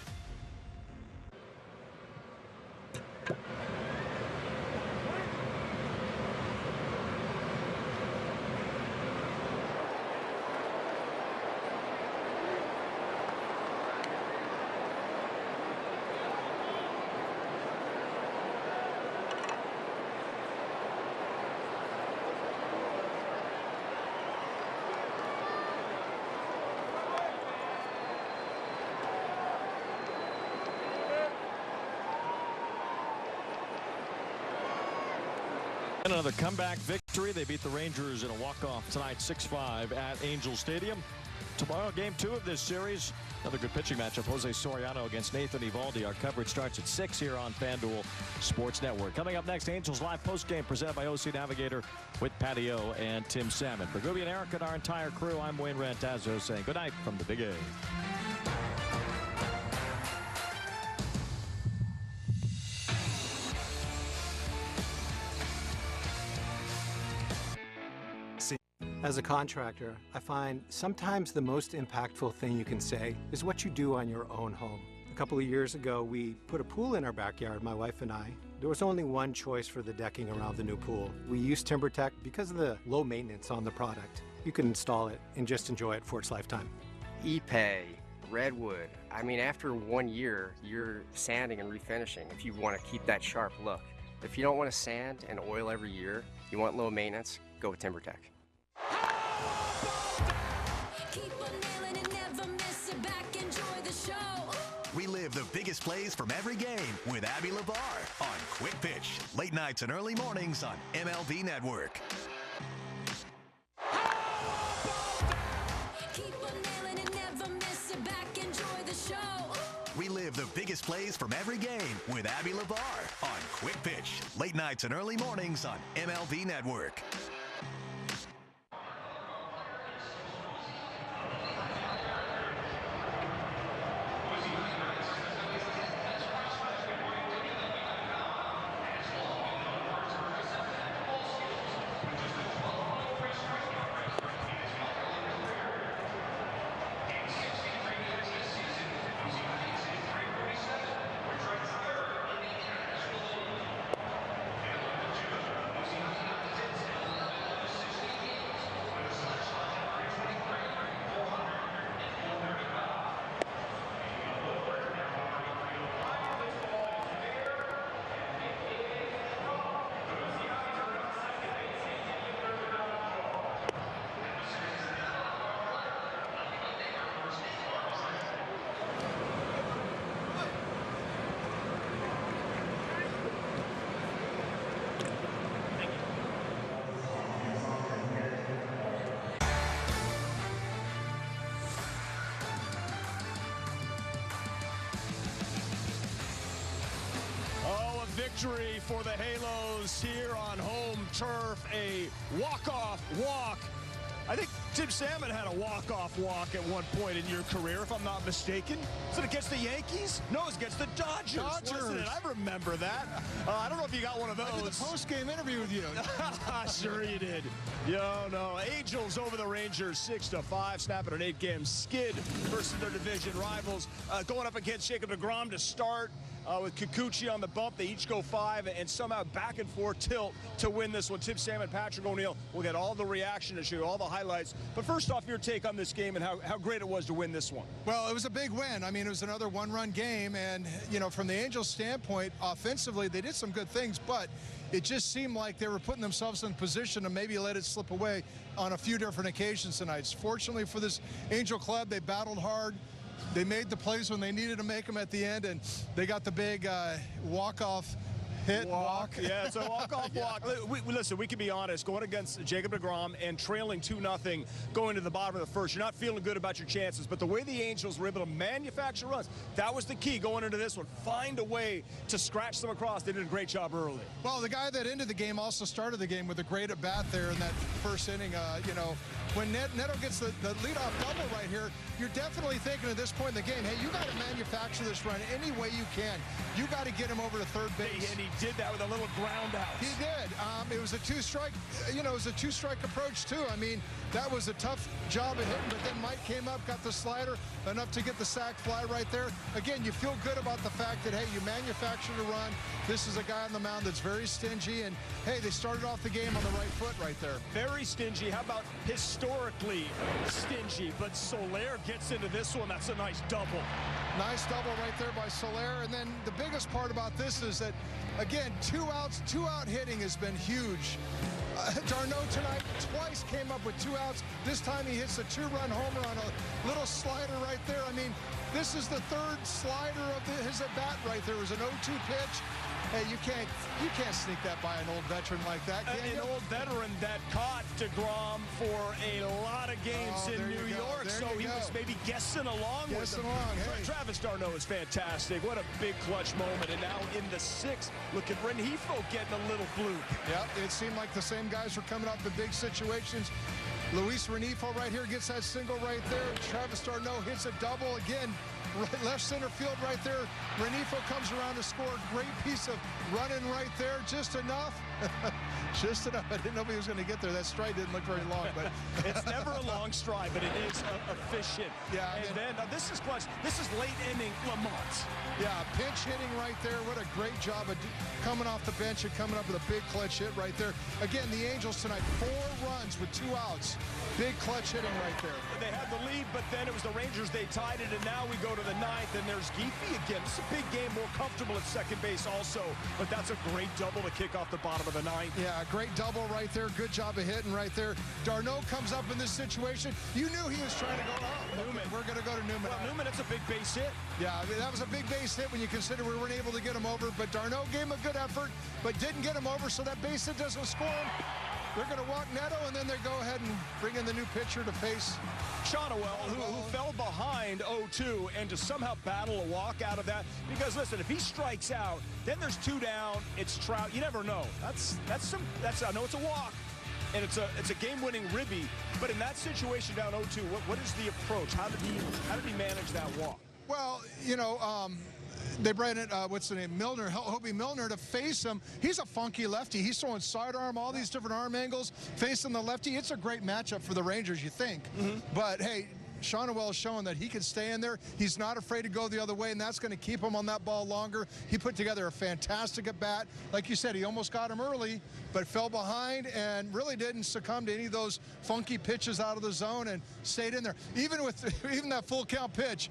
And another comeback victory. They beat the Rangers in a walk-off tonight, 6-5 at Angel Stadium. Tomorrow, game 2 of this series. Another good pitching matchup. Jose Soriano against Nathan Eovaldi. Our coverage starts at 6 here on FanDuel Sports Network. Coming up next, Angels Live postgame presented by OC Navigator with Patty O and Tim Salmon. For Gooby and Eric and our entire crew, I'm Wayne Rantazzo saying good night from the Big A. As a contractor, I find sometimes the most impactful thing you can say is what you do on your own home. A couple of years ago, we put a pool in our backyard, my wife and I. There was only one choice for the decking around the new pool. We used TimberTech because of the low maintenance on the product. You can install it and just enjoy it for its lifetime. Epay, Redwood. I mean, after 1 year, you're sanding and refinishing if you want to keep that sharp look. If you don't want to sand and oil every year, you want low maintenance, go with TimberTech. Relive the biggest plays from every game with Abby LeVar on Quick Pitch, late nights and early mornings on MLB Network. Relive the biggest plays from every game with Abby LeVar on Quick Pitch, late nights and early mornings on MLB Network. Victory for the Halos here on home turf. A walk-off walk I think Tim Salmon had a walk-off walk at one point in your career, if I'm not mistaken. Is it against the Yankees? No, it's against the Dodgers. Wasn't it? I remember that. I don't know if you got one of those. I did the post-game interview with you. Sure you did. No. Angels over the Rangers 6-5, snapping an 8-game skid versus their division rivals. Going up against Jacob deGrom to start. With Kikuchi on the bump, they each go 5 and somehow back and forth tilt to win this one. Tim Salmon, Patrick O'Neill, we'll get all the reaction to show you all the highlights. But first off, your take on this game and how great it was to win this one. Well, it was a big win. I mean, it was another one-run game. And, from the Angels' standpoint, offensively, they did some good things. But it just seemed like they were putting themselves in position to maybe let it slip away on a few different occasions tonight. Fortunately for this Angel club, they battled hard. They made the plays when they needed to make them at the end, and they got the big walk-off hit walk. Yeah, it's a walk-off walk. Listen, we can be honest. Going against Jacob deGrom and trailing 2-0 going to the bottom of the first, you're not feeling good about your chances. But the way the Angels were able to manufacture runs, that was the key going into this one. Find a way to scratch them across. They did a great job early. Well, the guy that ended the game also started the game with a great at-bat there in that first inning. When Neto gets the leadoff double right here, you're definitely thinking at this point in the game, hey, you got to manufacture this run any way you can. You got to get him over to third base. And he did that with a little ground out. He did. It was a two-strike, it was a two-strike approach, too. I mean, that was a tough job of hitting, but then Mike came up, got the slider, enough to get the sac fly right there. Again, you feel good about the fact that, hey, you manufactured a run. This is a guy on the mound that's very stingy, and, hey, they started off the game on the right foot right there. Very stingy. How about historically stingy? But Soler gets into this one. That's a nice double. Nice double right there by Soler. And then the biggest part about this is that, again, two-out hitting has been huge. d'Arnaud tonight twice came up with 2 outs. This time he hits a 2-run homer on a little slider right there. I mean, this is the 3rd slider of his at-bat right there. It was an 0-2 pitch. Hey, you can't sneak that by an old veteran like that, can you? An old veteran that caught deGrom for a lot of games in New York, so he was maybe guessing along with him. Hey. Travis d'Arnaud is fantastic. What a big clutch moment. And now in the 6th, look at Rengifo getting a little fluke. Yep, it seemed like the same guys were coming up in big situations. Luis Rengifo right here gets that single right there. Travis d'Arnaud hits a double again. Left center field right there. Rengifo comes around to score. Great piece of running right there. Just enough. Just enough. I didn't know if he was going to get there. That stride didn't look very long, but it's never a long stride, but it is efficient. Yeah, and then this is clutch. This is late inning Lamont. Yeah, pinch hitting right there. What a great job of coming off the bench and coming up with a big clutch hit right there. Again, the Angels tonight, 4 runs with 2 outs. Big clutch hitting right there. They had the lead, but then it was the Rangers. They tied it, and now we go to the 9th, and there's Giffey again. It's a big game, more comfortable at second base also, but that's a great double to kick off the bottom of the 9th. Yeah, great double right there. Good job of hitting right there. d'Arnaud comes up in this situation. You knew he was trying to go, Newman. We're going to go to Newman. Well, Newman, it's a big base hit. Yeah, I mean, that was a big base hit when you consider we weren't able to get him over, but d'Arnaud gave him a good effort, but didn't get him over, so that base hit doesn't score him. They're going to walk Neto, and then they go ahead and bring in the new pitcher to face Shonowell, who fell behind 0-2, and to somehow battle a walk out of that. Because listen, if he strikes out, then there's 2 down. It's Trout. You never know. That's I know it's a walk, and it's a game-winning ribby. But in that situation down 0-2, what is the approach? How did he manage that walk? Well, they brought in, what's the name, Milner, Hobie Milner to face him. He's a funky lefty. He's throwing sidearm, all these different arm angles, facing the lefty. It's a great matchup for the Rangers, you think. But, hey, Shonowell is showing that he can stay in there. He's not afraid to go the other way, and that's going to keep him on that ball longer. He put together a fantastic at-bat. Like you said, he almost got him early, but fell behind and really didn't succumb to any of those funky pitches out of the zone and stayed in there. Even that full count pitch,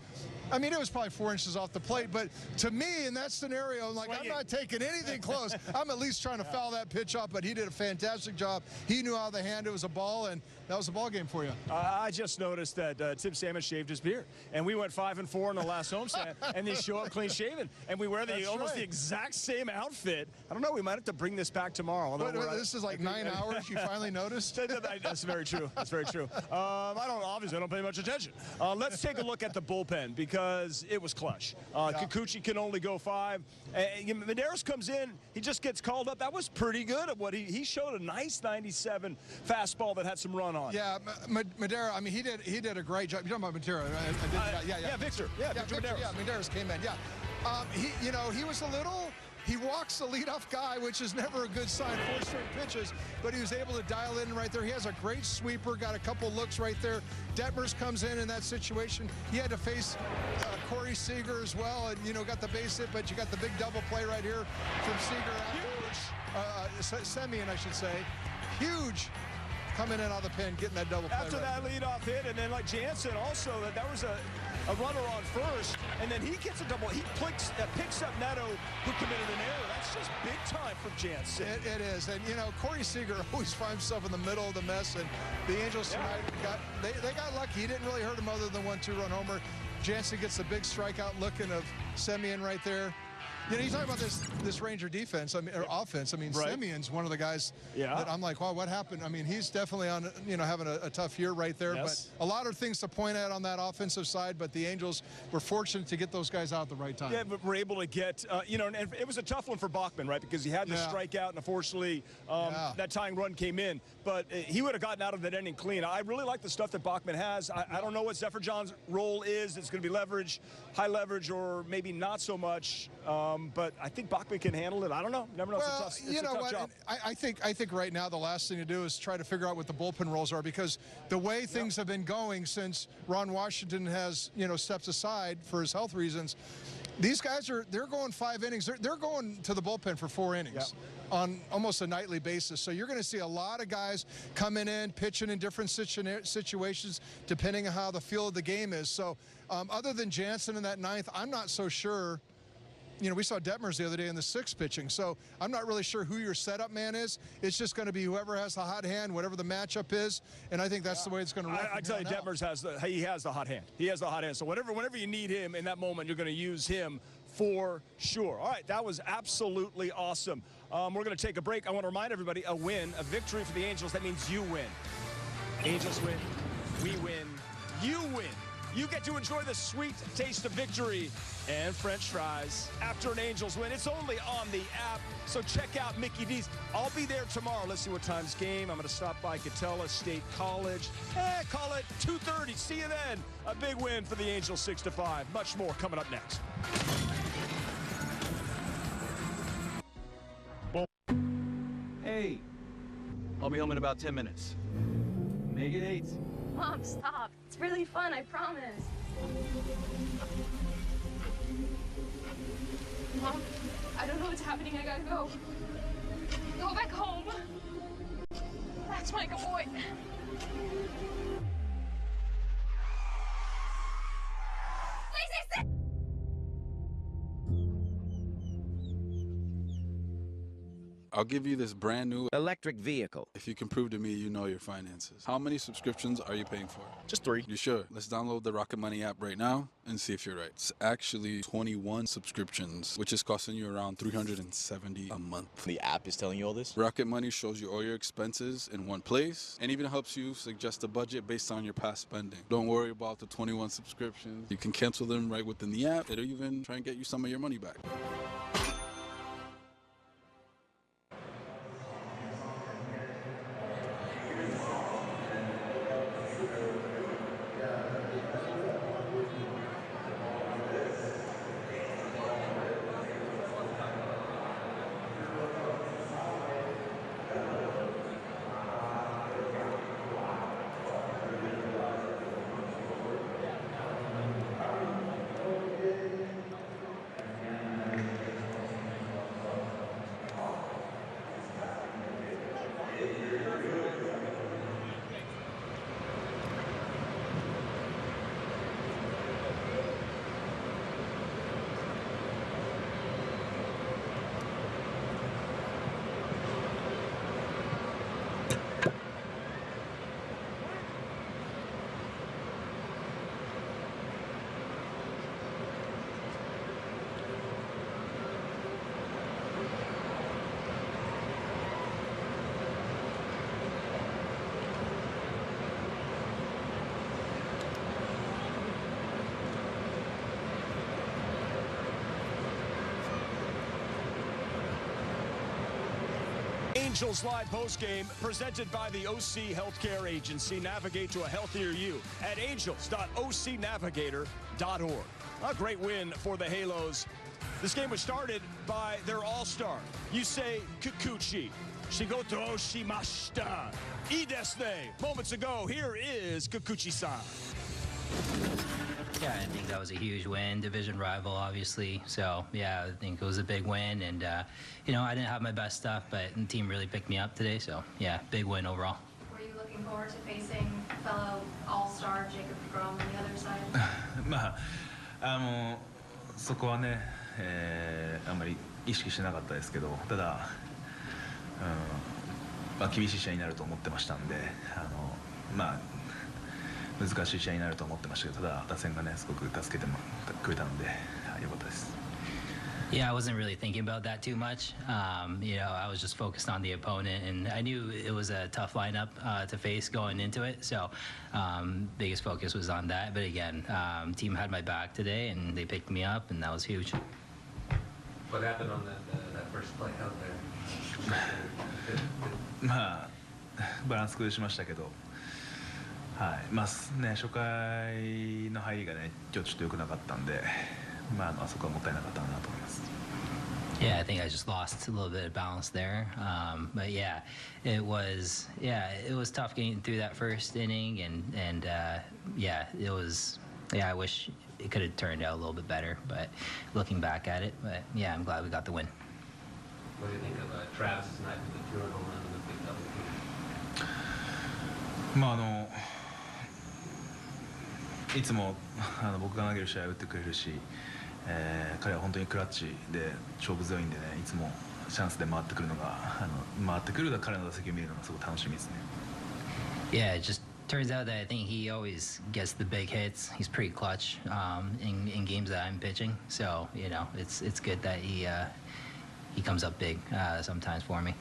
I mean, it was probably 4 inches off the plate, but to me, in that scenario, I'm like, I'm not taking anything close. I'm at least trying to foul that pitch off, but he did a fantastic job. He knew how the hand it was a ball, and that was a ball game for you. I just noticed that Tim Salmon shaved his beard, and we went 5-4 in the last homestand, and they show up clean shaven, and we wear almost the exact same outfit. I don't know. We might have to bring this back tomorrow. This is like 9 hours. You finally noticed? That's very true. That's very true. Obviously I don't pay much attention. Let's take a look at the bullpen because it was clutch. Kikuchi can only go 5. Medeiros comes in. He just gets called up. That was pretty good at what he showed. A nice 97 fastball that had some run on on. Yeah, Madera. I mean, he did a great job. You're talking about Madera, right? Yeah, Victor. Yeah, Victor Medeiros. Yeah, Medeiros came in. Yeah, he was a little. He walks the leadoff guy, which is never a good sign. 4 straight pitches, but he was able to dial in right there. He has a great sweeper, got a couple looks right there. Detmers comes in that situation. He had to face Corey Seager as well, and got the base hit, but you got the big double play right here from Seager. Semien, I should say. Huge. Coming in out of the pen, getting that double play. After that leadoff hit, and then like Jansen also, that was a runner on first, and then he gets a double. He picks up Neto, who committed an error. That's just big time from Jansen. It is, and Corey Seager always finds himself in the middle of the mess, and the Angels tonight they got lucky. He didn't really hurt him other than 1 2-run homer. Jansen gets a big strikeout looking of Semien right there. You talk about this Ranger defense, or offense. I mean, right. Semien's one of the guys that I'm like, wow, what happened? I mean, he's definitely on, having a tough year right there. Yes. But a lot of things to point at on that offensive side. But the Angels were fortunate to get those guys out at the right time. Yeah, but we're able to get, and it was a tough one for Bachman, right? Because he had to strike out, and unfortunately, that tying run came in. But he would have gotten out of that inning clean. I really like the stuff that Bachman has. I don't know what Zephyr John's role is. It's going to be leverage, high leverage, or maybe not so much. But I think Bachman can handle it. I don't know. Never know. Well, it's a tough job. I think right now the last thing to do is try to figure out what the bullpen roles are, because the way things have been going since Ron Washington has stepped aside for his health reasons, these guys they're going 5 innings. They're going to the bullpen for 4 innings. On almost a nightly basis. So you're going to see a lot of guys coming in, pitching in different situations, depending on how the feel of the game is. So other than Jansen in that 9th, I'm not so sure. We saw Detmers the other day in the 6th pitching. So I'm not really sure who your setup man is. It's just going to be whoever has the hot hand, whatever the matchup is. And I think that's the way it's going to work. I tell you, Detmers has the hot hand. He has the hot hand. So whenever you need him in that moment, you're going to use him for sure. All right, that was absolutely awesome. We're going to take a break. I want to remind everybody, a victory for the Angels, that means you win. Angels win, we win, you win. You get to enjoy the sweet taste of victory and French fries after an Angels win. It's only on the app, so check out Mickey D's. I'll be there tomorrow. Let's see what time's game. I'm going to stop by Catella State College. Call it 2:30. See you then. A big win for the Angels, 6-5. Much more coming up next. Hey, I'll be home in about 10 minutes. Make it 8. Mom, stop. It's really fun, I promise. Mom, I don't know what's happening. I gotta go. Go back home. That's my good boy. Stay. I'll give you this brand new electric vehicle if you can prove to me you know your finances. How many subscriptions are you paying for? Just 3. You sure? Let's download the Rocket Money app right now and see if you're right. It's actually 21 subscriptions, which is costing you around $370 a month. The app is telling you all this? Rocket Money shows you all your expenses in one place and even helps you suggest a budget based on your past spending. Don't worry about the 21 subscriptions. You can cancel them right within the app. It'll even try and get you some of your money back. Angels Live postgame presented by the OC Healthcare Agency. Navigate to a healthier you at angels.ocnavigator.org. A great win for the Halos. This game was started by their all-star, Yusei Kikuchi. Shigoto shimashita. Ii desu ne. Moments ago, here is Kikuchi-san. Yeah, I think that was a huge win. Division rival, obviously. So, yeah, I think it was a big win. And, you know, I didn't have my best stuff, but the team really picked me up today. So, yeah, big win overall. Were you looking forward to facing fellow all-star Jacob deGrom on the other side? そこはね、あんまり意識してなかったですけど、ただ、厳しい試合になると思ってましたんで、難しい試合になると思ってましたけど、ただ打線がねすごく助けてくれたので、良かったです。Yeah, I wasn't really thinking about that too much. You know, I was just focused on the opponent, and I knew it was a tough lineup to face going into it. So, biggest focus was on that. But again, team had my back today, and they picked me up, and that was huge. What happened on that first play out there? バランス崩しましたけど、はい、初回の入りがね、今日ちょっと良くなかったんで。あそこはもったいなかったなと思います。Yeah, I think I just lost a little bit of balance there. But yeah, it was tough getting through that first inning, and yeah, it was. Yeah, I wish it could have turned out a little bit better, but looking back at it, but yeah, I'm glad we got the win. What do you think of Travis's night with the 2-run home run and the big double? いつも僕が投げる試合を打ってくれるし。彼は本当にクラッチで勝負強いんでね、いつもチャンスで回ってくる彼の打席を見るのがすごく楽しみですね。Yeah, it just turns out that I think he always gets the big hits. He's pretty clutch in games that I'm pitching. So, you know, it's good that he comes up big sometimes for me.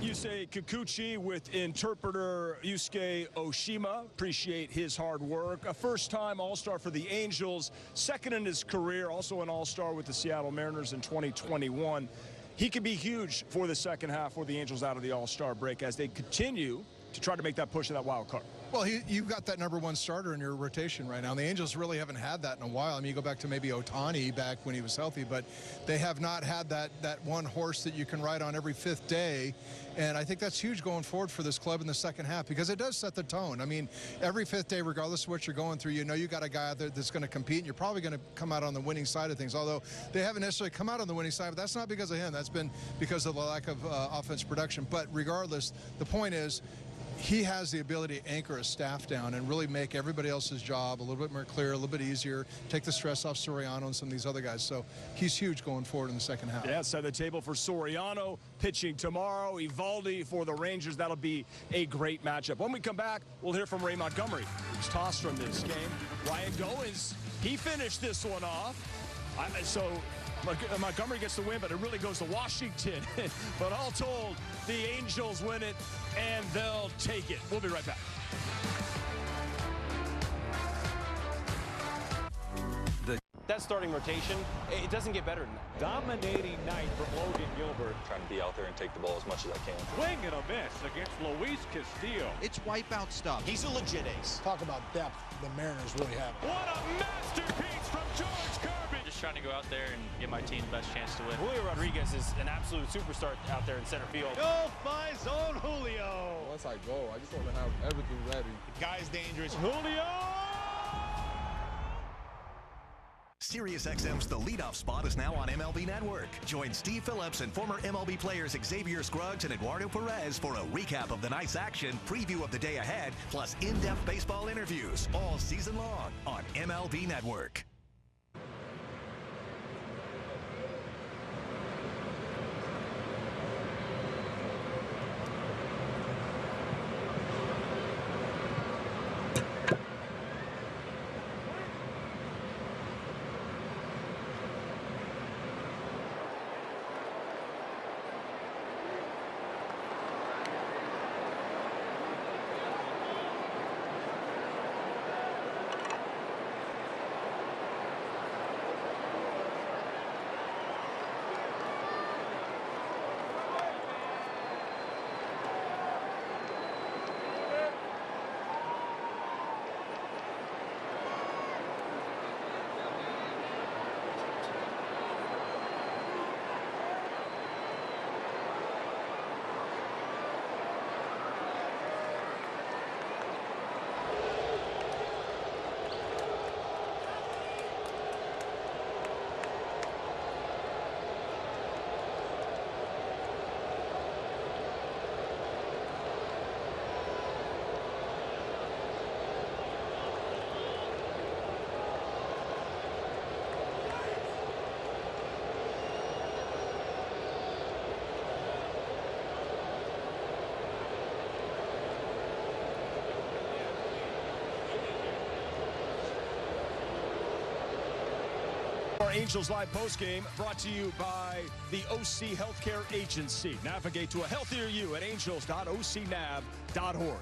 Yusei Kikuchi with interpreter Yusuke Oshima. Appreciate his hard work. A first-time All-Star for the Angels, second in his career, also an All-Star with the Seattle Mariners in 2021. He could be huge for the second half for the Angels out of the All-Star break as they continue to try to make that push to that wild card. Well, you've got that #1 starter in your rotation right now. And the Angels really haven't had that in a while. I mean, you go back to maybe Ohtani back when he was healthy, but they have not had that one horse that you can ride on every fifth day. And I think that's huge going forward for this club in the second half because it does set the tone. I mean, every fifth day, regardless of what you're going through, you know you got a guy out there that's going to compete, and you're probably going to come out on the winning side of things. Although they haven't necessarily come out on the winning side, but that's not because of him. That's been because of the lack of offense production. But regardless, the point is, he has the ability to anchor his staff down and really make everybody else's job a little bit more clear, a little bit easier, take the stress off Soriano and some of these other guys. So he's huge going forward in the second half. Yeah, set the table for Soriano pitching tomorrow. Evaldi for the Rangers. That'll be a great matchup. When we come back, we'll hear from Ray Montgomery, who's tossed from this game. Ryan Goins, he finished this one off. So Montgomery gets the win, but it really goes to Washington. But all told, the Angels win it, and they'll take it. We'll be right back. That starting rotation, it doesn't get better than that. Dominating night from Logan Gilbert. Trying to be out there and take the ball as much as I can. Swing and a miss against Luis Castillo. It's wipeout stuff. He's a legit ace. Talk about depth the Mariners really have. What a masterpiece from George Kirby. Just trying to go out there and give my team the best chance to win. Julio Rodriguez is an absolute superstar out there in center field. Go my zone, Julio. Once I go, I just want to have everything ready. The guy's dangerous. Julio! SiriusXM's The Leadoff Spot is now on MLB Network. Join Steve Phillips and former MLB players Xavier Scruggs and Eduardo Perez for a recap of the night's action, preview of the day ahead, plus in-depth baseball interviews all season long on MLB Network. Angels Live postgame brought to you by the OC Healthcare Agency. Navigate to a healthier you at angels.ocnav.org.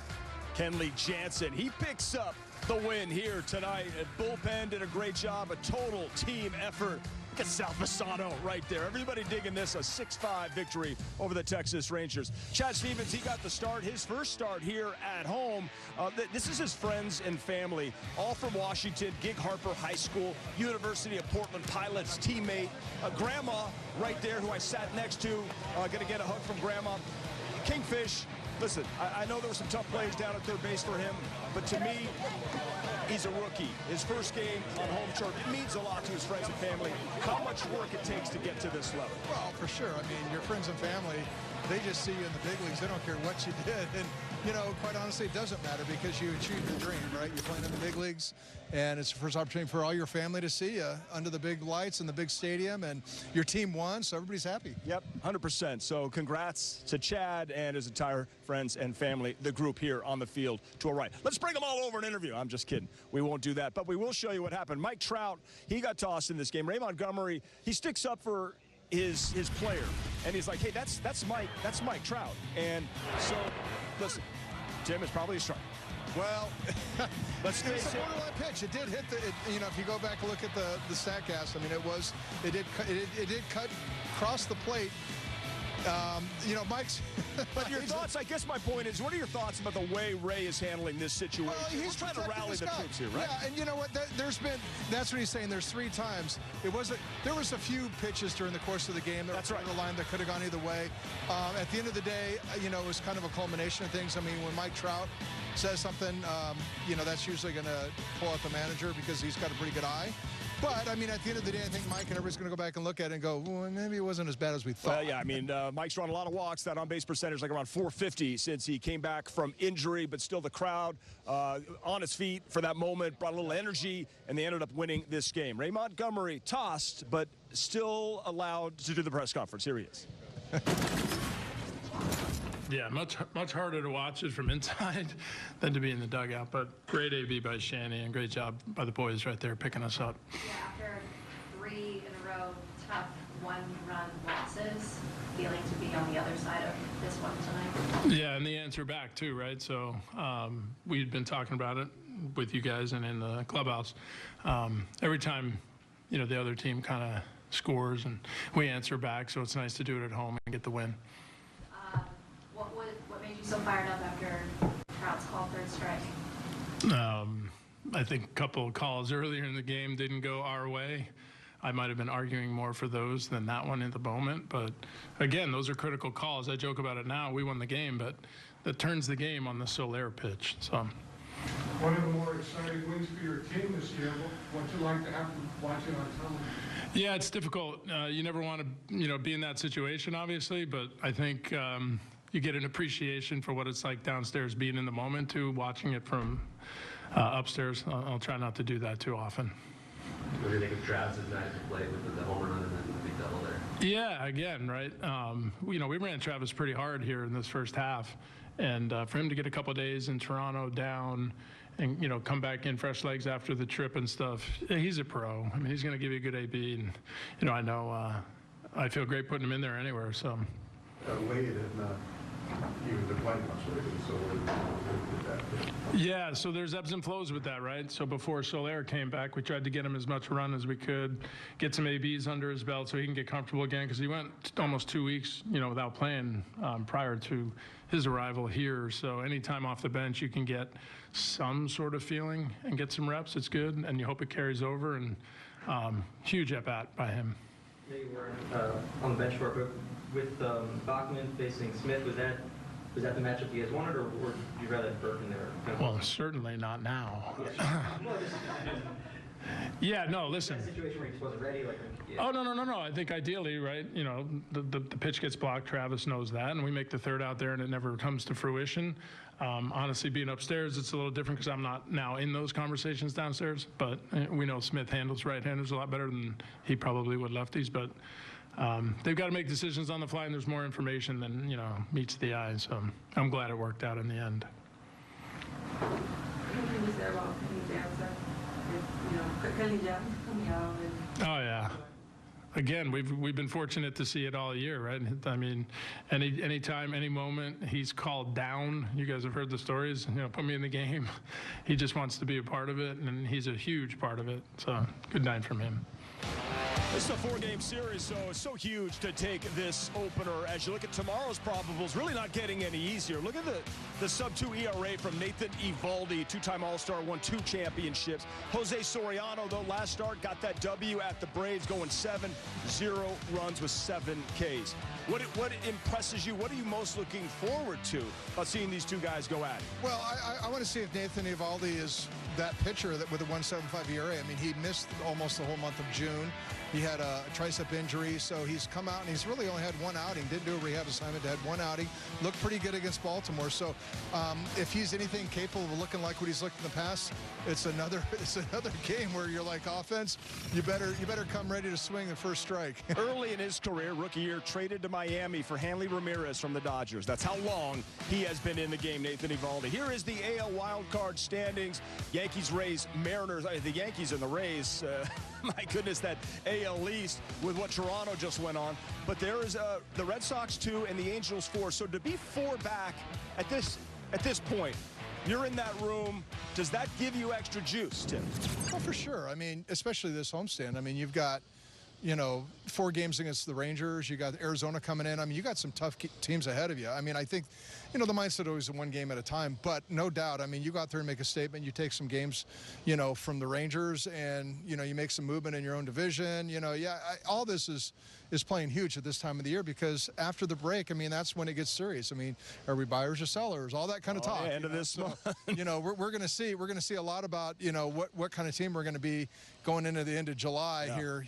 Kenley Jansen, he picks up the win here tonight. Bullpen did a great job, a total team effort. Look at Sal Fasano right there. Everybody digging this, a 6-5 victory over the Texas Rangers. Chad Stevens, he got the start, his first start here at home. This is his friends and family, all from Washington, Gig Harper High School, University of Portland Pilots teammate. Grandma right there, who I sat next to, gonna get a hug from Grandma. Kingfish, listen, I know there were some tough plays down at third base for him, but to me, he's a rookie. His first game on home turf, it means a lot to his friends and family, how much work it takes to get to this level. Well, for sure. I mean, your friends and family, they just see you in the big leagues. They don't care what you did. And, you know, quite honestly, it doesn't matter because you achieved your dream, right? You're playing in the big leagues, and it's the first opportunity for all your family to see you under the big lights in the big stadium, and your team won, so everybody's happy. Yep, 100%. So congrats to Chad and his entire friends and family, the group here on the field to our right. Let's bring them all over an interview. I'm just kidding. We won't do that, but we will show you what happened. Mike Trout, he got tossed in this game. Ray Montgomery, he sticks up for his player, and he's like, hey, that's Mike Trout. And so, listen, Tim, it's probably a strike. Well, let's face it's a borderline pitch. It did hit you know, if you go back and look at the StatCast, I mean, it did cross the plate. You know, Mike's. But your thoughts, I guess my point is, what are your thoughts about the way Ray is handling this situation? Well, he's trying to rally the troops here, right? Yeah, and you know what? That's what he's saying. There's 3 times. There was a few pitches during the course of the game that were on the line that could have gone either way. At the end of the day, you know, it was kind of a culmination of things. I mean, when Mike Trout says something, you know, that's usually going to pull out the manager because he's got a pretty good eye. But, I mean, at the end of the day, I think Mike and everybody's going to go back and look at it and go, well, maybe it wasn't as bad as we thought. Well, yeah, I mean, Mike's run a lot of walks. That on-base percentage like around 450 since he came back from injury, but still the crowd on his feet for that moment, brought a little energy, and they ended up winning this game. Ray Montgomery tossed, but still allowed to do the press conference. Here he is. Yeah, much harder to watch it from inside than to be in the dugout. But great AB by Shanny and great job by the boys right there picking us up. Yeah, after 3 in a row tough one-run losses, feeling to be on the other side of this one tonight. Yeah, and the answer back too, right? So we'd been talking about it with you guys and in the clubhouse. Every time, you know, the other team kind of scores and we answer back, so it's nice to do it at home and get the win. What made you so fired up after Trout's call third strike? I think a couple of calls earlier in the game didn't go our way. I might have been arguing more for those than that one at the moment. But again, those are critical calls. I joke about it now. We won the game, but that turns the game on the Soler pitch. So. One of the more exciting wins for your team this year. What's it like to have to watch it on television? Yeah, it's difficult. You never want to, you know, be in that situation, obviously. But I think you get an appreciation for what it's like downstairs, being in the moment too, watching it from upstairs. I'll try not to do that too often. What do you think of Travis' night to play with the home run and then the big double there? Yeah, again, right. You know, we ran Travis pretty hard here in this first half, and for him to get a couple of days in Toronto down, and you know, come back in fresh legs after the trip and stuff. He's a pro. I mean, he's going to give you a good AB, and you know, I feel great putting him in there anywhere. So. Wade had not even been playing much lately, so what did that do? Yeah, so there's ebbs and flows with that, right? So before Soler came back, we tried to get him as much run as we could, get some ABs under his belt so he can get comfortable again, because he went almost 2 weeks, you know, without playing prior to his arrival here. So anytime off the bench you can get some sort of feeling and get some reps, it's good, and you hope it carries over. And huge at-bat by him. Yeah, you were on the bench for it, but with Bachman facing Smith, was that the matchup you guys wanted, or would you rather have Burke in there? Well, certainly not now. Yeah, no, listen. That situation where he just wasn't ready, like. Oh, no. I think ideally, right, you know, the pitch gets blocked. Travis knows that, and we make the third out there, and it never comes to fruition. Honestly, being upstairs, it's a little different because I'm not now in those conversations downstairs. But we know Smith handles right-handers a lot better than he probably would lefties. But they've got to make decisions on the fly, and there's more information than, you know, meets the eye. So I'm glad it worked out in the end. You said about Kenny Johnson, you know, Kenny Johnson coming out. Oh, yeah. again, we've been fortunate to see it all year, right? I mean, any time, any moment he's called down, you guys have heard the stories, put me in the game. He just wants to be a part of it, and he's a huge part of it. So good night from him. This is a 4-game series, so it's so huge to take this opener. As you look at tomorrow's probables, really not getting any easier. Look at the sub-2 ERA from Nathan Eovaldi, 2-time All-Star, won 2 championships. Jose Soriano, though, last start, got that W at the Braves, going 7-0 runs with 7 Ks. What impresses you? What are you most looking forward to about seeing these two guys go at it? Well, I want to see if Nathan Eovaldi is that pitcher that with a 1.75 ERA. I mean, he missed almost the whole month of June. He had a tricep injury, so he's come out and he's really only had 1 outing. Didn't do a rehab assignment, had 1 outing. Looked pretty good against Baltimore. So if he's anything capable of looking like what he's looked in the past, it's another game where you're like, offense, you better come ready to swing the first strike. Early in his career, rookie year, traded to Miami for Hanley Ramirez from the Dodgers. That's how long he has been in the game, Nathan Eovaldi. Here is the AL wildcard standings. Yankees, Rays, Mariners. The Yankees and the Rays, my goodness, that AL East with what Toronto just went on. But there is the Red Sox 2 and the Angels 4. So to be 4 back at this point, you're in that room. Does that give you extra juice, Tim? Well, for sure. I mean, especially this homestand. I mean, you've got 4 games against the Rangers. You got Arizona coming in. I mean, you got some tough teams ahead of you. I mean, I think, the mindset always is 1 game at a time. But no doubt, I mean, you go out there and make a statement. You take some games, from the Rangers, and you make some movement in your own division. All this is playing huge at this time of the year, because after the break, I mean, that's when it gets serious. I mean, are we buyers or sellers? All that kind of talk. Yeah, end of this month. We're going to see a lot about what kind of team we're going to be going into the end of July here.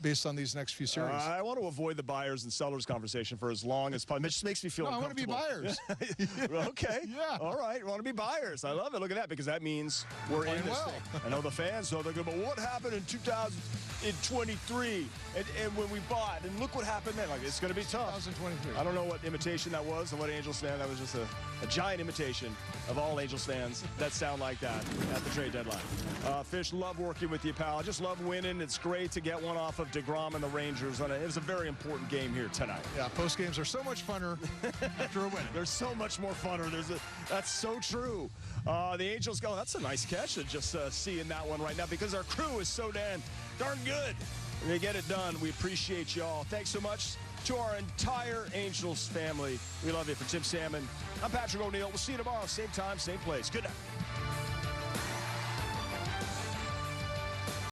Based on these next few series. I want to avoid the buyers and sellers conversation for as long as possible. It just makes me feel uncomfortable. I want to be buyers. Okay. Yeah. All right. We want to be buyers. I love it. Look at that, because that means we're in this thing. I know the fans know they're good, but what happened in 2023 and when we bought, and look what happened then. Like, it's going to be tough. 2023. I don't know what imitation that was, and what Angels fan. That was just a giant imitation of all Angels fans that sound like that at the trade deadline. Fish, love working with you, pal. I just love winning. It's great to get one off of deGrom and the Rangers. It was a very important game here tonight. Yeah, post games are so much funner after a win. They're so much more funner. That's so true. The Angels go, that's a nice catch. Just seeing that one right now, because our crew is so darn good. They get it done. We appreciate y'all. Thanks so much to our entire Angels family. We love you. For Tim Salmon, I'm Patrick O'Neill. We'll see you tomorrow, same time, same place. Good night.